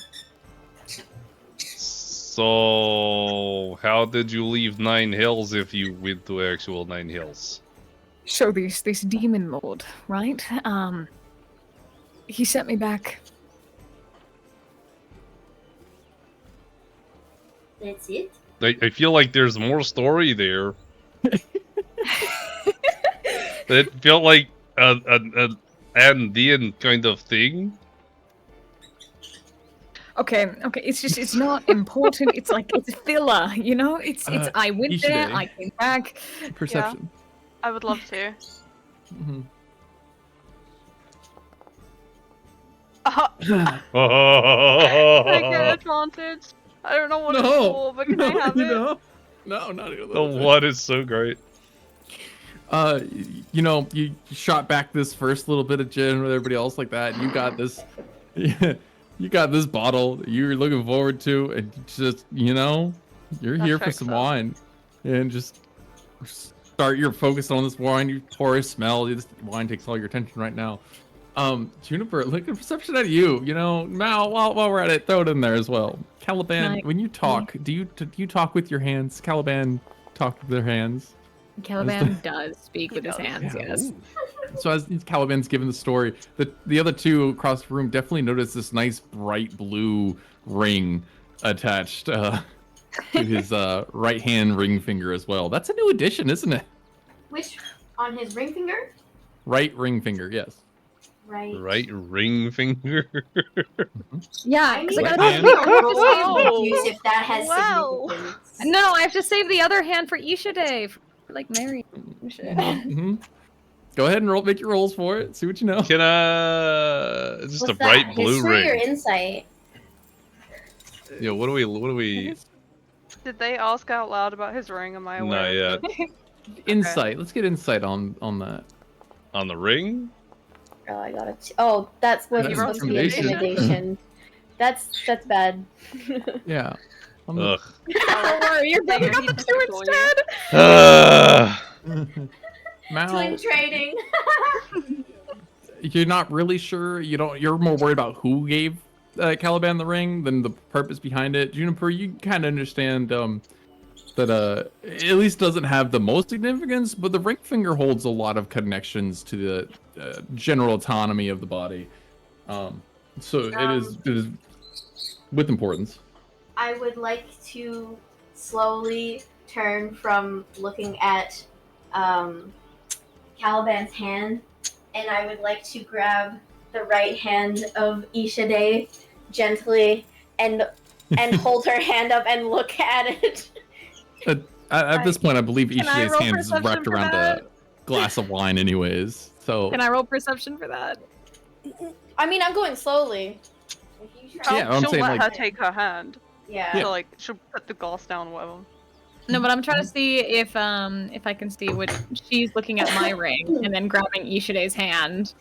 So how did you leave 9 Hills if you went to actual 9 Hills? So this demon lord, right? He sent me back. That's it? I feel like there's more story there. It felt like an and the end kind of thing. Okay, it's not important. It's like it's filler, you know. It's I went there, Ishide. I came back. Perception. I would love to. Mm-hmm. I get advantage. I don't know what it's No, for, but can I have you it? know? No, not even a The little bit. one is so great. You know, you shot back this first little bit of gin with everybody else like that. And you got this, you got this bottle that you were looking forward to, and just, you know, you're That here for checks some out. wine, and just start your focus on this wine. You pour a smell. This wine takes all your attention right now. Juniper, look at perception at you. You know, Mal. While we're at it, throw it in there as well. Caliban, Nice. when you talk, do you talk with your hands? Caliban talk with their hands. Caliban does speak with his does. hands. Yeah, Yes. ooh. So as Caliban's given the story, the other two across the room definitely notice this nice bright blue ring attached to his right hand ring finger as well. That's a new addition, isn't it? Which on his ring finger? Right ring finger, yes. Right. Right ring finger. Yeah, I because mean, Right I hand. don't know Wow. if that has Wow. significance. No, I have to save the other hand for Ishide. For, like Mary. Mm-hmm. Go ahead and roll, make your rolls for it. See what you know. Can just What's a bright that? blue History or ring. insight? Yeah, what do we? Did they ask out loud about his ring? Am I aware? Not of yet. this? Insight. Let's get insight on that. On the ring? Oh, I got it. Oh, that's what That's you're supposed to be intimidation. intimidation. That's bad. Yeah. Ugh. Don't worry, you're Figure getting up he to did two it for you. instead. Mal, Twin trading. you're not really sure. You're more worried about who gave Caliban the ring than the purpose behind it. Juniper, you kind of understand that at least doesn't have the most significance, but the ring finger holds a lot of connections to the general autonomy of the body. So it is with importance. I would like to slowly turn from looking at Caliban's hand, and I would like to grab the right hand of Ishide gently and hold her hand up and look at it. At this point, I believe Can I Ishide's roll hand is perception wrapped for around a that? glass of wine, anyways. So Can I roll perception for that? I mean, I'm going slowly. If you try- Yeah, I'm she'll saying, let like- her take her hand. Yeah. So like she'll put the glass down, or whatever. No, but I'm trying to see if I can see what she's looking at my ring and then grabbing Ishide's hand.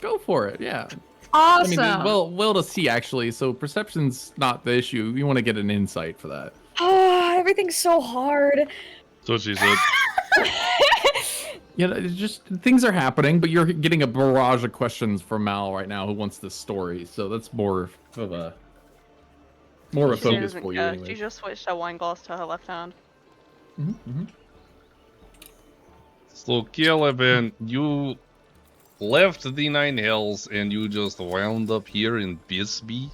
go for it. Yeah. Awesome. I mean, well to see actually. So perception's not the issue. You want to get an insight for that. Oh, everything's so hard. That's what she said. You know, it's just things are happening, but you're getting a barrage of questions from Mal right now who wants this story. So that's more of a She focus doesn't for you. care. Anyway. She just switched her wine glass to her left hand. Mm-hmm. So Caliban, you left the Nine Hells and you just wound up here in Bisbee.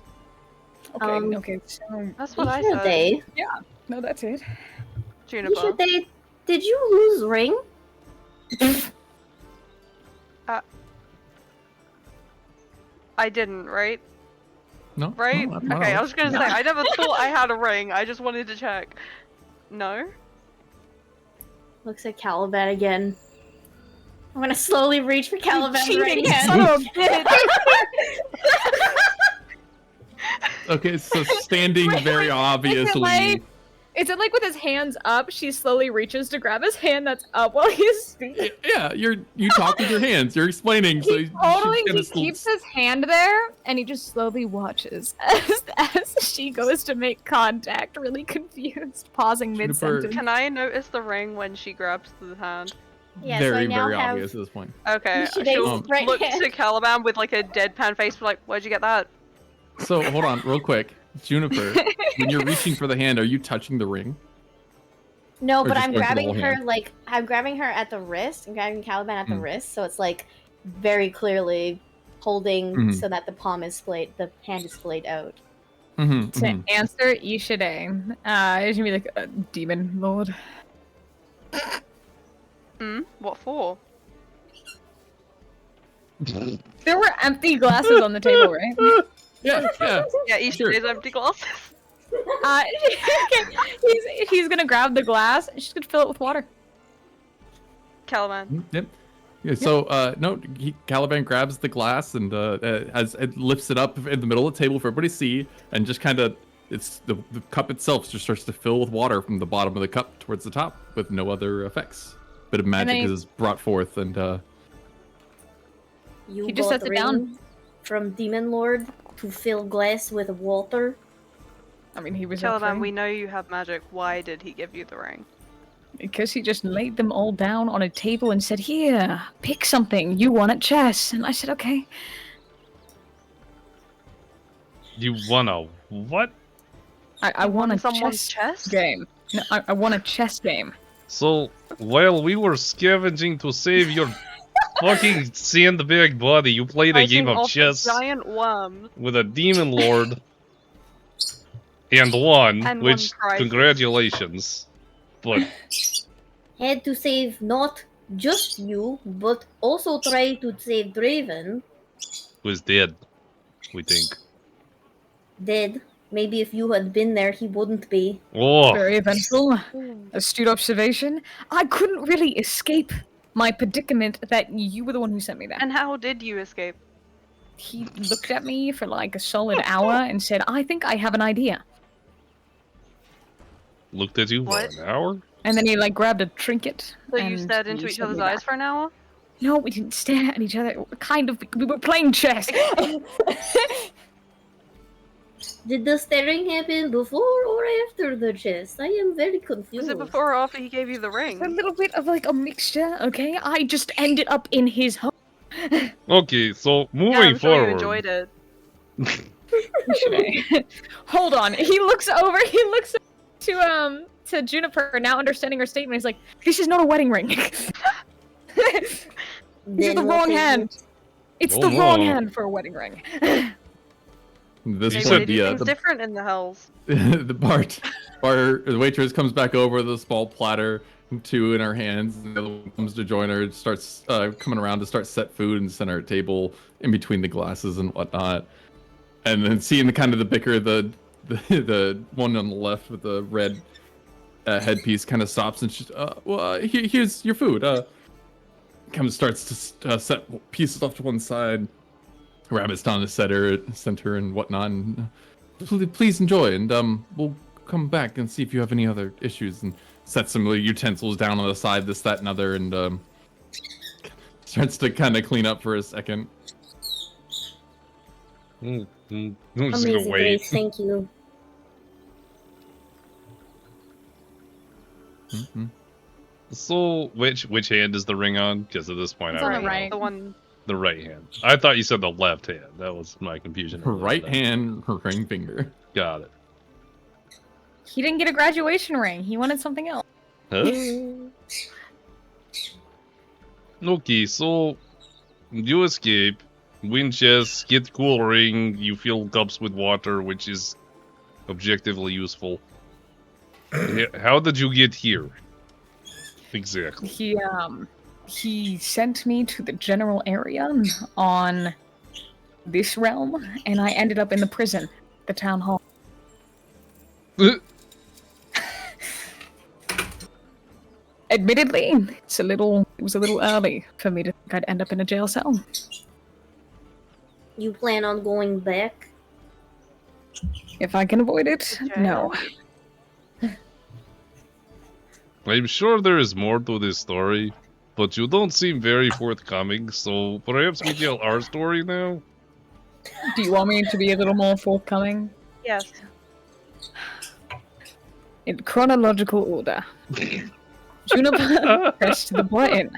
Okay, okay. So, That's what I said. Ishide, no, that's it. Juniper. Ishide, did you lose ring? I didn't, right? No, Right? no, not Okay, all. I was gonna say, I never thought I had a ring. I just wanted to check. No? Looks at Caliban again. I'm gonna slowly reach for Caliban's Cheating right hand. son of a bitch. Okay, so standing very obviously. Is it like with his hands up, she slowly reaches to grab his hand that's up while he's speaking? Yeah, you talk with your hands. You're explaining. So He keeps his hand there, and he just slowly watches as she goes to make contact, really confused, pausing mid-sentence. Can I notice the ring when she grabs the hand? Yeah, so I very, now very have obvious at this point. Okay, Ishide's she'll right look hand. to Caliban with like a deadpan face, like, where'd you get that? So hold on, real quick, Juniper. When you're reaching for the hand, are you touching the ring? No, Or but just I'm going for the grabbing whole her hand? like I'm grabbing her at the wrist. I'm grabbing Caliban at the Mm. wrist, so it's like very clearly holding Mhm. so that the palm is splayed, the hand is splayed out. To answer Ishide, it's gonna be like a demon lord. What for? There were empty glasses on the table, right? Yeah. Yeah, Ishide's empty glasses. He's gonna grab the glass and she's gonna fill it with water. Caliban. Yep. Yeah, so Caliban grabs the glass and lifts it up in the middle of the table for everybody to see, and just kind of the cup itself just starts to fill with water from the bottom of the cup towards the top with no other effects. Bit of magic is brought forth, and You He just got sets it down. ring from Demon Lord to fill glass with water. I mean, he was Caliban, up we know you have magic. Why did he give you the ring? because he just laid them all down on a table and said, "Here, pick something you want at chess." And I said, "Okay." You wanna what? I want a Someone's chess chest? game. No, I want a chess game. So, while we were scavenging to save your fucking sandbag body, you played a game Fighting of off chess giant worm. with a demon lord and won, And won which, prizes. congratulations. But, Had to save not just you, but also try to save Draven. was dead, we think. Dead. Maybe if you had been there, he wouldn't be. Oh, Very eventful. Astute observation. I couldn't really escape my predicament that you were the one who sent me there. And how did you escape? He looked at me for like a solid hour and said, "I think I have an idea." looked at you for What? an hour? And then he like grabbed a trinket. So you and stared into he each sent other's me eyes back. for an hour? No, we didn't stare at each other. Kind of. We were playing chess. Did the staring happen before or after the chest? I am very confused. Was it before or after he gave you the A ring? little bit of like a mixture, okay? I just ended up in his home. Okay, so Yeah, moving I'm sure you forward. enjoyed it. Hold on. He looks over to Juniper, now understanding her statement. He's like, "This is not a wedding ring. This is Then the what wrong is hand. it? It's Oh, the wrong no. hand for a wedding ring." this You Maybe said they do things the different in the hells. the waitress comes back over with a small platter, two in her hands, and the other one comes to join her. Starts coming around to start set food and center a table in between the glasses and whatnot. And then seeing the kind of the bicker, the one on the left with the red headpiece kind of stops and she's here's your food. Starts to set pieces off to one side. Rabbit's down the center and whatnot. And, please enjoy, and we'll come back and see if you have any other issues. And set some utensils down on the side, this, that, and other, and starts to kind of clean up for a second. I'm just gonna Amazing wait. Grace, thank you. Mm-hmm. So, which hand is the ring on? Because at this point, It's I on the already know. right. The one. The right hand. I thought you said the left hand. That was my confusion. Her right hand, her ring finger. Got it. He didn't get a graduation ring. He wanted something else. Huh? Okay, so you escape, win chess, get cool ring, you fill cups with water, which is objectively useful. How did you get here? Exactly. He sent me to the general area on this realm, and I ended up in the prison, the town hall. Admittedly, it was a little early for me to think I'd end up in a jail cell. You plan on going back? If I can avoid it, no. I'm sure there is more to this story, but you don't seem very forthcoming, so perhaps we tell our story now? Do you want me to be a little more forthcoming? Yes. In chronological order. Juniper pressed the button.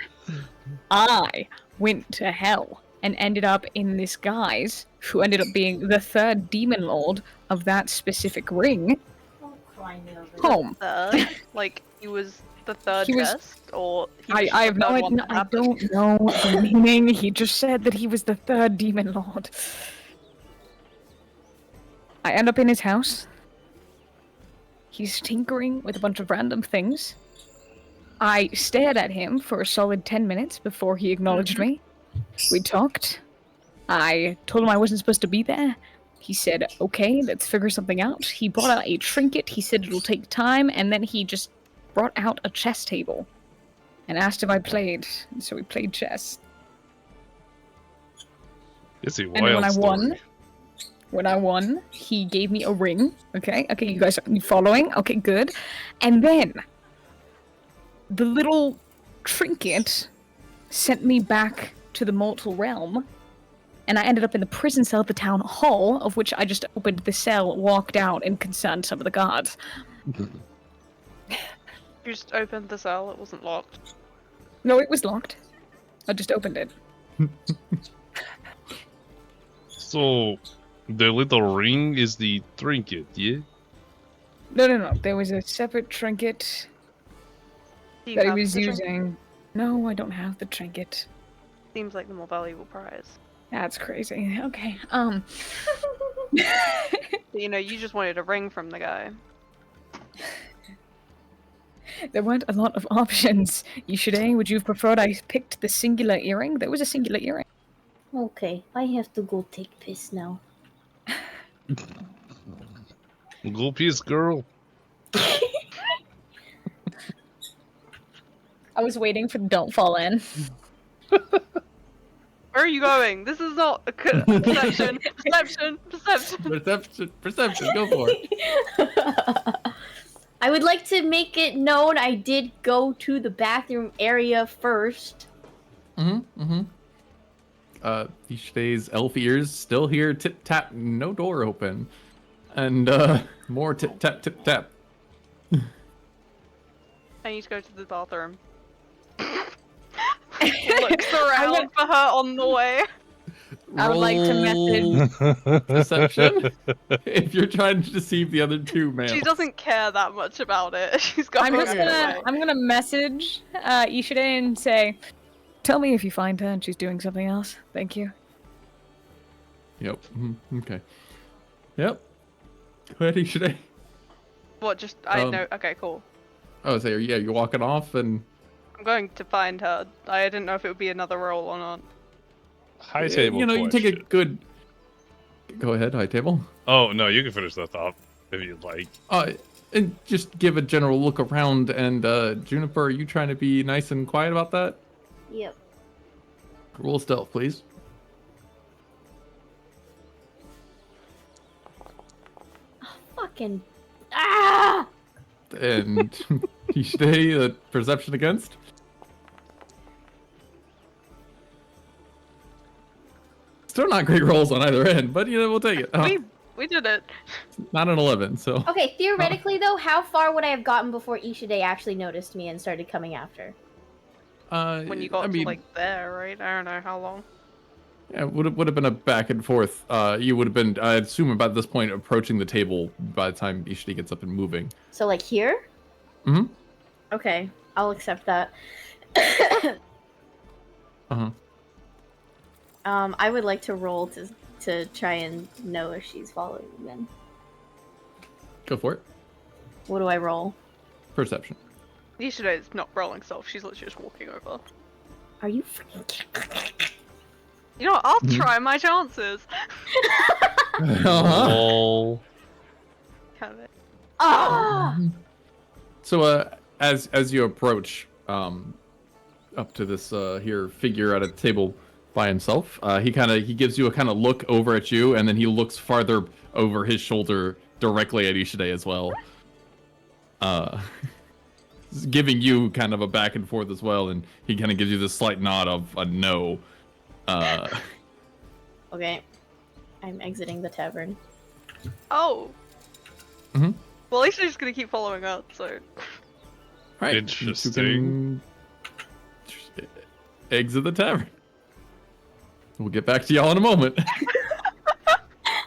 I went to hell and ended up in this guy's, who ended up being the third demon lord of that specific ring, home. Third? Like, he was the third He was- guest? Or he was I just have the no third idea. one that I happened? don't know the meaning. He just said that he was the third demon lord. I end up in his house. He's tinkering with a bunch of random things. I stared at him for a solid 10 minutes before he acknowledged me. We talked. I told him I wasn't supposed to be there. He said, okay, let's figure something out. He brought out a trinket. He said it'll take time, and then he just brought out a chess table and asked if I played. And so we played chess. It's a And then wild when I won, he gave me a ring. Okay, you guys are following? Okay, good. And then the little trinket sent me back to the mortal realm, and I ended up in the prison cell at the town hall, of which I just opened the cell, walked out, and concerned some of the guards. You just opened the cell, it wasn't locked. No, it was locked. I just opened it. So, the little ring is the trinket, yeah? No. There was a separate trinket Do you that he have was the trinket? using. No, I don't have the trinket. Seems like the more valuable prize. That's crazy. Okay, You know, you just wanted a ring from the guy. There weren't a lot of options. Yishude, would you have preferred I picked the singular earring? There was a singular earring. Okay, I have to go take piss now. Go piece, girl. I was waiting for the don't fall in. Where are you going? This is not a perception. Perception, go for it. I would like to make it known I did go to the bathroom area first. Yishude's elf ears still hear tip tap, no door open. And more tip tap, tip tap. I need to go to the bathroom. Looks around for her on the way. I would like to message. Perception if you're trying to deceive the other two males. She doesn't care that much about it. She's going I'm gonna message Yishude and say, tell me if you find her and she's doing something else. Thank you. Yep. Okay. Yep. Go ahead, Yishude. What? Just I know. Okay, cool. Oh, so yeah, you're walking off and. I'm going to find her. I didn't know if it would be another roll or not. High table. You know, you take a question. good. Go ahead, high table. Oh no, you can finish that thought if you'd like. And just give a general look around. And Juniper, are you trying to be nice and quiet about that? Yep. Roll stealth, please. Fucking. Ah! And you stay the perception against. Still not great rolls on either end, but you know we'll take it. We did it. Not an 11, so. Okay, theoretically though, how far would I have gotten before Ishiday actually noticed me and started coming after? When you got to like there, right? I don't know how long. Yeah, would have been a back and forth. You would have been, I assume, about this point, approaching the table by the time Ishidi gets up and moving. So like here? Mm-hmm. Okay, I'll accept that. Uh-huh. I would like to roll to try and know if she's following me then. Go for it. What do I roll? Perception. Ishido is not rolling stuff. She's literally just walking over. Are you freaking? You know what? I'll try my chances. Uh-huh. Oh. Kind of it. Ah! So, as you approach up to this here figure at a table by himself, he gives you a kind of look over at you, and then he looks farther over his shoulder directly at Ishide as well, giving you kind of a back and forth as well, and he kind of gives you this slight nod of a no. Okay, I'm exiting the tavern. Oh. Mhm. Well, at least she's gonna keep following us. So. Right. Interesting. You can exit the tavern. We'll get back to y'all in a moment.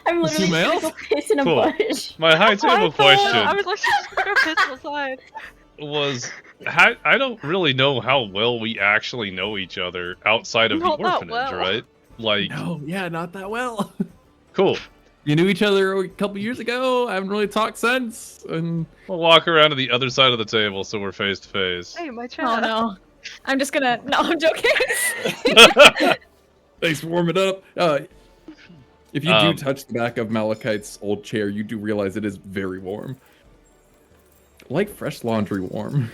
I'm literally males? gonna go piss in a Cool. bush. My high table question I was like, she's just gonna go piss outside. was, I don't really know how well we actually know each other outside of Not the that orphanage, well. right? Like, No, yeah, not that well. cool. You knew each other a couple years ago. I haven't really talked since. And We'll walk around to the other side of the table so we're face to face. Hey, my chair. Oh no. I'm just gonna. No, I'm joking. thanks for warming up. If you do Um, touch the back of Malachite's old chair, you do realize it is very warm. Like fresh laundry warm.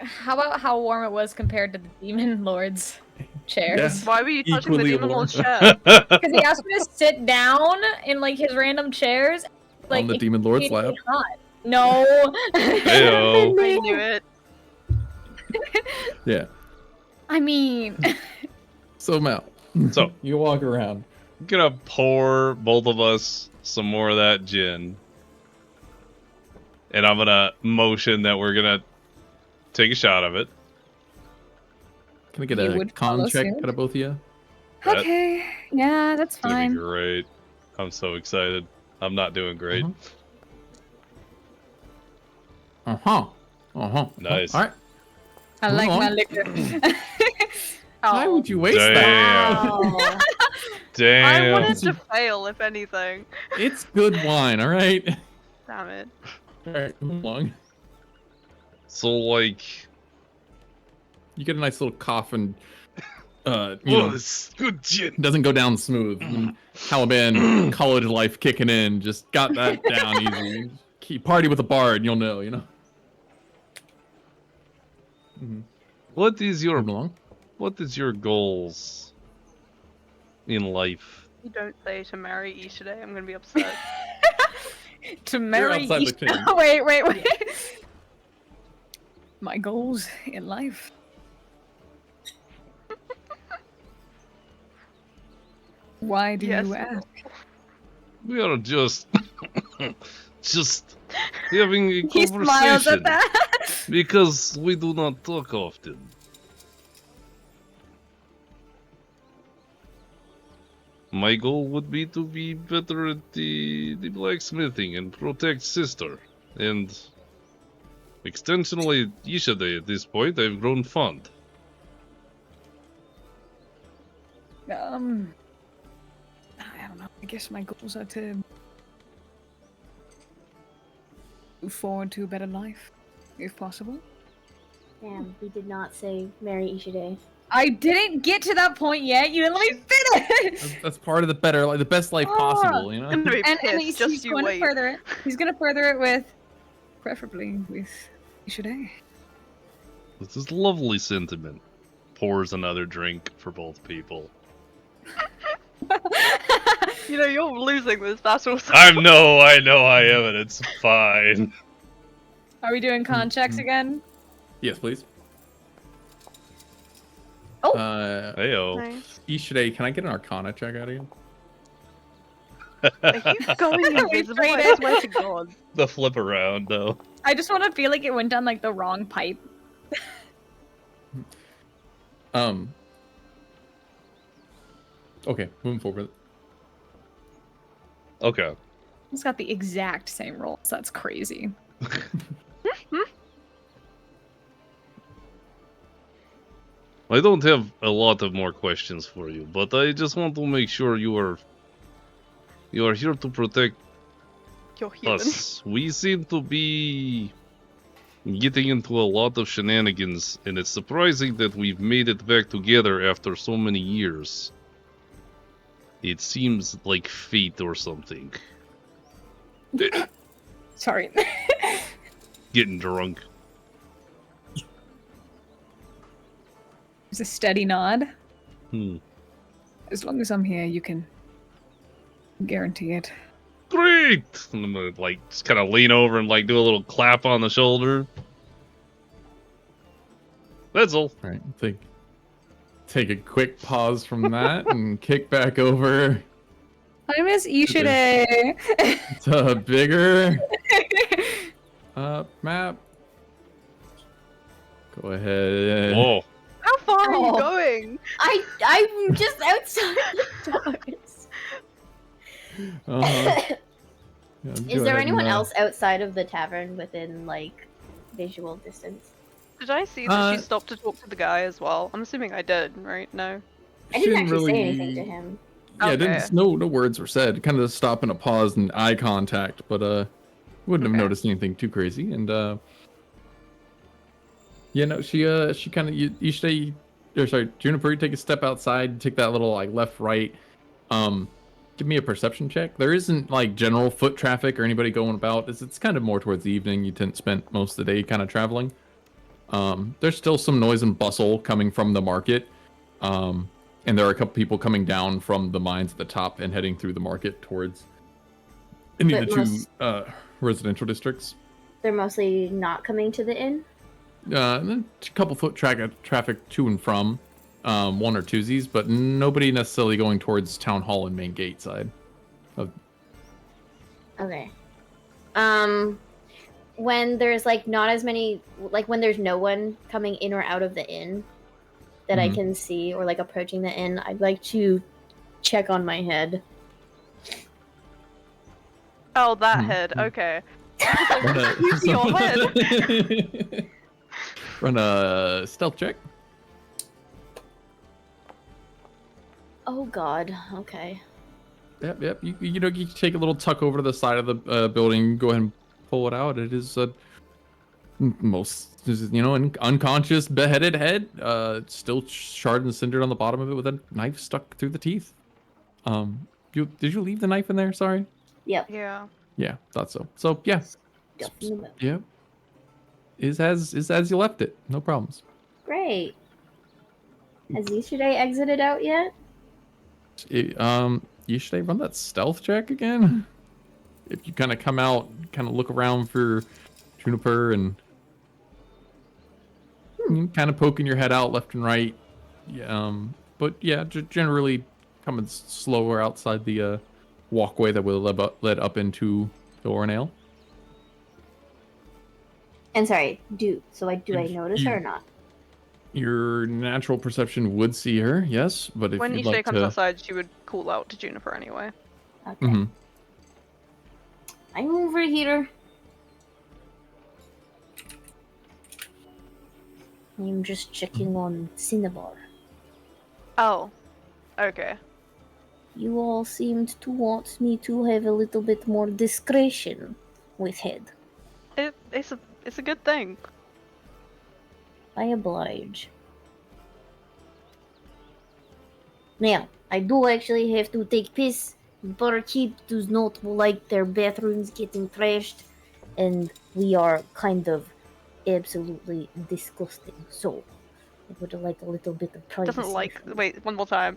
How about how warm it was compared to the Demon Lord's chairs? Yes. Why were you touching the Equally demon warm. lord's chair? Because he asked me to sit down in like his random chairs. Like, On the it Demon Lord's made me lap. hot. No. Heyo. I knew it. Yeah. I mean, So Mal, So, you walk around. I'm gonna pour both of us some more of that gin. And I'm gonna motion that we're gonna take a shot of it. Can I get You a would con follow check suit? out of both of you? That- okay. Yeah, that's It's gonna be fine. great. I'm so excited. I'm not doing great. Nice. All right. I like Hold my on. liquor. Why Oh. would you waste that? Damn. Oh. Damn. I wanted to fail, if anything. It's good wine, all right? Damn it. All right, move along. So, like, You get a nice little cough and, you oh, know, it's good gin. it doesn't go down smooth. And Caliban, college life kicking in, just got that down easy. Keep party with a bard, you'll know, you know? What is your Moving along. What is your goals in life? You don't say to marry Ishide, I'm gonna be upset. To marry outside the Isha- king. Wait. My goals in life. Why do Yes. you ask? We are just having a He smiles conversation at that. because we do not talk often. My goal would be to be better at the blacksmithing and protect sister, and extensionally Ishide at this point. I've grown fond. I don't know. I guess my goals are to move forward to a better life, if possible. Damn, we did not say marry Ishide. I didn't get to that point yet. You didn't let me finish. That's part of the better, like the best life possible, you know? I'm gonna be And pissed, he's just you going wait. to further it. He's going to further it with. Preferably with Ishide. This is lovely sentiment. Pours another drink for both people. You know, you're losing this battle. So I know I am, and it's fine. Are we doing con checks again? Yes, please. Oh. Heyo. Nice. Ishide, can I get an Arcana check out of you? Are you going invisible? I swear to God. The flip around, though. I just want to feel like it went down like the wrong pipe. Okay, moving forward. Okay. He's got the exact same rolls. That's crazy. I don't have a lot of more questions for you, but I just want to make sure you are here to protect You're human. us. We seem to be getting into a lot of shenanigans, and it's surprising that we've made it back together after so many years. It seems like fate or something. Sorry. Getting drunk. There's a steady nod. Hmm. As long as I'm here, you can guarantee it. Great! And I'm gonna, like, just kind of lean over and, like, do a little clap on the shoulder. That's all. All right, take a quick pause from that and kick back over I miss Ishide. to a bigger map. Go ahead. Whoa. How far are you Oh. going? I'm just outside the doors. Yeah, go Is ahead there and, anyone else outside of the tavern within like visual distance? Did I see that she Uh, stopped to talk to the guy as well? I'm assuming I did, right? No. I she didn't actually say anything to him. Yeah, Okay. no words were said. Kind of stop and a pause and eye contact, but wouldn't have Okay. noticed anything too crazy. And yeah, no, she kind of you stay. Or sorry, Juniper, you take a step outside, take that little like left right. Give me a perception check. There isn't like general foot traffic or anybody going about. It's kind of more towards the evening. You tend to spend most of the day kind of traveling. There's still some noise and bustle coming from the market. And there are a couple people coming down from the mines at the top and heading through the market towards any of But the two residential districts. They're mostly not coming to the inn. And then a couple foot traffic to and from, one or twosies, but nobody necessarily going towards town hall and main gate side. Okay. When there's like not as many, like when there's no one coming in or out of the inn that I can see, or like approaching the inn, I'd like to check on my head. Oh, that head. Okay. You see your head. Run a stealth check. Oh God. Okay. Yep. You know, you take a little tuck over to the side of the building. Go ahead and pull it out. It is an unconscious, beheaded head. Still charred and cindered on the bottom of it with a knife stuck through the teeth. Did you leave the knife in there? Sorry. Yep. Yeah. Yeah, thought so. So yeah. Stuff in the middle. Yeah. Is as you left it. No problems. Great. Has yesterday exited out yet? You should run that stealth check again. If you kind of come out, kind of look around for Juniper and kind of poking your head out left and right. Yeah, but yeah, generally coming slower outside the walkway that will led up into the Orenale. And sorry, do I notice her or not? Your natural perception would see her, yes, but if When you'd each day like comes to, outside, she would call out to Juniper anyway. Okay. Mm-hmm. I'm over here. I'm just checking on Cinnabar. Oh. Okay. You all seemed to want me to have a little bit more discretion with head. It's a good thing. I oblige. Now, I do actually have to take piss. Barkeep does not like their bathrooms getting trashed, and we are kind of absolutely disgusting. So, I would like a little bit of privacy. Doesn't like. Wait, one more time.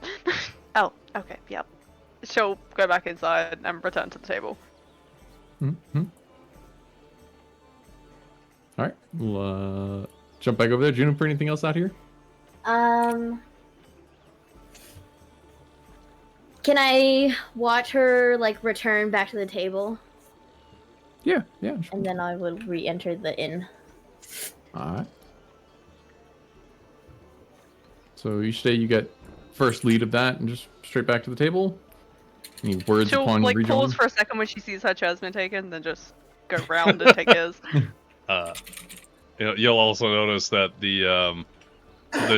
Oh, okay, yep. She'll go back inside and return to the table. Mm-hmm. All right, we'll jump back over there. Juniper, anything else out here? Can I watch her like return back to the table? Yeah. Sure. And then I will re-enter the inn. All right. So each day you get first lead of that and just straight back to the table. Any words She'll upon like rejoin? pause for a second when she sees her chair's been taken, then just go round and take his. You'll also notice that the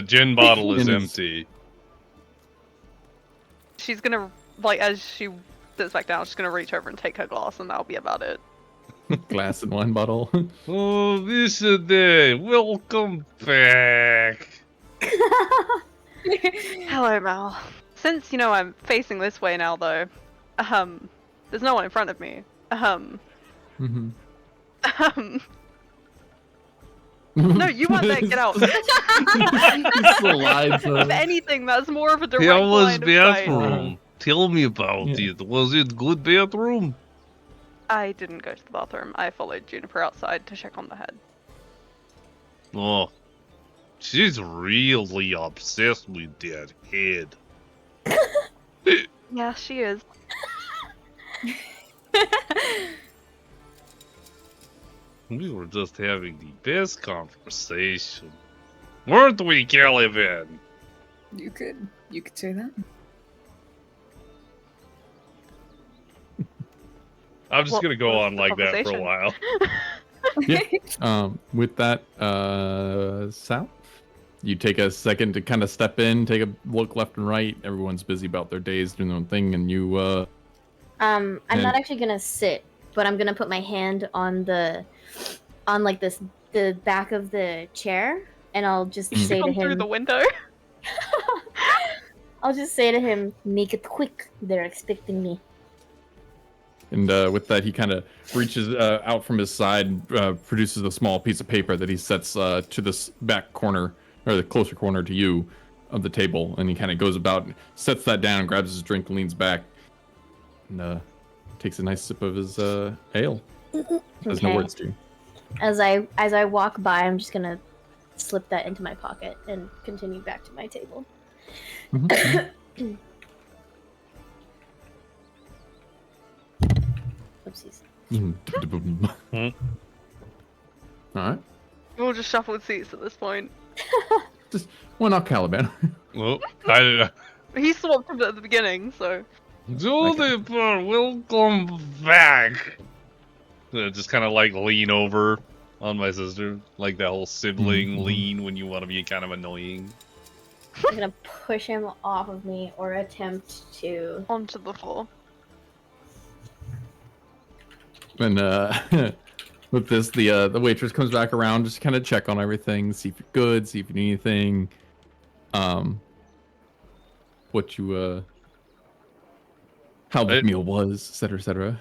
gin bottle is empty. She's gonna, like, as she sits back down, she's gonna reach over and take her glass, and that'll be about it. Glass and wine bottle. Oh, this is day. Welcome back. Hello, Mal. Since, I'm facing this way now, though, there's no one in front of me. Mm-hmm. No, you weren't there, get out. If anything, that's more of a direct How was line of sight. bathroom? Tell me about it. Was it good bathroom? I didn't go to the bathroom. I followed Juniper outside to check on the head. Oh, she's really obsessed with that head. Yeah, she is. We were just having the best conversation. Weren't we, Caliban? You could say that. I'm just gonna go on like that for a while. Yeah. With that, Sal, You take a second to kind of step in, take a look left and right. Everyone's busy about their days, doing their own thing, and you. I'm not actually gonna sit, but I'm gonna put my hand on the back of the chair, and I'll just say to Come through him. the window. I'll just say to him, "Make it quick. They're expecting me." And with that, he kind of reaches out from his side, and produces a small piece of paper that he sets to this back corner, or the closer corner to you, of the table. And he kind of goes about, sets that down, grabs his drink, leans back, and takes a nice sip of his ale. Says no words to you. As I walk by, I'm just gonna slip that into my pocket and continue back to my table. Mm-hmm. Oopsies. All right. We'll just shuffle seats at this point. Well, not Caliban. Well, He swapped him at the beginning, so. welcome back. Just kind of like lean over on my sister, like that whole sibling lean when you want to be kind of annoying. I'm gonna push him off of me or attempt to. Onto the floor. And with this, the waitress comes back around, just kind of check on everything, see if you're good, see if you need anything. What you how the meal was, etc., etc.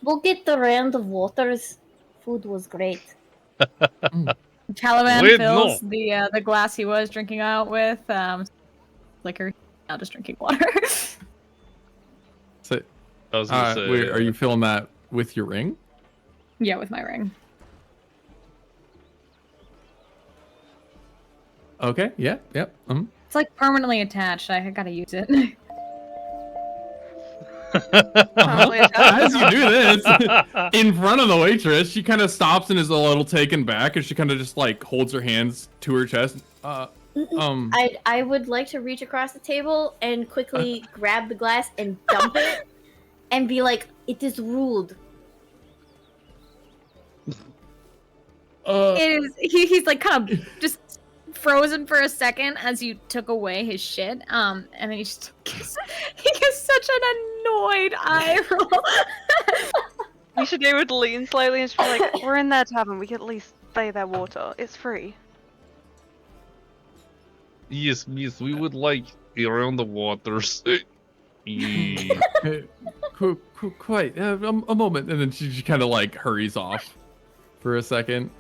We'll get the round of waters. Food was great. Caliban Wait, fills no. the glass he was drinking out with liquor. Now just drinking water. So, I was gonna say, wait, are you filling that with your ring? Yeah, with my ring. Okay. Yeah. Yep. It's like permanently attached. I gotta use it. As you do this, in front of the waitress, she kind of stops and is a little taken back, and she kind of just like holds her hands to her chest. I would like to reach across the table and quickly grab the glass and dump it, and be like, "It is ruled." It is. He's like kind of just frozen for a second as you took away his shit. And then he just he gets such an annoyed eye roll. You should be able to lean slightly and just be like, we're in their tavern, we can at least pay their water. It's free. yes, we would like around the waters. Yeah. Quite. A moment, and then she kind of like hurries off for a second.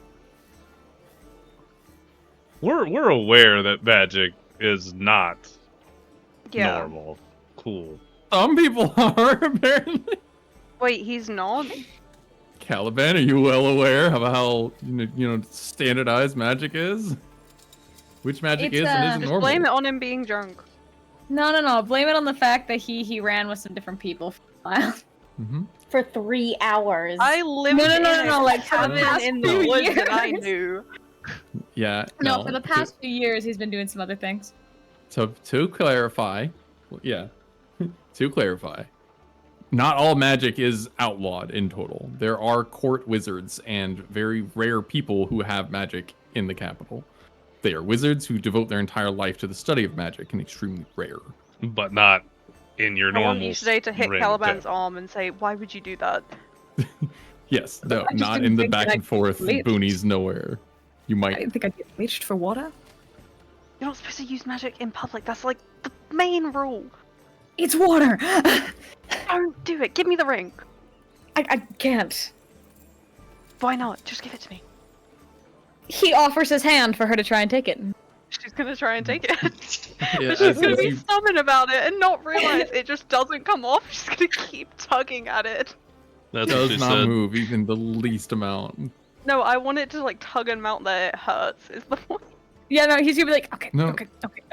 We're aware that magic is not Yeah. normal. Cool. Some people are, apparently. Wait, he's not? Caliban, are you well aware of how standardized magic is? Which magic It's, is and isn't Just normal? blame it on him being drunk. No. Blame it on the fact that he ran with some different people for a while. Mm-hmm. For 3 hours. I lived No, in a like, for the cabin past in the few woods and I years. knew. Yeah. No, for the past few years, he's been doing some other things. So to clarify, to clarify, not all magic is outlawed in total. There are court wizards and very rare people who have magic in the capital. They are wizards who devote their entire life to the study of magic and extremely rare. But not in your I normal. want you today to hit ring Caliban's thing. arm and say, why would you do that? Yes, no, I just not didn't in the think back that I and forth could reach. boonies nowhere. You I might. didn't think I'd get reached for water. You're not supposed to use magic in public. That's like the main rule. It's water! Don't do it. Give me the ring. I can't. Why not? Just give it to me. He offers his hand for her to try and take it. She's gonna try and take it. Yeah, But she's gonna as be you- stubborn about it and not realize it just doesn't come off. She's gonna keep tugging at it. That's what she does not said. move even the least amount. No, I want it to like tug and mount that it hurts. Is the point? Yeah, no, he's gonna be like, okay, No.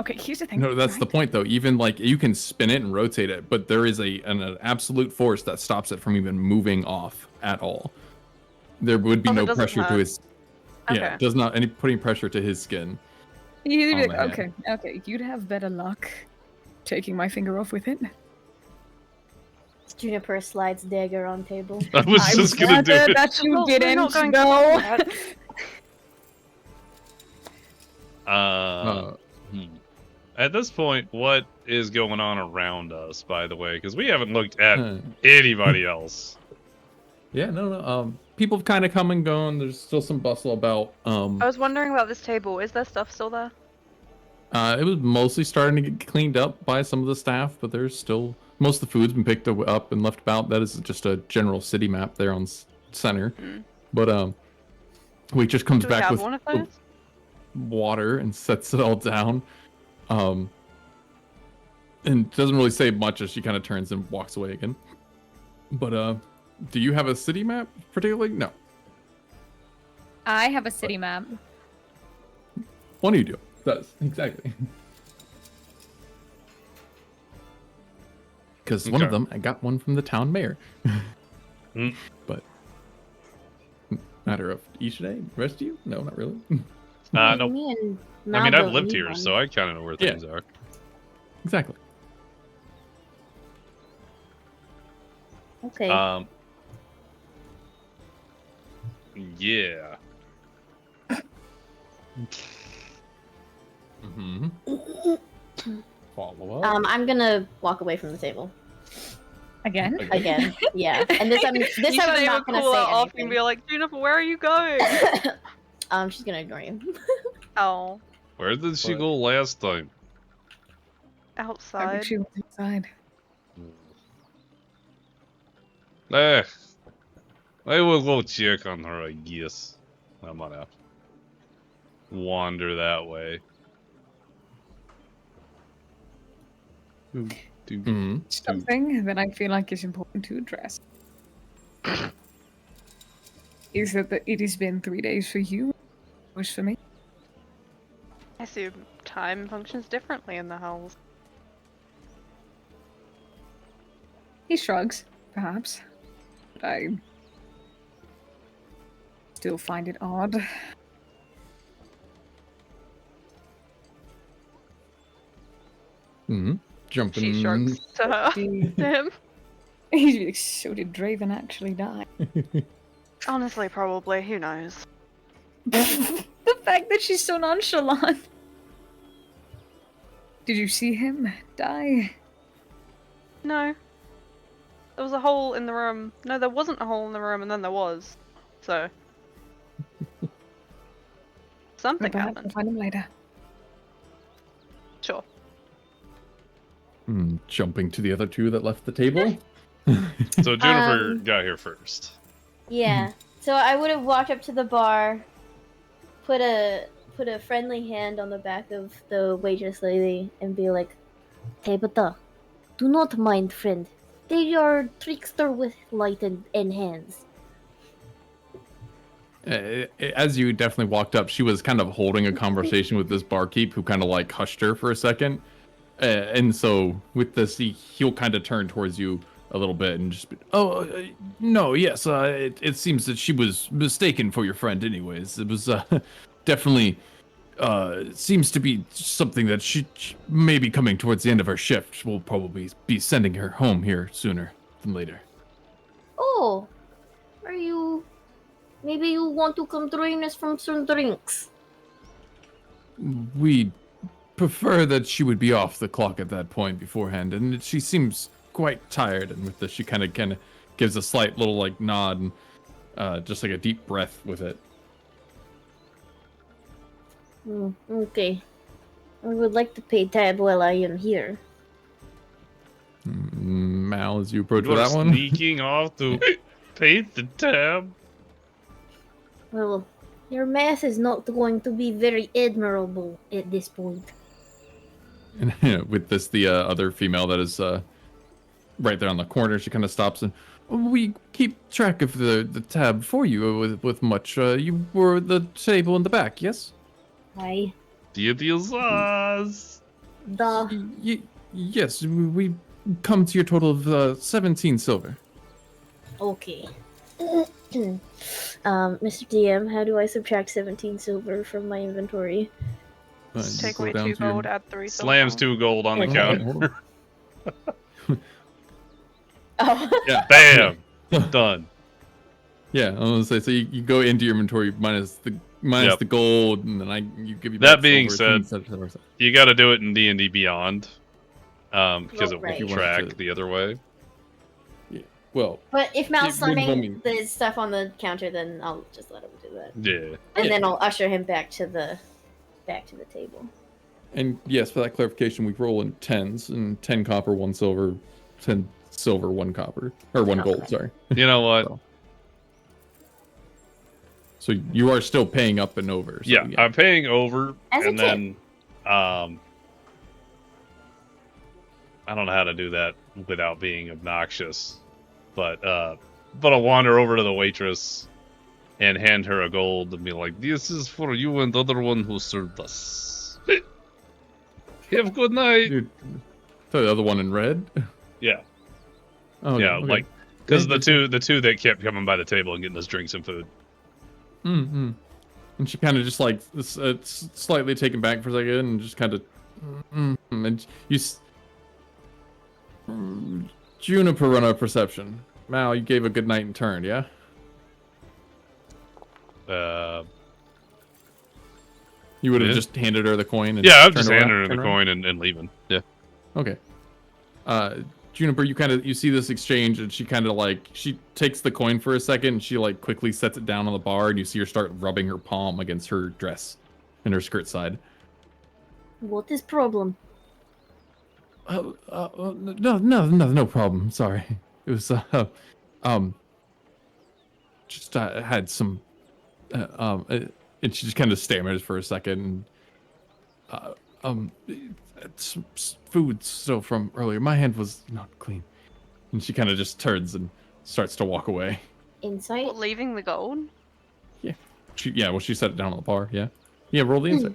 okay. Here's the thing. No, that's the right? point though. Even like you can spin it and rotate it, but there is an absolute force that stops it from even moving off at all. There would be Oh, that no doesn't pressure to hurt. his. Yeah, Okay. it does not any putting pressure to his skin. He'd be on like, the okay. You'd have better luck taking my finger off with it. Juniper slides dagger on table. I was just gonna do it. That you Well, we're didn't not going to know. do that. At this point, what is going on around us, by the way? Because we haven't looked at anybody else. Yeah, no. People have kind of come and gone. There's still some bustle about. I was wondering about this table. Is there stuff still there? It was mostly starting to get cleaned up by some of the staff, but there's still most of the food's been picked up and left about. That is just a general city map there on center. But we just comes Do we back have with one of those? water and sets it all down. And doesn't really say much as she kind of turns and walks away again. But do you have a city map particularly? No. I have a city map. One of you do. Does exactly. Because one of them, I got one from the town mayor. But matter of each day, rest of you? No, not really. No. Me and I mean, Mal I've don't lived need here, one. so I kind of know where things are. Exactly. Okay. Yeah. Follow up. I'm gonna walk away from the table Again? again. Yeah, and this time You I'm should not gonna pull say her off and anything. be like, Juniper, where are you going? She's gonna ignore you. Oh, Where did she go last time? I outside. think she was inside. I will go check on her, I guess. I'm gonna wander that way. Something that I feel like is important to address is that it has been 3 days for you, was for me. I assume time functions differently in the house. He shrugs, perhaps. But I still find it odd. Jumping. She shrugs to her. Did- To him. He's like, so did Draven actually die? Honestly, probably. Who knows? The fact that she's so nonchalant. Did you see him die? No. There was a hole in the room. No, there wasn't a hole in the room, and then there was. So. Something Perhaps we'll happened. find him later. Sure. Jumping to the other two that left the table. So Juniper got here first. Yeah. So I would have walked up to the bar, put a friendly hand on the back of the waitress lady, and be like, Tabitha, do not mind, friend. They are trickster with light and hands. As you definitely walked up, she was kind of holding a conversation with this barkeep who kind of like hushed her for a second. And so with this, he'll kind of turn towards you a little bit and just be, no, yes, it seems that she was mistaken for your friend anyways. It was definitely seems to be something that she may be coming towards the end of her shift. We'll probably be sending her home here sooner than later. Oh, are you... Maybe you want to come join us from some drinks. We prefer that she would be off the clock at that point beforehand, and she seems quite tired. And with this, she kind of gives a slight little like nod and just like a deep breath with it. Okay. I would like to pay tab while I am here. Mal, as you approach You're with that one. sneaking off to paint the tab. Well, your math is not going to be very admirable at this point. And with this, the other female that is right there on the corner, she kind of stops and we keep track of the tab for you with much. You were at the table in the back, yes? Aye. Deity sauce. Yes, we come to your total of 17 silver. Okay. Mr. DM, how do I subtract 17 silver from my inventory? Just Take go away down 2 to your- gold, add 3 silver. Slams 2 gold on the Okay. counter. Oh. Yeah. Bam! Done. Yeah, I was gonna say, so you go into your inventory minus the minus the gold, and then you give you That back being silver, said, 7%. you got to do it in D&D Beyond, because it Right. will track the other way. Well, But if Mal's it would slamming only- the stuff on the counter, then I'll just let him do that. Yeah. And then I'll usher him back to the table. and yes, for that clarification, we roll in 10s, and 10 copper, 1 silver, 10 silver, 1 copper, or 1 gold. Sorry. You know what? So you are still paying up and over. So Yeah, I'm paying over, As a and tip. then I don't know how to do that without being obnoxious, but I'll wander over to the waitress and hand her a gold and be like, "This is for you and the other one who served us. Have a good night." Dude, the other one in red. Yeah, Oh yeah, okay. like because the two that kept coming by the table and getting us drinks and food. Mm-hmm. And she kind of just like slightly taken back for a second, and just kind of, and Juniper, run a perception. Mal, you gave a good night and turned, yeah? You would have Yeah. just handed her the coin. And Yeah, I've turned just around- handed her the turned around? coin and leaving. Yeah. Okay. Juniper, you see this exchange, and she kind of like, she takes the coin for a second, and she like quickly sets it down on the bar, and you see her start rubbing her palm against her dress and her skirt side. What is problem? No problem. Sorry. It was just I had some and she just kind of stammers for a second. Some food still from earlier. My hand was not clean, and she kind of just turns and starts to walk away. Insight? What, leaving the gold? She set it down on the bar. Yeah. Roll the insight.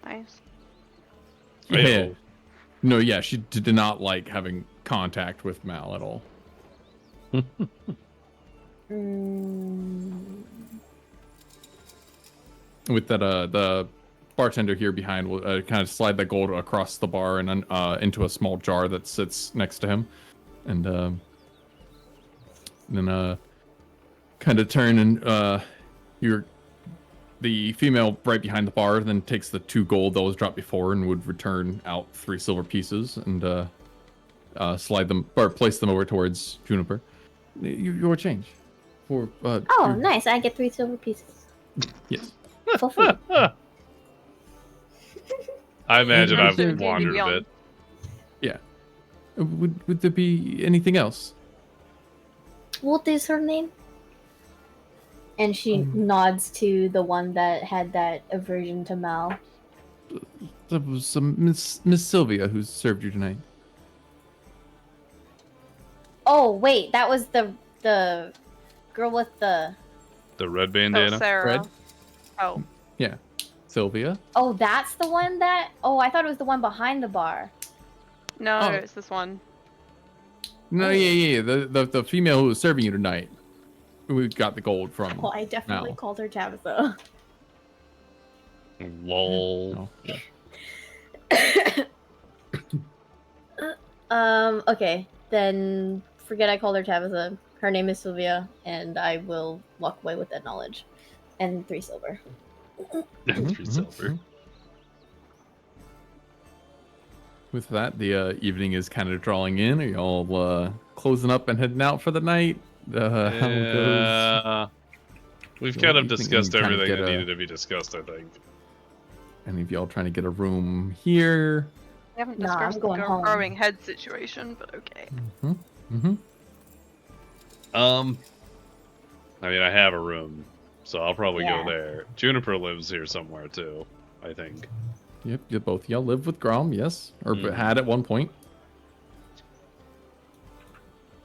Nice. Yeah. No, yeah, she did not like having contact with Mal at all. With that, the bartender here behind will kind of slide that gold across the bar and into a small jar that sits next to him, and then kind of turn and the female right behind the bar then takes the 2 gold that was dropped before and would return out 3 silver pieces and slide them or place them over towards Juniper. Your change. For Nice. I get 3 silver pieces. Yes. For free. I imagine I've Imagine wandered a beyond. bit. Yeah. Would there be anything else? What is her name? And she nods to the one that had that aversion to Mal. That was Miss Sylvia who served you tonight. Oh, wait. That was the girl with the... The red Oh, bandana. Sarah. Red? Oh. Yeah. Sylvia? Oh, that's the one that... Oh, I thought it was the one behind the bar. No, Oh. it's this one. No, yeah. The female who was serving you tonight. We got the gold from. Oh, I definitely Mal. called her Tabitha. Lol. Oh, yeah. Okay. Then forget I called her Tabitha. Her name is Sylvia, and I will walk away with that knowledge. And 3 silver. 3 silver. With that, the evening is kind of drawing in. Are y'all closing up and heading out for the night? How it goes? Yeah. We've Well, kind of you think discussed you kinda everything get that a- needed to be discussed, I think. Any of y'all trying to get a room here? We haven't Nah, I'm discussed going the home. growing head situation, but okay. I mean, I have a room, so I'll probably Yeah. go there. Juniper lives here somewhere too, I think. Yep, both of y'all live with Grom, yes? Or Mhm. had at one point.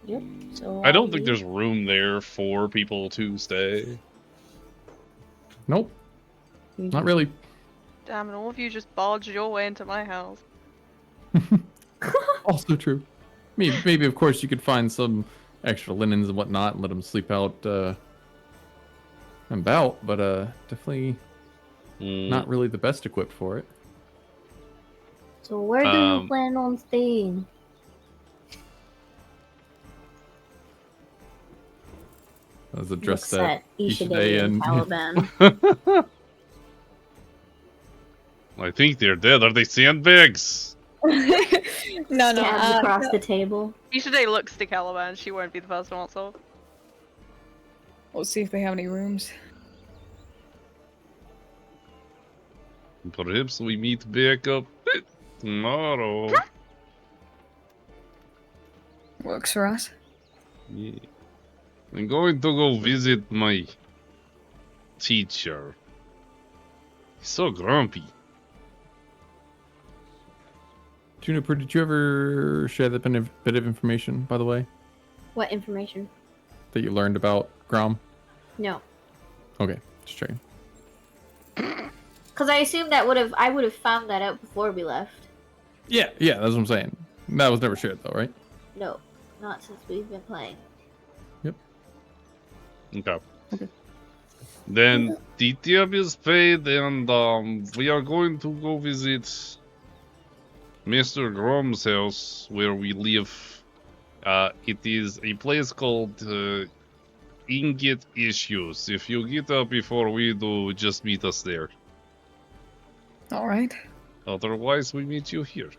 Yep. So I don't think there's room there for people to stay. Nope, not really. Damn, and all of you just barged your way into my house. Also true. Maybe, of course, you could find some extra linens and whatnot and let them sleep out and about, but definitely not really the best equipped for it. So where do you plan on staying? That was addressed Looks at at Ishide and Caliban. I think they're dead. Are they sandbags? no, Stabs across the table. Ishide looks to Caliban. She won't be the first one also. We'll see if they have any rooms. Perhaps we meet back up tomorrow. Works for us. Yeah. I'm going to go visit my teacher. He's so grumpy. Juniper, did you ever share that bit of information, by the way, What information? that you learned about Grom? No. Okay, just checking. Because I assumed I would have found that out before we left. Yeah, that's what I'm saying. That was never shared, though, right? No, not since we've been playing. Okay. Then the tab is paid, and we are going to go visit Mr. Grom's house where we live. It is a place called Ingot Issues. If you get up before we do, just meet us there. All right. Otherwise, we meet you here.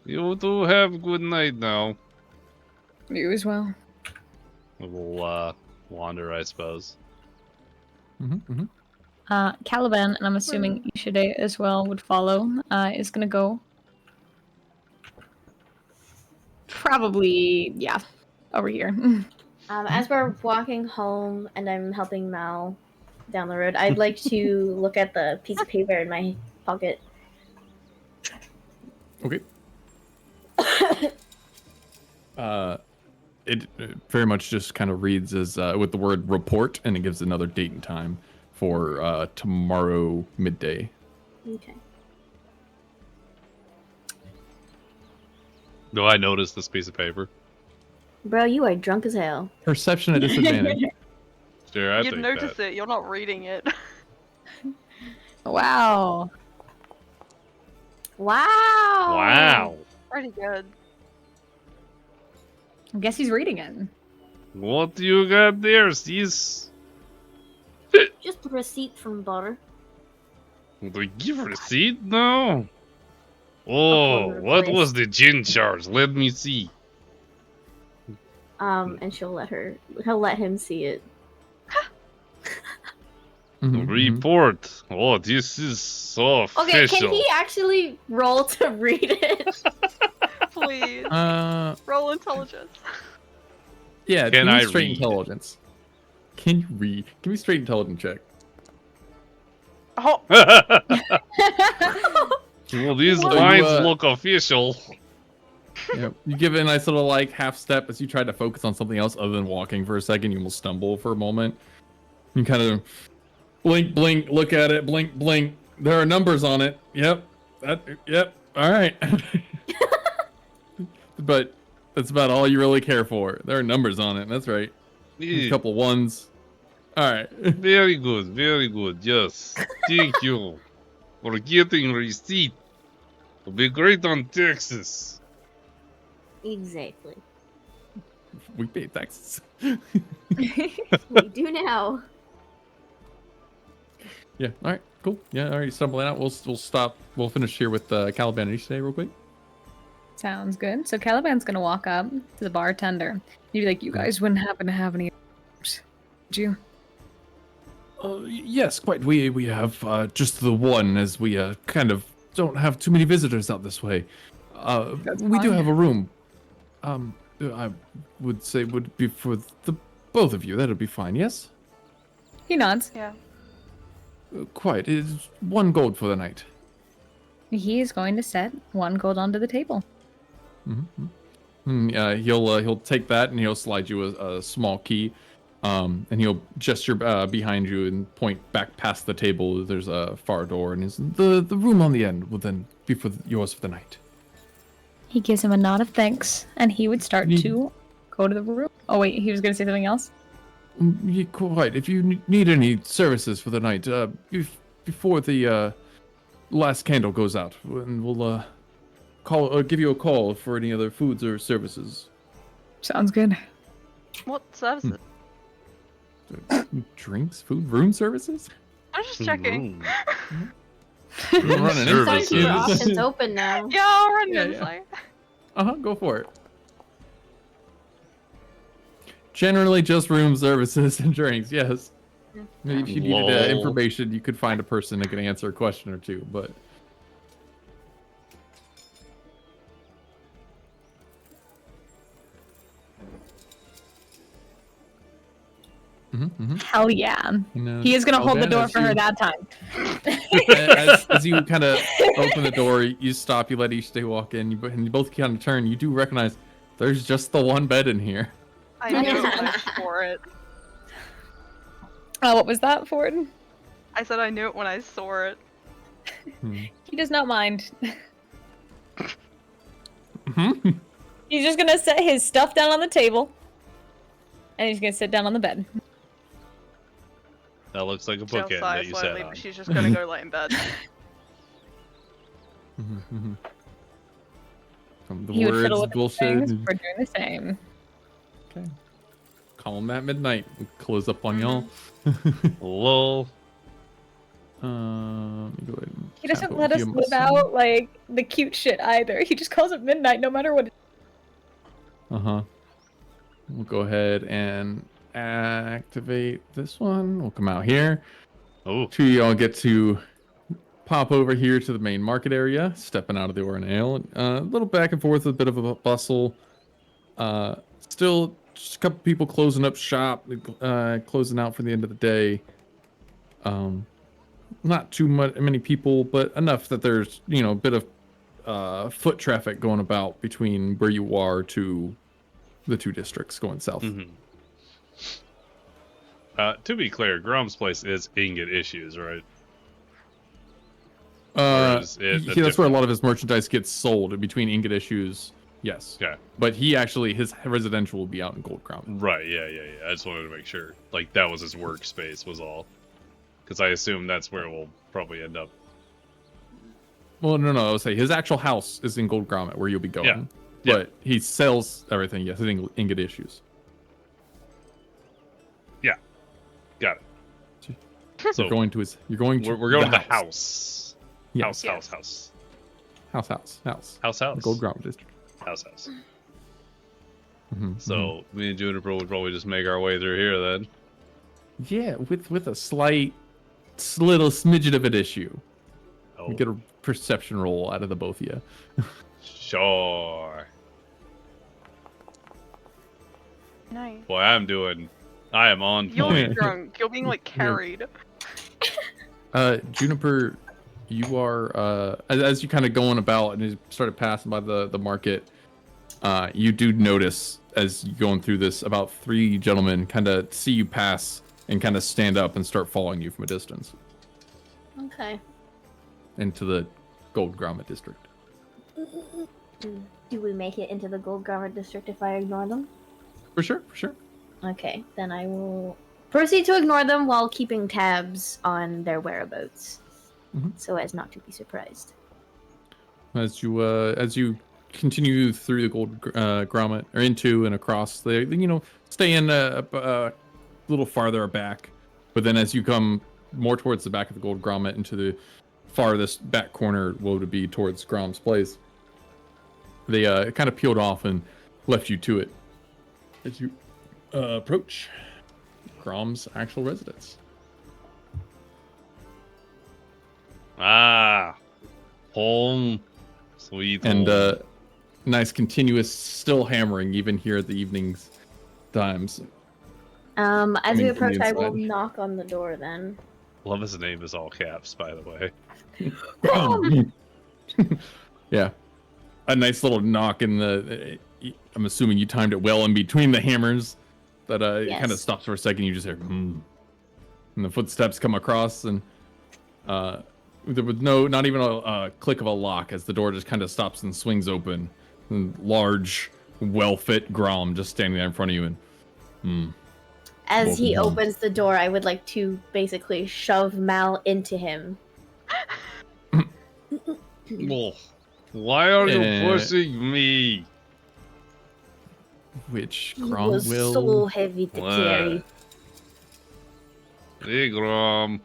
You two have good night now. You as well. We'll wander, I suppose. Caliban, and I'm assuming Ishide as well would follow, is gonna go. Probably, yeah, over here. As we're walking home and I'm helping Mal down the road, I'd like to look at the piece of paper in my pocket. Okay. It very much just kind of reads as with the word report, and it gives another date and time for tomorrow midday. Okay. Do I notice this piece of paper? Bro, you are drunk as hell. Perception at disadvantage. Sure, I You'd think notice that. it. You're not reading it. Wow. Wow. Wow. Pretty good. I guess he's reading it. What do you got there, sis? Just a receipt from Butter. Do I give a receipt now? Oh, Upload what replace. was the gin charge? Let me see. And he'll let him see it. Report. Oh, this is so Okay, official. can he actually roll to read it? Please. Roll intelligence. Yeah, Can give me I straight read? intelligence. Can you read? Give me straight intelligence check. Oh, Well, these What? lines You, look official. Yeah, you give it a nice little like half step as you try to focus on something else other than walking for a second. You almost stumble for a moment. You kind of blink, blink, look at it, blink, blink. There are numbers on it. Yep. Yep. All right. But that's about all you really care for. There are numbers on it. That's right. A couple ones. All right. Very good, very good. Yes. Thank you for getting receipt. It'll be great on taxes. Exactly. We pay taxes. We do now. Yeah. All right. Cool. Yeah. All right. Stumbling out. We'll stop. We'll finish here with Caliban and Ishide real quick. Sounds good. So Caliban's gonna walk up to the bartender. He'd be like, "You guys wouldn't happen to have any rooms, would you?" Yes, quite. We have just the one, as we kind of don't have too many visitors out this way. We do fine. have a room. I would say would be for the both of you. That'd be fine. Yes. He nods. yeah. Quite. It is 1 gold for the night. He is going to set 1 gold onto the table. He'll take that and he'll slide you a small key, and he'll gesture behind you and point back past the table. There's a far door, and the room on the end will then be for yours for the night. He gives him a nod of thanks, and he would start Need- to go to the room. Oh wait, he was going to say something else. Yeah, quite. If you need any services for the night, before the last candle goes out, and we'll give you a call for any other foods or services. Sounds good. What services? Drinks, food, room services. I'm just checking. You're running Services. Keep your insight. options open now. Yeah, I'll run Yeah, insight. Go for it. Generally, just room services and drinks. Yes. Maybe if you needed Lol. information, you could find a person that can answer a question or two. But Hell yeah. you know, He is gonna hold the Ben, door as for her you- that time. as you kind of open the door, you stop, you let each day walk in, and you both kind of turn. You do recognize there's just the one bed in here. I knew it when I saw it. What was that, Ford? I said I knew it when I saw it. He does not mind. Hmm? He's just gonna set his stuff down on the table, and he's gonna sit down on the bed. That looks like a She'll bookend sigh that you sat slightly, on. but she's just gonna go lay in bed. The He would fiddle words with his things. bullshit. We're doing the same. Okay. Call him at midnight. We'll close up on y'all. Lol. Let me go ahead and He tap doesn't over let us here, live my out like the cute shit either. He just calls it midnight no matter what. son. We'll go ahead and activate this one. We'll come out here. Oh, Two of y'all get to pop over here to the main market area, stepping out of the Orin Ale. A little back and forth, a bit of a bustle. Still, just a couple people closing up shop, closing out for the end of the day. Not too many people, but enough that there's, a bit of foot traffic going about between where you are to the two districts going south. mhm. To be clear, Grom's place is Ingot Issues, right? Or is it a That's where a different- lot of his merchandise gets sold between Ingot Issues. Yes. Okay. But his residential will be out in Gold Crown. Right, yeah. I just wanted to make sure. Like, that was his workspace, was all. Because I assume that's where we'll probably end up. Well, no, I would say his actual house is in Gold Grommet, where you'll be going. Yeah. Yeah. But he sells everything, yes, in Ingot Issues. Got it. So, You're going to we're going to the house. Yes. House. House. House. The Gold Grommet district. House. Mhm, So, me and Juniper would probably just make our way through here then. yeah, with a slight, little smidget of an issue. Oh, We get a perception roll out of the both of you. sure. Nice. Boy, I am on You're point. drunk. You're being like carried. Juniper, you are as you kind of going about and you started passing by the market. You do notice as you're going through this, about 3 gentlemen kind of see you pass and kind of stand up and start following you from a distance Okay. into the Gold Grommet district. Do we make it into the Gold Garment District if I ignore them? For sure. Okay, then I will proceed to ignore them while keeping tabs on their whereabouts, so as not to be surprised. As you continue through the Gold Grommet or into and across, they stay in a little farther back, but then as you come more towards the back of the Gold Grommet into the farthest back corner, what would be towards Grom's place, they kind of peeled off and left you to it as you approach Grom's actual residence. Ah, home, sweet And home. nice continuous still hammering even here at the evening's times. As we Coming from approach, the I will inside. knock on the door then. Love his name is all caps, by the way. Yeah, a nice little knock in the. I'm assuming you timed it well in between the hammers. That it kind of Yes. stops for a second. You just hear, and the footsteps come across, and there was not even a click of a lock as the door just kind of stops and swings open. And large, well-fit Grom just standing there in front of you, and As he Welcome home. opens the door, I would like to basically shove Mal into him. Well, why are you Eh. pushing me? which He Grom was will. so heavy to What? carry. Hey, Grom.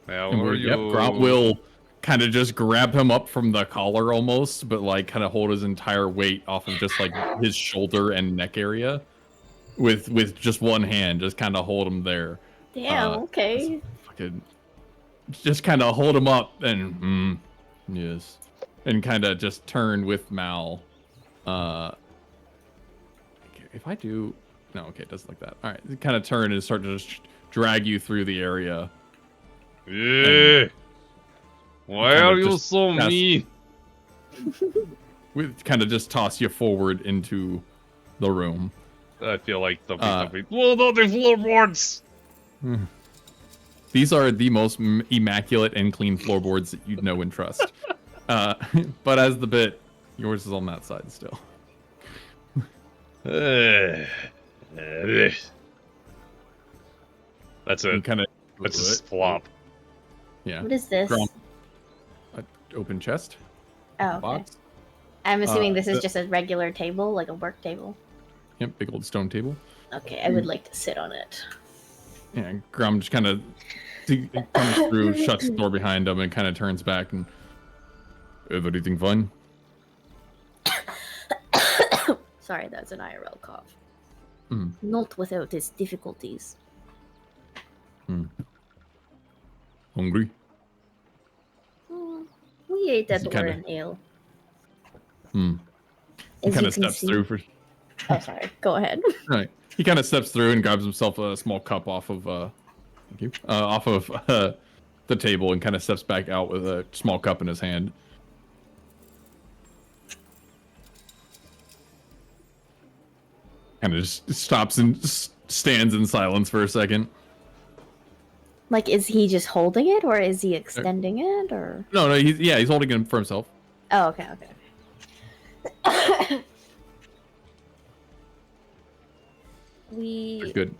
How And are you? Yep, Grom will kind of just grab him up from the collar almost, but like kind of hold his entire weight off of just like his shoulder and neck area with just one hand, just kind of hold him there. Damn, okay. Fucking, just kind of hold him up and yes, and kind of just turn with Mal. If I do, no, okay, it doesn't like that. All right, kind of turn and start to just drag you through the area. Yeah. Why kinda are you just so cast- mean? We kind of just toss you forward into the room. I feel like thumpy. Well, no, the floorboards. These are the most immaculate and clean floorboards that you know and trust. But as the bit, yours is on that side still. That's You it. kind of That's just flop. Yeah. What is this? Grom. Open chest. Oh, okay. Box. I'm assuming this is the- just a regular table, like a work table. Yep. Big old stone table. Okay, I would like to sit on it. Yeah. Grom just kind of comes through, shuts the door behind him, and kind of turns back and. Everything fine? Sorry, that's an IRL cough. Mm. Not without its difficulties. Hungry? We ate that Is it or kinda- an ale. He As kind you of can steps see- through for. Oh, sorry. Go ahead. Right. He kind of steps through and grabs himself a small cup off of thank you. Off of the table and kind of steps back out with a small cup in his hand. Kind of just stops and stands in silence for a second. Like, is he just holding it, or is he extending it, or? No, he's holding it for himself. Oh, okay, okay. Pretty good.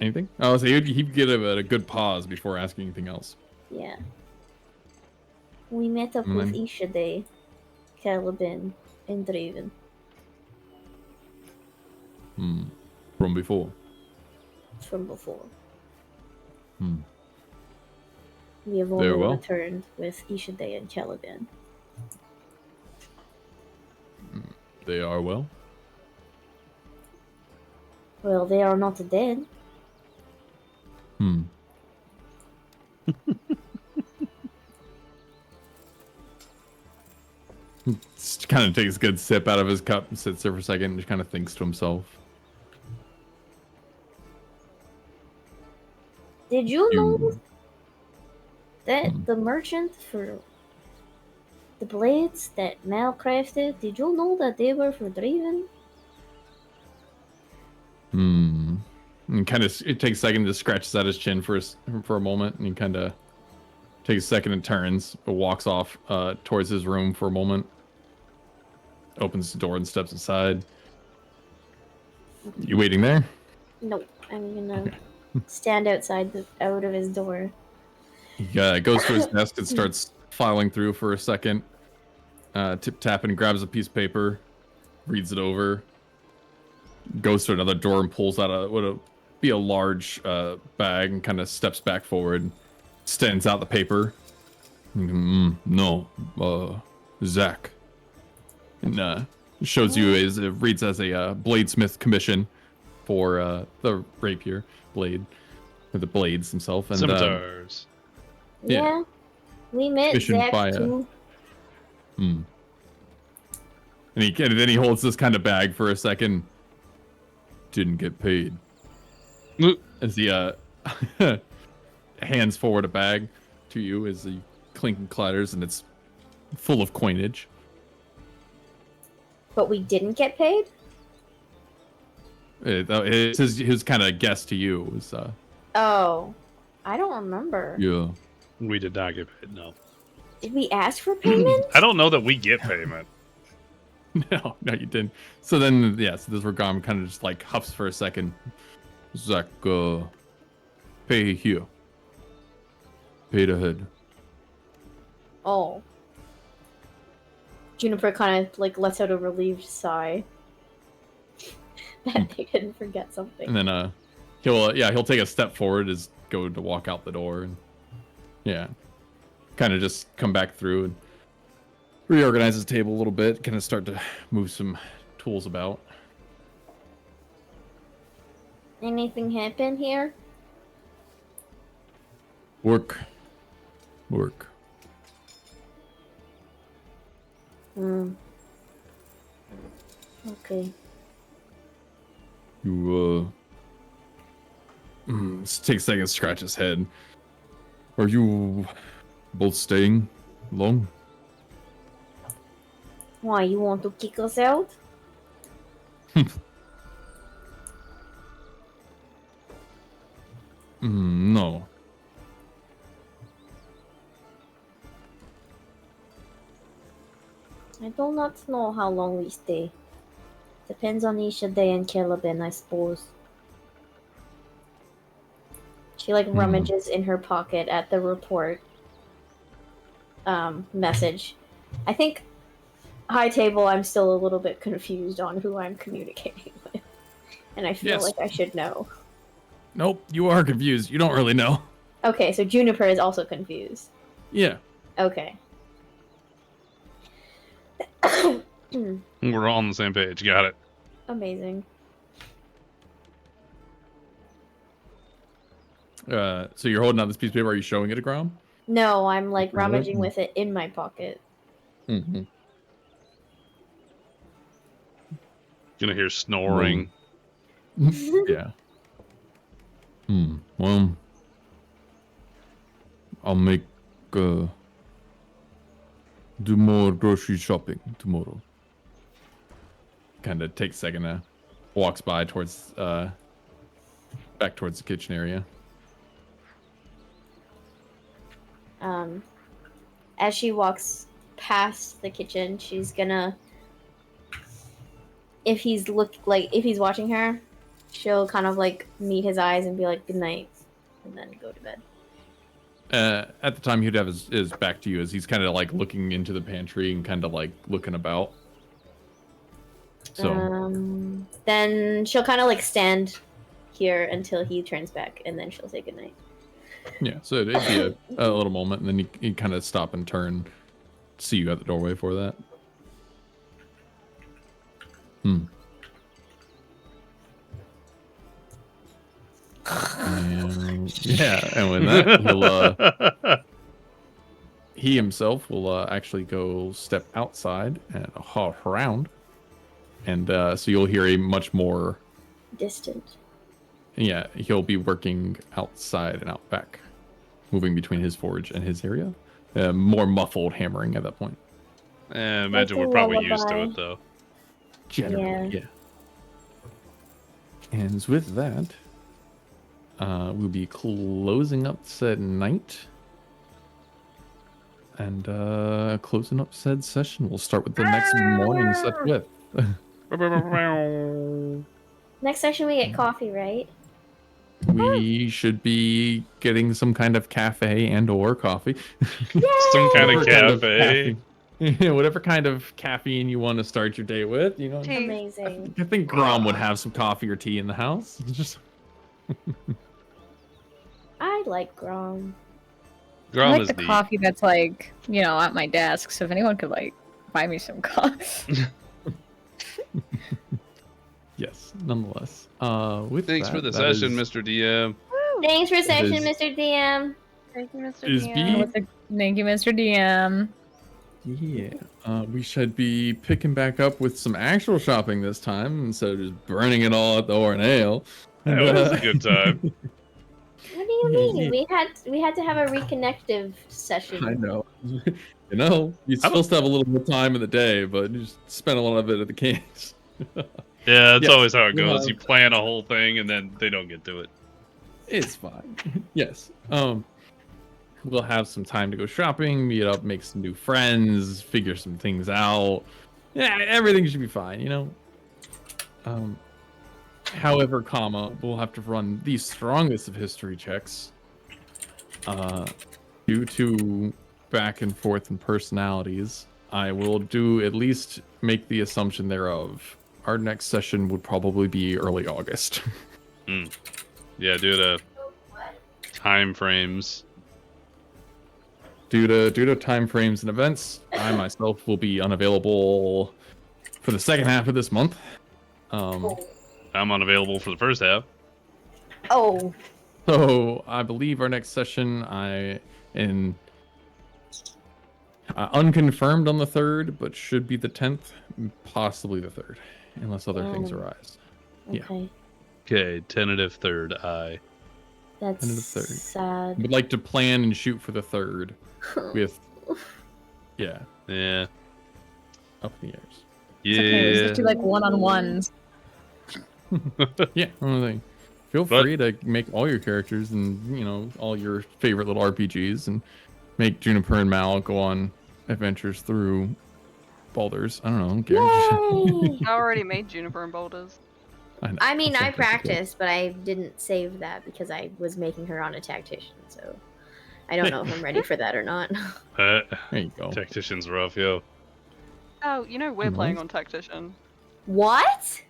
Anything? Oh, so he'd get a good pause before asking anything else. Yeah. We met up And with then- Ishade, Caliban, and Draven. From before. From before. Hmm. We have Very only well. returned with Ishade and Caliban. They are well. Well, they are not dead. Kind of takes a good sip out of his cup and sits there for a second and just kind of thinks to himself. Did you know You- that the merchant for the blades that Mal crafted, did you know that they were for Draven? And kind of, it takes a second to scratches at his chin for a moment, and he kind of takes a second and turns, walks off towards his room for a moment, opens the door and steps aside. You waiting there? No, I'm gonna stand outside out of his door. He goes to his desk and starts filing through for a second, tip-tapping, grabs a piece of paper, reads it over, goes to another door and pulls out what would be a large bag and kind of steps back forward, stands out the paper. No, Zach. And shows you it reads as a bladesmith commission for the rapier blade, or the blades themselves. And Scimitars. Yeah. Yeah, we met Commissioned Zach by, too. and then he holds this kind of bag for a second. Didn't get paid. As he hands forward a bag to you as he clinking clatters, and it's full of coinage. But we didn't get paid? It's his kind of guess to you was Oh, I don't remember. yeah. We did not get paid, no. Did we ask for payment? I don't know that we get payment. No, you didn't. So then, yeah, so this Regam kind of just like huffs for a second. Zach, pay here. Paid ahead. Oh. Juniper kind of like lets out a relieved sigh that they didn't forget something. And then he'll take a step forward as go to walk out the door, and kind of just come back through and reorganize his table a little bit, kind of start to move some tools about. Anything happen here? Work. Okay. You take a second to scratch his head. Are you both staying long? Why, you want to kick us out? No. I do not know how long we stay. Depends on Isha Day and Caliban, I suppose. She like rummages in her pocket at the report message. I think high table I'm still a little bit confused on who I'm communicating with. And I feel like I should know. Nope, you are confused. You don't really know. Okay, so Juniper is also confused. Yeah. Okay. We're all on the same page. Got it. Amazing. So you're holding out this piece of paper. Are you showing it to Grom? No, I'm like rummaging with it in my pocket. Mm-hmm. Gonna hear snoring. Yeah. Well, I'll make do more grocery shopping tomorrow. Kind of takes a second, walks by towards back towards the kitchen area. As she walks past the kitchen, she's gonna, if he's watching her, she'll kind of like meet his eyes and be like, good night, and then go to bed. At the time, he'd have his back to you as he's kind of like looking into the pantry and kind of like looking about. So then she'll kind of like stand here until he turns back, and then she'll say goodnight. Yeah, so it'd be a little moment, and then he'd kind of stop and turn, see you at the doorway for that. And with that, he himself will actually go step outside and hop around, and so you'll hear a much more distant. Yeah, he'll be working outside and out back, moving between his forge and his area. More muffled hammering at that point. Imagine we're probably used to it, though. Generally, yeah. And with that, we'll be closing up said night. And closing up said session. We'll start with the next morning set with. Next session we get coffee, right? We should be getting some kind of cafe and or coffee. Some kind of cafe. Whatever kind of caffeine you want to start your day with, you know. Amazing. I think Grom would have some coffee or tea in the house. Just I like Grom. Grom I like is the neat. coffee that's like, at my desk. So if anyone could like buy me some coffee. yes, nonetheless. Thanks for the session, Mr. DM. Thanks for the session, Mr. DM. Thank you, Mr. Is DM. Thank you, Mr. DM. Yeah, we should be picking back up with some actual shopping this time instead of just burning it all at the Or and Ale. That was a good time. What do you mean? We had to have a reconnective session. I know. You're supposed to have a little more time in the day, but you just spend a lot of it at the cans. Yeah, that's Yes, always how it we'll goes. You plan a whole thing and then they don't get to it. It's fine. Yes. We'll have some time to go shopping, meet up, make some new friends, figure some things out. Yeah, everything should be fine, However, we'll have to run the strongest of history checks. Due to back and forth in personalities, I will do at least make the assumption thereof. Our next session would probably be early August. Yeah, due to time frames. Due to time frames and events, I myself will be unavailable for the second half of this month. I'm unavailable for the first half. Oh, So I believe our next session, unconfirmed on the 3rd, but should be the 10th, possibly the 3rd, unless other things arise. Yeah. okay. Okay, tentative third eye. That's End of the 3rd. sad. Would like to plan and shoot for the 3rd with, yeah, Yeah. up in the airs. Yeah. Okay, we just do like one-on-ones. Yeah, another thing. Feel But- free to make all your characters and, you know, all your favorite little RPGs and make Juniper and Mal go on adventures through Baldur's. I don't know. Who cares? Yay! I already made Juniper and Boulders. know, I mean, I that's okay. practiced, but I didn't save that because I was making her on a tactician, so I don't know if I'm ready for that or not. There you go. Tactician's rough, yo. Oh, you know we're Nice. playing on Tactician. What?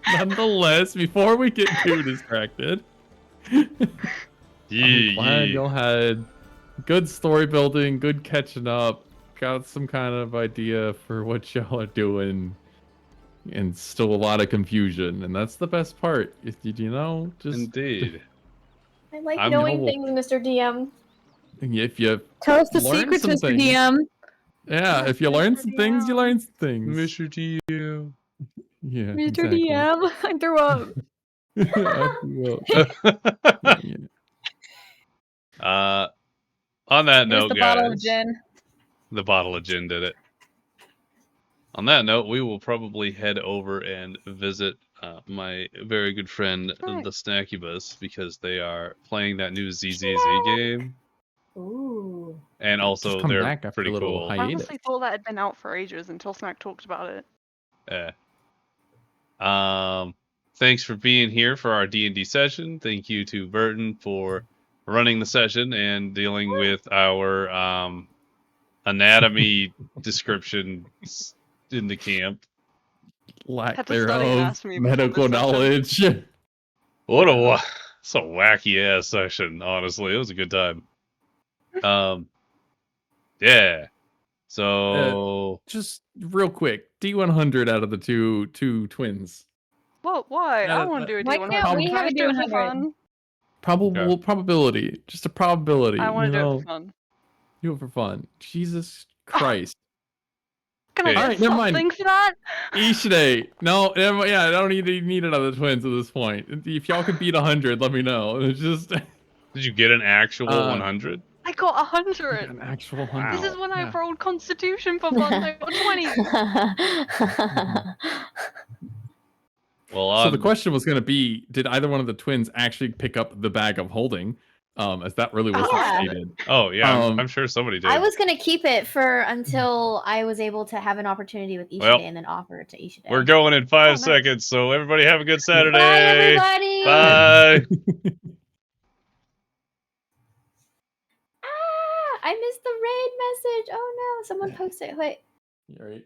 Nonetheless, before we get too distracted, I'm glad y'all had good story building, good catching up, got some kind of idea for what y'all are doing, and still a lot of confusion, and that's the best part. Did you know? Just Indeed. I like I'm knowing noble. things, Mr. DM. if you Tell us the Learn secrets, some Mr. things. DM. yeah, if you learn some things, you learn some things. Mr. DM. Yeah, Mr. exactly. DM, I threw up. On that Here's note, the guys, bottle of gin. the bottle of gin did it. On that note, we will probably head over and visit my very good friend, Right. the Snackybus, because they are playing that new ZZZ game, Ooh. and also Just come they're back after pretty a little cool. I hiatus. honestly thought that had been out for ages until Snack talked about it. Thanks for being here for our D&D session. Thank you to Burton for running the session and dealing with our anatomy descriptions in the camp. Lack Had to study thereof, anatomy before medical this session. knowledge. What a it's a wacky ass session, honestly. It was a good time. Yeah. So Just real quick, D100 out of the two twins. What? Why? I Yeah, want to do a why D100. can't we Can have I a just do it for D100? fun? Probability, just a probability. I want you to do know, it for fun. do it for fun. Jesus Christ. Can I Okay. get Alright, never mind. something for that? Ishide. No, yeah, I don't need another twins at this point. If y'all could beat 100, let me know. It's just did you get an actual 100? I got 100. an actual 100. Wow. This is when I Yeah. rolled Constitution for fun. I got 20. Well, So the question was going to be, did either one of the twins actually pick up the bag of holding? As that really wasn't Yeah. stated. oh yeah, um, I'm sure somebody did. I was gonna keep it for until I was able to have an opportunity with Ishide Well, and then offer it to Ishide. We're going in 5 nice. seconds, so everybody have a good Saturday. Bye, everybody. Bye. Ah, I missed the raid message. Oh no, someone posted. Wait. All right.